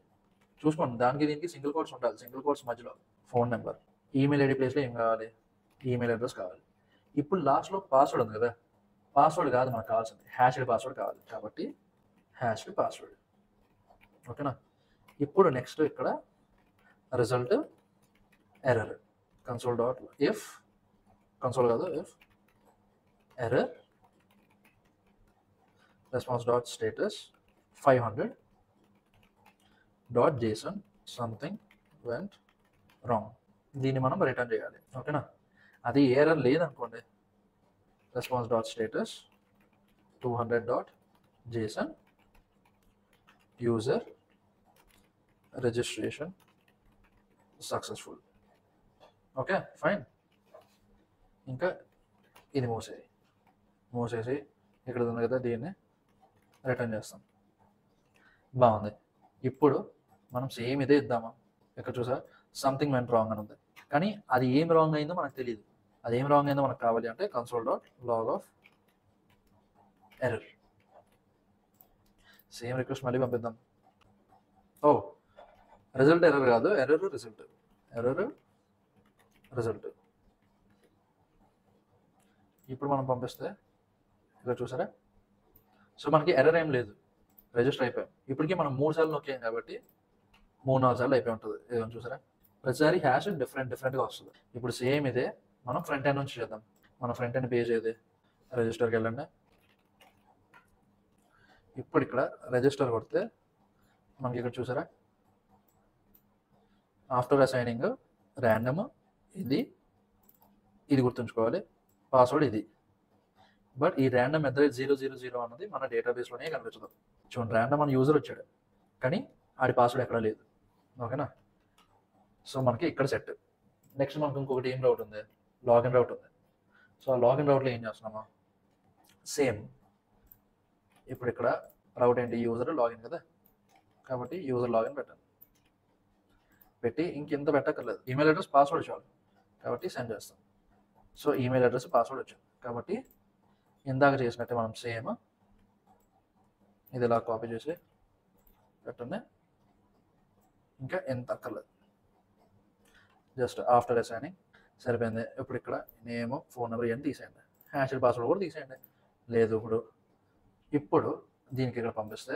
చూసుకోండి, దానికి దీనికి సింగిల్ కోర్స్ ఉండాలి. సింగిల్ కోర్స్ మధ్యలో ఫోన్ నెంబర్, ఈమెయిల్ ఐడి ప్లేస్లో ఏం కావాలి, ఈమెయిల్ అడ్రస్ కావాలి. ఇప్పుడు లాస్ట్లో పాస్వర్డ్ ఉంది కదా, పాస్వర్డ్ కాదు మనకు కావాల్సింది, హ్యాష్డ్ పాస్వర్డ్ కావాలి. కాబట్టి హ్యాష్డ్ పాస్వర్డ్. ఓకేనా. ఇప్పుడు నెక్స్ట్ ఇక్కడ result error, console dot if, console కాదు if error response dot status 500.json something went wrong. దీన్ని మనం రిటర్న్ చేయాలి. ఓకేనా. అది ఎర్రర్ లేదనుకోండి, response dot status 200.json user registration successful. Okay fine. ఇంకా ఇది మూసేసి ఇక్కడ ఉంది కదా, దీన్ని రిటర్న్ చేస్తాం. బాగుంది. ఇప్పుడు మనం సేమ్ ఇదే ఇద్దామా, ఇక్కడ చూసా సంథింగ్ వెంట్ రాంగ్ అని ఉంది, కానీ అది ఏం రాంగ్ అయిందో మనకు తెలియదు. అది ఏం రాంగ్ అయిందో మనకు కావాలి అంటే console dot log of error. Same request మళ్ళీ పంపిద్దాం. ఓ రిజల్ట్ ఎర్రర్ కాదు, ఎర్రర్ రిజల్ట్, ఎర్రర్ రిజల్ట్. ఇప్పుడు మనం పంపిస్తే ఇక్కడ చూసారా, సో మనకి ఎర్రర్ ఏం లేదు, రిజిస్టర్ అయిపోయాం. ఇప్పటికీ మనం 3 సార్లు నొక్కాం కాబట్టి 3-4 సార్లు అయిపోయి ఉంటుంది. ఏదైనా చూసారా, ప్రతిసారి హ్యాష్ డిఫరెంట్గా వస్తుంది. ఇప్పుడు సేమ్ ఇదే మనం ఫ్రంట్ ఎండ్ నుంచి చేద్దాం. మన ఫ్రంట్ ఎండ్ పేజ్ ఏది, రిజిస్టర్కి వెళ్ళండి. ఇప్పుడు ఇక్కడ రిజిస్టర్ కొడితే మనకి ఇక్కడ చూసారా, ఆఫ్టర్ అసైనింగ్ ర్యాండమ్ ఇది గుర్తుంచుకోవాలి, పాస్వర్డ్ ఇది. బట్ ఈ ర్యాండమ్ @000 అన్నది మన డేటాబేస్లోనే కనిపించదు. చూడండి, ర్యాండమ్ మన యూజర్ వచ్చాడు కానీ ఆడి పాస్వర్డ్ ఎక్కడ లేదు. ఓకేనా. సో మనకి ఇక్కడ సెట్ నెక్స్ట్ మనకు ఇంకొకటి ఏం రౌట్ ఉంది, లాగిన్ రౌట్ ఉంది. సో ఆ లాగిన్ రౌట్లో ఏం చేస్తున్నామా, సేమ్ ఇప్పుడు ఇక్కడ రౌట్ ఏంటి, యూజర్ లాగిన్ కదా, కాబట్టి యూజర్ లాగిన్ పెట్టాలి. పెట్టి ఇంకెంత పెట్టక్కర్లేదు, ఈమెయిల్ అడ్రస్ పాస్వర్డ్ చాలు, కాబట్టి సెండ్ చేస్తాం. సో ఈమెయిల్ అడ్రస్ పాస్వర్డ్ వచ్చింది, కాబట్టి ఇందాక చేసినట్టే మనం సేమ్ ఇది ఇలా కాపీ చేసి పెట్టండి. ఇంకా ఎంత అక్కర్లేదు, జస్ట్ ఆఫ్టర్ అసైనింగ్ సరిపోయింది. ఇప్పుడు ఇక్కడ నేమ్, ఫోన్ నెంబర్ ఇవన్నీ తీసేయండి, హ్యాష్డ్ పాస్వర్డ్ కూడా తీసేయండి. లేదు ఇప్పుడు దీనికి ఇక్కడ పంపిస్తే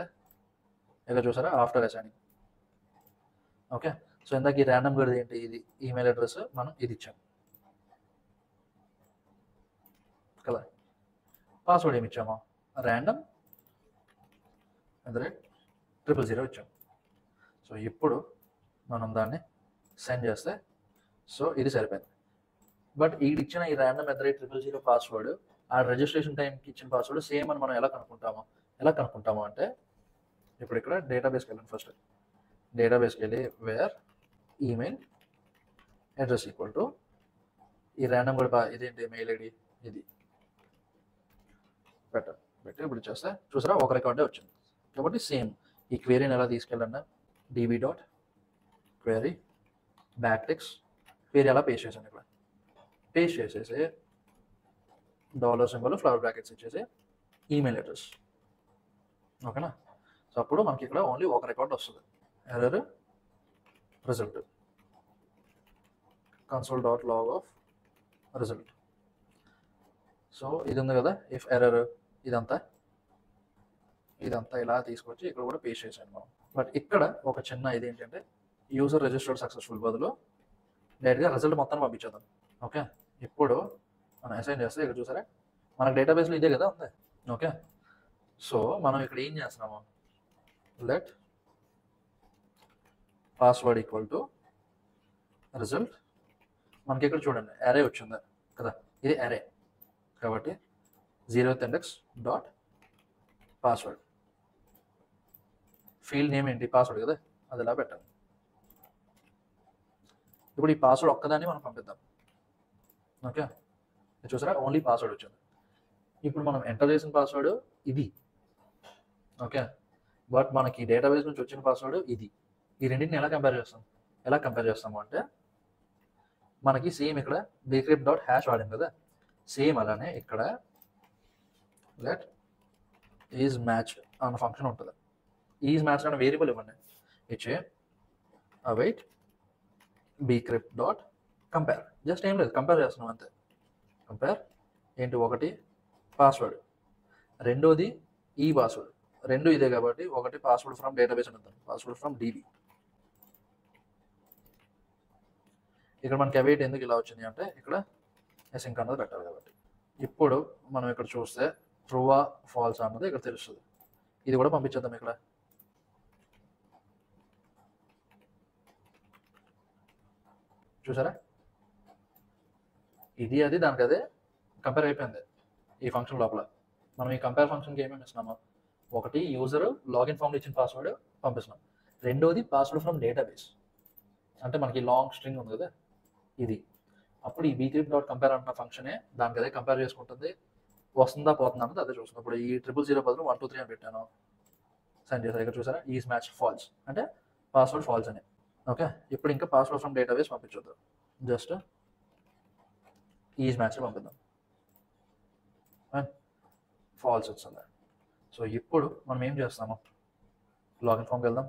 ఇక్కడ చూసారా ఆఫ్టర్ అసైనింగ్. ఓకే, సో ఇందాక ఈ ర్యాండమ్ గడిది ఏంటి, ఇది ఈమెయిల్ అడ్రస్ మనం ఇది ఇచ్చాం కదా, పాస్వర్డ్ ఏమి ఇచ్చామో ర్యాండమ్ @000 ఇచ్చాం. సో ఇప్పుడు మనం దాన్ని సెండ్ చేస్తే సో ఇది సరిపోయింది. బట్ ఇది ఇచ్చిన ఈ ర్యాండమ్ @000 పాస్వర్డ్ ఆ రిజిస్ట్రేషన్ టైంకి ఇచ్చిన పాస్వర్డ్ సేమ్ అని మనం ఎలా కనుక్కుంటాము అంటే ఇప్పుడు ఇక్కడ డేటాబేస్కి వెళ్ళండి. ఫస్ట్ డేటాబేస్కి వెళ్ళి where email address equal to ఈ ర్యాండమ్ కూడా ఇదేంటి మెయిల్ ఐడి ఇది పెట్టి ఇప్పుడు చేస్తే చూసారా ఒక రికార్డే వచ్చింది. కాబట్టి సేమ్ ఈ క్వెరీని ఎలా తీసుకెళ్ళండి, db.query బ్యాక్టిక్స్ క్వెరీ ఎలా పేస్ట్ చేశాను, ఇక్కడ పేస్ట్ చేసేసి $సింబల్ ఫ్లవర్ బ్రాకెట్స్ ఇచ్చేసి ఈమెయిల్ అడ్రస్. ఓకేనా, సో అప్పుడు మనకి ఇక్కడ ఓన్లీ ఒక రికార్డ్ వస్తుంది, error result console.log of result. So ఇది ఉంది కదా, ఇఫ్ ఎర్రర్ ఇదంతా ఇలా తీసుకొచ్చి ఇక్కడ కూడా పేస్ట్ చేసాను మనం. బట్ ఇక్కడ ఒక చిన్న ఇది ఏంటంటే యూజర్ రిజిస్టర్డ్ సక్సెస్ఫుల్ బదులు డైరెక్ట్గా రిజల్ట్ మొత్తం పంపించేద్దాం. ఓకే, ఇప్పుడు మనం అసైన్ చేస్తే ఇక్కడ చూసారా మనకు డేటాబేస్లో ఇదే కదా ఉంది. ఓకే, సో మనం ఇక్కడ ఏం చేస్తున్నాము, let password equal to result. మనకి ఇక్కడ చూడండి అరే వచ్చింది కదా, ఇది అరే కాబట్టి 0th index dot password. Field name ఏంటి, పాస్వర్డ్ కదా, అది ఇలా పెట్టాలి. ఇప్పుడు ఈ పాస్వర్డ్ ఒక్కదాన్ని మనం పంపిద్దాం. ఓకే, చూసారా ఓన్లీ పాస్వర్డ్ వచ్చింది. ఇప్పుడు మనం ఎంటర్ చేసిన పాస్వర్డ్ ఇది. ఓకే, బట్ మనకి డేటాబేస్ నుంచి వచ్చిన పాస్వర్డ్ ఇది. ఈ రెండింటిని ఎలా కంపేర్ చేస్తాము అంటే మనకి సేమ్ ఇక్కడ bcrypt.hash వాడాం కదా, సేమ్ అలానే ఇక్కడ లెట్ ఈజ్ మ్యాచ్ అన్న ఫంక్షన్ ఉంటుంది. ఈజ్ మ్యాచ్ అనే వేరియబుల్ ఇవ్వండి, ఇచ్చే అవైట్ bcrypt.compare. జస్ట్ ఏం లేదు, కంపేర్ చేస్తున్నాం అంతే. కంపేర్ ఏంటి, ఒకటి పాస్వర్డ్, రెండోది ఈ పాస్వర్డ్, రెండు ఇదే కాబట్టి ఒకటి పాస్వర్డ్ ఫ్రమ్ డేటాబేస్ అని అంటాం, పాస్వర్డ్ ఫ్రమ్ DB. ఇక్కడ మనకి అవైట్ ఎందుకు ఇలా వచ్చింది అంటే ఇక్కడ అసింక్ అన్నది పెట్టాలి కాబట్టి. ఇప్పుడు మనం ఇక్కడ చూస్తే ట్రూవా ఫాల్స్ అన్నది ఇక్కడ తెలుస్తుంది. ఇది కూడా పంపించేద్దాం. ఇక్కడ చూసారా ఇది అది దానికి అదే కంపేర్ అయిపోయింది ఈ ఫంక్షన్ లోపల. మనం ఈ కంపేర్ ఫంక్షన్కి ఏమేమి ఇస్తున్నాము, ఒకటి యూజర్ లాగిన్ ఫామ్లో ఇచ్చిన పాస్వర్డ్ పంపిస్తున్నాం, రెండోది పాస్వర్డ్ ఫ్రమ్ డేటాబేస్ అంటే మనకి లాంగ్ స్ట్రింగ్ ఉంది కదా ఇది. అప్పుడు ఈ bcrypt.compare అన్న ఫంక్షనే దానికి అదే కంపేర్ చేసుకుంటుంది, వస్తుందా పోతుందా అన్నది అదే చూస్తుంది. ఇప్పుడు ఈ 000 బదులు 1 2 3 అని పెట్టాను, సెండ్ చేశాను. ఇక్కడ చూసారా ఈజ్ మ్యాచ్ ఫాల్స్ అంటే పాస్వర్డ్ ఫాల్స్ అని. ఓకే, ఇప్పుడు ఇంకా పాస్వర్డ్ ఫ్రమ్ డేటాబేస్ పంపించొద్దు, జస్ట్ ఈజ్ మ్యాచ్ పంపిద్దాం, ఫాల్స్ వచ్చింది. సో ఇప్పుడు మనం ఏం చేస్తాము, లాగిన్ ఫామ్కి వెళ్దాం.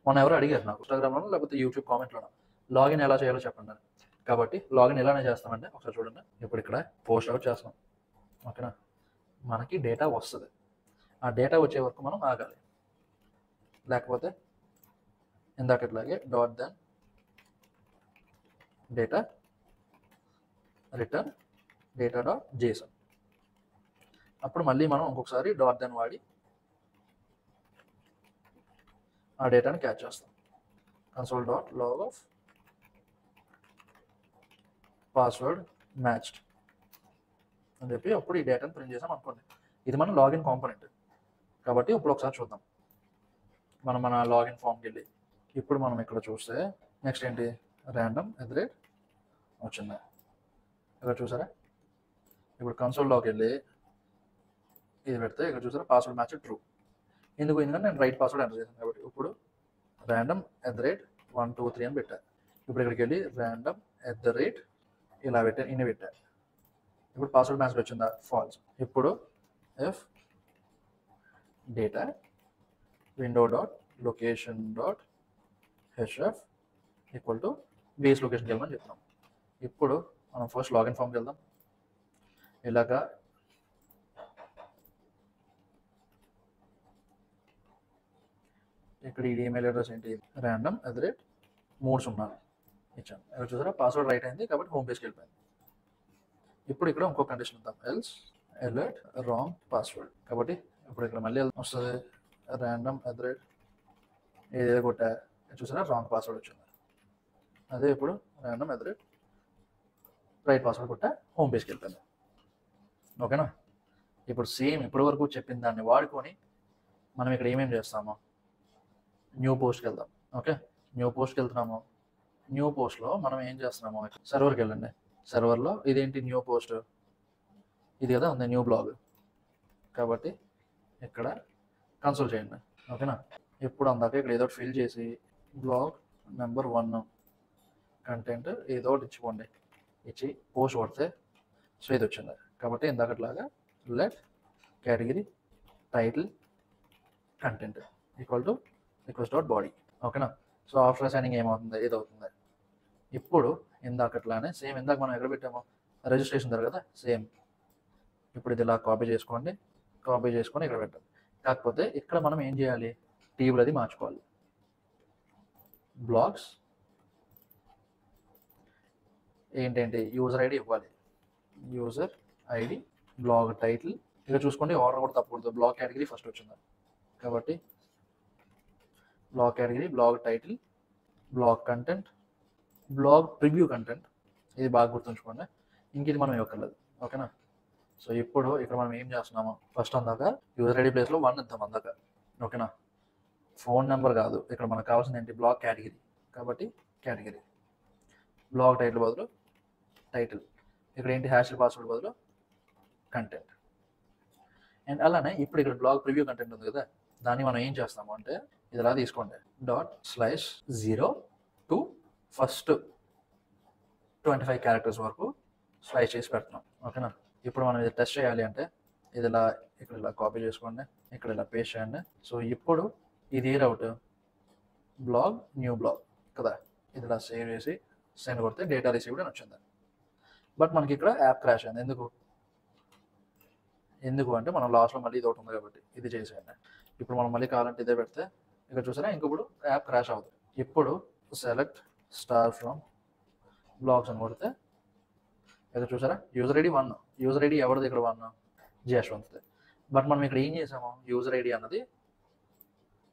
మనం ఎవరు అడిగారు నాకు ఇన్స్టాగ్రామ్లో లేకపోతే యూట్యూబ్ కామెంట్లోనో లాగిన్ ఎలా చేయాలో చెప్పండి అని. కాబట్టి లాగిన్ ఎలానే చేస్తామంటే ఒకసారి చూడండి. ఇప్పుడు ఇక్కడ పోస్ట్ అవుట్ చేస్తాం. ఓకేనా, మనకి డేటా వస్తుంది, ఆ డేటా వచ్చే వరకు మనం ఆగాలి, లేకపోతే ఇందాకట్లాగే .then డేటా రిటర్న్ data.json. అప్పుడు మళ్ళీ మనం ఇంకొకసారి .then వాడి ఆ డేటాని క్యాచ్ చేస్తాం. console.log of పాస్వర్డ్ మ్యాచ్డ్ అని చెప్పి అప్పుడు ఈ డేటాను ప్రింట్ చేసాం అనుకోండి. ఇది మన లాగిన్ కాంపోనెంట్ కాబట్టి ఇప్పుడు ఒకసారి చూద్దాం. మనం మన లాగిన్ ఫామ్కి వెళ్ళి ఇప్పుడు మనం ఇక్కడ చూస్తే నెక్స్ట్ ఏంటి, random వచ్చిందా? ఇక్కడ చూసారా? ఇప్పుడు కన్సోల్లోకి వెళ్ళి ఇది పెడితే ఇక్కడ చూసారా పాస్వర్డ్ మ్యాచ్ ట్రూ. ఎందుకంటే నేను రైట్ పాస్వర్డ్ ఎంటర్ చేశాను కాబట్టి. ఇప్పుడు random@123 అని పెట్టాను. ఇప్పుడు ఇక్కడికి వెళ్ళి random@ ఇలా పెట్టాను, ఇన్ని పెట్టాను. ఇప్పుడు పాస్వర్డ్ మ్యాచ్ వచ్చిందా? ఫాల్స్. ఇప్పుడు if data window.location.href equal to base లొకేషన్కి వెళ్ళమని చెప్తున్నాం. ఇప్పుడు మనం ఫస్ట్ లాగిన్ ఫామ్కి వెళ్దాం. ఇలాగా ఇక్కడ ఈ ఈమెయిల్ అడ్రస్ ఏంటి? random@30 ఇచ్చాను. ఇక్కడ చూసారా పాస్వర్డ్ రైట్ అయింది కాబట్టి హోమ్ పేజ్కి వెళ్ళిపోయింది. ఇప్పుడు ఇక్కడ ఇంకో కండిషన్ ఇద్దాం, ఎల్స్ alert wrong password. కాబట్టి ఇప్పుడు ఇక్కడ మళ్ళీ వస్తుంది random@ ఏదేదో కొట్టా చూసారా రాంగ్ పాస్వర్డ్ వచ్చింది. అదే ఇప్పుడు random@ రైట్ పాస్వర్డ్ కొట్టా హోమ్ పేజ్కి వెళ్ళిపోయింది. ఓకేనా? ఇప్పుడు సేమ్ ఇప్పటి వరకు చెప్పిన దాన్ని వాడుకొని మనం ఇక్కడ ఏమేమి చేస్తాము, న్యూ పోస్ట్కి వెళ్దాం. ఓకే, న్యూ పోస్ట్కి వెళ్తున్నాము. న్యూ పోస్ట్లో మనం ఏం చేస్తున్నాము, సర్వర్కి వెళ్ళండి. సర్వర్లో ఇదేంటి న్యూ పోస్ట్, ఇది కదా ఉంది న్యూ బ్లాగ్. కాబట్టి ఇక్కడ కన్సోల్ చేయండి. ఓకేనా? ఇప్పుడు అందాక ఇక్కడ ఏదో ఒకటి ఫిల్ చేసి బ్లాగ్ నెంబర్ 1 కంటెంట్ ఏదో ఒకటి ఇచ్చిపోండి. ఇచ్చి పోస్ట్ కొడితే సో ఇది వచ్చింది. కాబట్టి ఇందాకట్లాగా let category title content equal to రిక్వెస్ట్.body. ఓకేనా? సో ఆఫ్టర్ సైనింగ్ ఏమవుతుంది, ఇది అవుతుంది. ఇప్పుడు ఇందాకట్లానే సేమ్ ఇందాక మనం ఎక్కడ పెట్టామో రిజిస్ట్రేషన్ దగ్గర కదా సేమ్. ఇప్పుడు ఇది ఇలా కాపీ చేసుకోండి, కాపీ చేసుకొని ఇక్కడ పెట్టాలి. కాకపోతే ఇక్కడ మనం ఏం చేయాలి, టేబుల్ అది మార్చుకోవాలి. బ్లాగ్స్ ఏంటంటే యూజర్ ఐడి ఇవ్వాలి, యూజర్ ఐడి, బ్లాగ్ టైటిల్. ఇక్కడ చూసుకోండి ఆర్డర్ కూడా తప్పకూడదు, బ్లాగ్ కేటగిరీ ఫస్ట్ వచ్చింది కాబట్టి blog category, blog title, blog content, blog preview content. ఇది బాగా గుర్తుంచుకోండి, ఇంక ఇది మనం ఇవ్వక్కర్లేదు. ఓకేనా? సో ఇప్పుడు ఇక్కడ మనం ఏం చేస్తున్నాము, ఫస్ట్ అందాక యూజర్ ఐడి ప్లేస్లో 1 ఇద్దాం అందాక. ఓకేనా? ఫోన్ నెంబర్ కాదు, ఇక్కడ మనకు కావాల్సింది ఏంటి, బ్లాగ్ కేటగిరీ. కాబట్టి కేటగిరీ, బ్లాగ్ టైటిల్ బదులు టైటిల్, ఇక్కడ ఏంటి హ్యాష్ పాస్వర్డ్ బదులు కంటెంట్. అండ్ అలానే ఇప్పుడు ఇక్కడ బ్లాగ్ ప్రివ్యూ కంటెంట్ ఉంది కదా, దాన్ని మనం ఏం చేస్తాము అంటే ఇది ఇలా తీసుకోండి, ./0 to ఫస్ట్ 25 క్యారెక్టర్స్ వరకు స్లైస్ చేసి పెడుతున్నాం. ఓకేనా? ఇప్పుడు మనం ఇది టెస్ట్ చేయాలి అంటే ఇది ఇలా ఇక్కడ ఇలా కాపీ చేసుకోండి, ఇక్కడ ఇలా పేస్ట్ చేయండి. సో ఇప్పుడు ఇది ఏ రౌట్, బ్లాగ్ న్యూ బ్లాగ్ కదా, ఇది ఇలా సేవ్ చేసి సెండ్ కొడితే డేటా రిసీవ్డ్ అని వచ్చింది. బట్ మనకి ఇక్కడ యాప్ క్రాష్ అయింది. ఎందుకు అంటే మనం లాస్ట్లో మళ్ళీ ఇది ఒకటి ఉంది కాబట్టి ఇది చేసేయండి. ఇప్పుడు మనం మళ్ళీ కావాలంటే ఇదే పెడితే ఇక్కడ చూసారా ఇంకొప్పుడు యాప్ క్రాష్ అవుతుంది. ఇప్పుడు సెలెక్ట్ స్టార్ ఫ్రమ్ బ్లాగ్స్ అని కొడితే ఇక్కడ చూసారా యూజర్ ఐడి 1, యూజర్ ఐడి ఎవరిది ఇక్కడ 1, జయశ్వంత్. బట్ మనం ఇక్కడ ఏం చేసాము, యూజర్ ఐడి అన్నది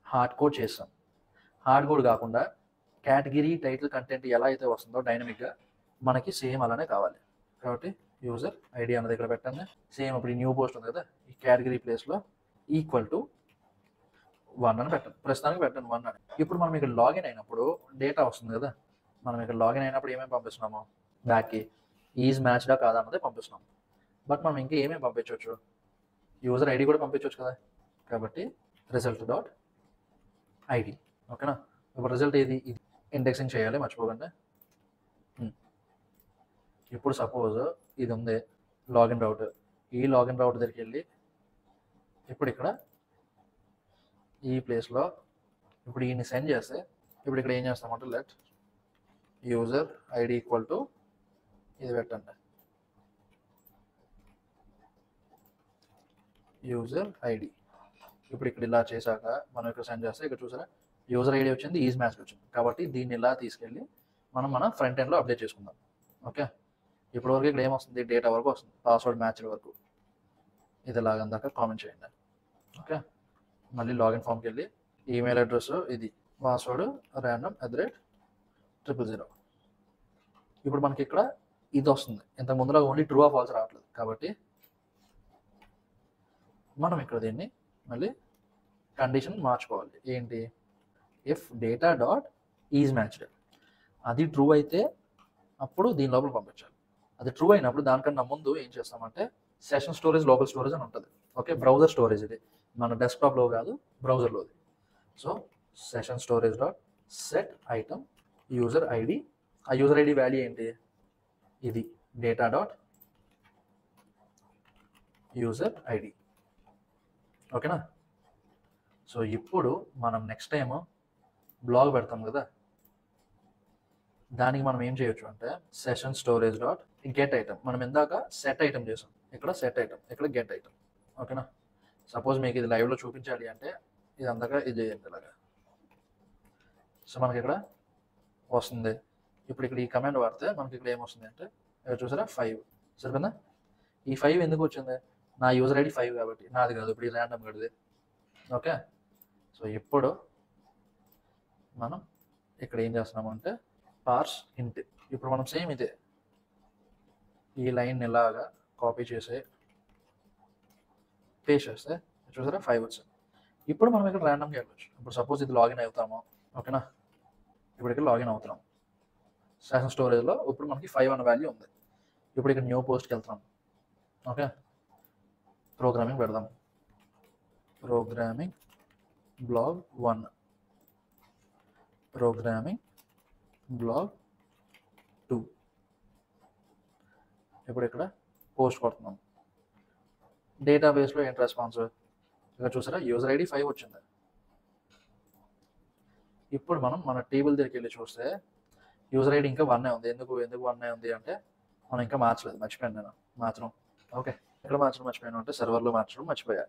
హార్డ్ కోడ్ చేస్తాం. హార్డ్ కోడ్ కాకుండా కేటగిరీ టైటిల్ కంటెంట్ ఎలా అయితే వస్తుందో డైనమిక్గా మనకి సేమ్ అలానే కావాలి. కాబట్టి యూజర్ ఐడి అన్నది ఇక్కడ పెట్టండి. సేమ్ ఇప్పుడు న్యూ పోస్ట్ ఉంది కదా, ఈ కేటగిరీ ప్లేస్లో ఈక్వల్ టు 1 అని పెట్టండి. ప్రస్తుతానికి పెట్టండి 1 అని. ఇప్పుడు మనం ఇక్కడ లాగిన్ అయినప్పుడు డేటా వస్తుంది కదా, మనం ఇక్కడ లాగిన్ అయినప్పుడు ఏమేమి పంపిస్తున్నాము, బ్యాక్కి ఈజ్ మ్యాచ్డా కాదా అన్నదే పంపిస్తున్నాం. బట్ మనం ఇంకా ఏమేమి పంపించవచ్చు, యూజర్ ఐడి కూడా పంపించవచ్చు కదా. కాబట్టి result.id. ఓకేనా? ఇప్పుడు రిజల్ట్ ఏది, ఇండెక్సింగ్ చేయాలి మర్చిపోకండి. ఇప్పుడు సపోజ్ ఇది ఉంది లాగిన్ రౌట్, ఈ లాగిన్ రౌట్ దగ్గరికి వెళ్ళి ఇప్పుడు ఇక్కడ ఈ ప్లేస్లో ఇప్పుడు ఈయన్ని సెండ్ చేస్తే ఇప్పుడు ఇక్కడ ఏం చేస్తామంటే let user ID equal to ఇది పెట్టండి, యూజర్ ఐడి. ఇప్పుడు ఇక్కడ ఇలా చేశాక మనం ఇక్కడ సెండ్ చేస్తే ఇక్కడ చూసారా యూజర్ ఐడి వచ్చింది, ఈజ్ మ్యాచ్ వచ్చింది. కాబట్టి దీన్ని ఇలా తీసుకెళ్ళి మనం మన ఫ్రంట్ ఎండ్లో అప్డేట్ చేసుకుందాం. ఓకే, ఇప్పటి వరకు ఇక్కడ ఏమొస్తుంది, డేటా వరకు వస్తుంది, పాస్వర్డ్ మ్యాచ్ వరకు. ఇది లాగందాక కామెంట్ చేయండి. ఓకే, మళ్ళీ లాగిన్ ఫామ్కి వెళ్ళి ఈమెయిల్ అడ్రస్ ఇది, పాస్వర్డ్ random@000. ఇప్పుడు మనకి ఇక్కడ ఇది వస్తుంది, ఇంతకు ముందులో ఓన్లీ ట్రూ ఆర్ ఫాల్స్ రావట్లేదు. కాబట్టి మనం ఇక్కడ దీన్ని మళ్ళీ కండిషన్ మార్చుకోవాలి. ఏంటి, if data dot is matched, అది ట్రూ అయితే అప్పుడు దీని లోపల పంపించాలి. అది ట్రూ అయినప్పుడు దానికన్నా ముందు ఏం చేస్తామంటే సెషన్ స్టోరేజ్, లోకల్ స్టోరేజ్ అని ఉంటుంది. ఓకే, బ్రౌజర్ స్టోరేజ్ ఇది, మన డెస్క్టాప్లో కాదు, బ్రౌజర్లోది. So session storage dot set item user ID. ఆ యూజర్ ఐడి వాల్యూ ఏంటి? ఇది డేటా డాట్ యూజర్ ఐడి. ఓకేనా? సో ఇప్పుడు మనం నెక్స్ట్ టైం బ్లాగ్ పెడతాం కదా, దానికి మనం ఏం చేయొచ్చు అంటే session storage dot get item. మనం ఇందాక సెట్ ఐటమ్ చేసాం, ఇక్కడ సెట్ ఐటమ్, ఇక్కడ గెట్ ఐటమ్. ఓకేనా? సపోజ్ మీకు ఇది లైవ్లో చూపించాలి అంటే ఇది అందాక ఇది చేయండి ఇలాగా. సో మనకి ఇక్కడ వస్తుంది. ఇప్పుడు ఇక్కడ ఈ కమాండ్ వాడితే మనకి ఇక్కడ ఏమొస్తుంది అంటే ఇక్కడ చూసారా 5 సరిపోయిందా? ఈ 5 ఎందుకు వచ్చింది? నా యూజర్ ఐడి 5 కాబట్టి, నాది కాదు, ఇప్పుడు ఈ ర్యాండమ్ గడిది. ఓకే, సో ఇప్పుడు మనం ఇక్కడ ఏం చేస్తున్నాము అంటే పార్స్ ఇంట్. ఇప్పుడు మనం సేమ్ ఇదే ఈ లైన్ ఇలాగా కాపీ చేసి పేస్ట్ చేస్తే చూసారా 5 వచ్చింది. ఇప్పుడు మనం ఇక్కడ ర్యాండమ్గా వెళ్ళొచ్చు. ఇప్పుడు సపోజ్ ఇది లాగిన్ అవుతాము. ఓకేనా? ఇప్పుడు ఇక్కడ లాగిన్ అవుతున్నాం సెషన్ స్టోరేజ్లో. ఇప్పుడు మనకి 5 అన్న వాల్యూ ఉంది. ఇప్పుడు ఇక్కడ న్యూ పోస్ట్కి వెళ్తాం. ఓకే, ప్రోగ్రామింగ్ పెడదాం. Programming blog 1, programming blog 2. ఇప్పుడు ఇక్కడ పోస్ట్ కొడుతున్నాం. డేటాబేస్లో ఏంటి రెస్పాన్స్? ఇక్కడ చూసారా యూజర్ ఐడి 5 వచ్చింది. ఇప్పుడు మనం మన టేబుల్ దగ్గరికి వెళ్ళి చూస్తే యూజర్ ఐడి ఇంకా 1 ఉంది. ఎందుకు 1 ఉంది అంటే మనం ఇంకా మార్చలేదు, మర్చిపోయాను నేను మార్చడం. ఓకే, ఇక్కడ మార్చడం మర్చిపోయాను అంటే సర్వర్లో మార్చడం మర్చిపోయా.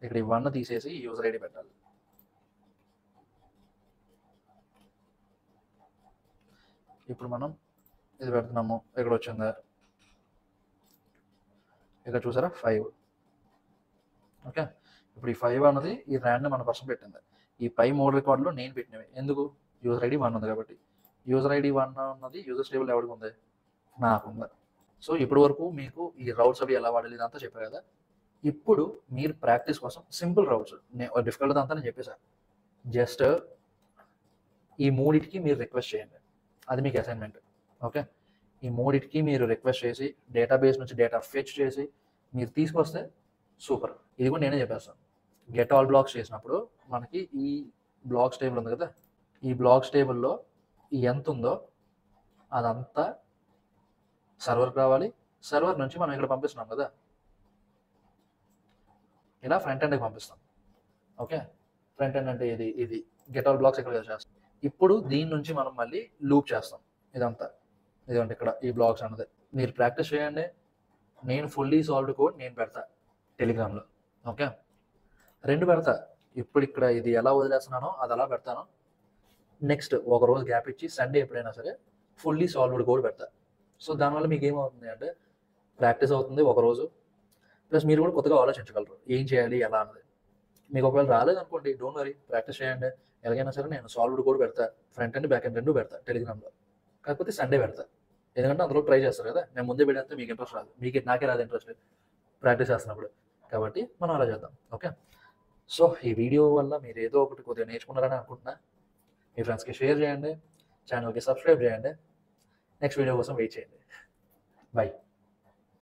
ఇక్కడ ఈ 1 తీసేసి యూజర్ ఐడి పెట్టాలి. ఇప్పుడు మనం ఇది పెడుతున్నాము, ఇక్కడ వచ్చిందా? ఇక్కడ చూసారా 5. ఓకే, ఇప్పుడు ఈ 5 అన్నది ఈ ర్యాండమ్ మన పర్సన్ పెట్టింది. ఈ పై 3 రికార్డులో నేను పెట్టినవి. ఎందుకు? యూజర్ ఐడి 1 ఉంది కాబట్టి. యూజర్ ఐడి 1 ఉన్నది యూజర్ టేబుల్ ఎవరికి ఉంది? నాకు ఉంది. సో ఇప్పటి వరకు మీకు ఈ రౌట్స్ అవి ఎలా వాడాలి ఇదంతా చెప్పారు కదా. ఇప్పుడు మీరు ప్రాక్టీస్ కోసం సింపుల్ రౌట్స్, డిఫికల్ట్ అంతా నేను చెప్పేశాను. జస్ట్ ఈ మూడిటికి మీరు రిక్వెస్ట్ చేయండి, అది మీకు అసైన్మెంట్. ఓకే, ఈ మూడిటికి మీరు రిక్వెస్ట్ చేసి డేటాబేస్ నుంచి డేటా ఫెచ్ చేసి మీరు తీసుకొస్తే సూపర్. ఇది కూడా నేనే చెప్పేస్తాను. గెట్ ఆల్ బ్లాక్స్ చేసినప్పుడు మనకి ఈ బ్లాక్స్ టేబుల్ ఉంది కదా, ఈ బ్లాక్స్ టేబుల్లో ఎంత ఉందో అదంతా సర్వర్కి రావాలి. సర్వర్ నుంచి మనం ఇక్కడ పంపిస్తున్నాం కదా, ఇలా ఫ్రంట్ ఎండ్కి పంపిస్తాం. ఓకే, ఫ్రంట్ ఎండ్ అంటే ఇది గెట్ ఆల్ బ్లాక్స్ ఇక్కడ చేస్తాం. ఇప్పుడు దీని నుంచి మనం మళ్ళీ లూప్ చేస్తాం ఇదంతా. ఇదంటే ఇక్కడ ఈ బ్లాక్స్ అన్నది మీరు ప్రాక్టీస్ చేయండి. నేను ఫుల్లీ సాల్వ్డ్ కోడ్ నేను పెడతా టెలిగ్రామ్లో. ఓకే, 2 పెడతా. ఇప్పుడు ఇక్కడ ఇది ఎలా వదిలేస్తున్నానో అది అలా పెడతాను. నెక్స్ట్ ఒక రోజు గ్యాప్ ఇచ్చి సండే ఎప్పుడైనా సరే ఫుల్లీ సాల్వ్డ్ కోడ్ పెడతా. సో దానివల్ల మీకు ఏమవుతుంది అంటే ప్రాక్టీస్ అవుతుంది ఒకరోజు, ప్లస్ మీరు కూడా కొత్తగా ఆలోచించగలరు ఏం చేయాలి ఎలా అన్నది. మీకు ఒకవేళ రాలేదనుకోండి, డోంట్ వరీ, ప్రాక్టీస్ చేయండి. ఎలాగైనా సరే నేను సాల్వ్డ్ కోడ్ పెడతా, ఫ్రంట్ అండ్ బ్యాక్ అండ్ 2 పెడతా టెలిగ్రామ్లో. కాకపోతే సండే పెడతా, ఎందుకంటే అందులో ట్రై చేస్తారు కదా. నేను ముందే పెడితే మీకు ఇంట్రెస్ట్ రాదు, నాకే రాదు ఇంట్రెస్ట్ ప్రాక్టీస్ చేస్తున్నప్పుడు. కాబట్టి మనం అలా చేద్దాం. ఓకే, సో ఈ వీడియో వల్ల మీరు ఏదో ఒకటి కొద్దిగా నేర్చుకున్నారని అనుకుంటున్నా. మీ ఫ్రెండ్స్కి షేర్ చేయండి, ఛానల్కి సబ్స్క్రైబ్ చేయండి. నెక్స్ట్ వీడియో కోసం వెయిట్ చేయండి. బై.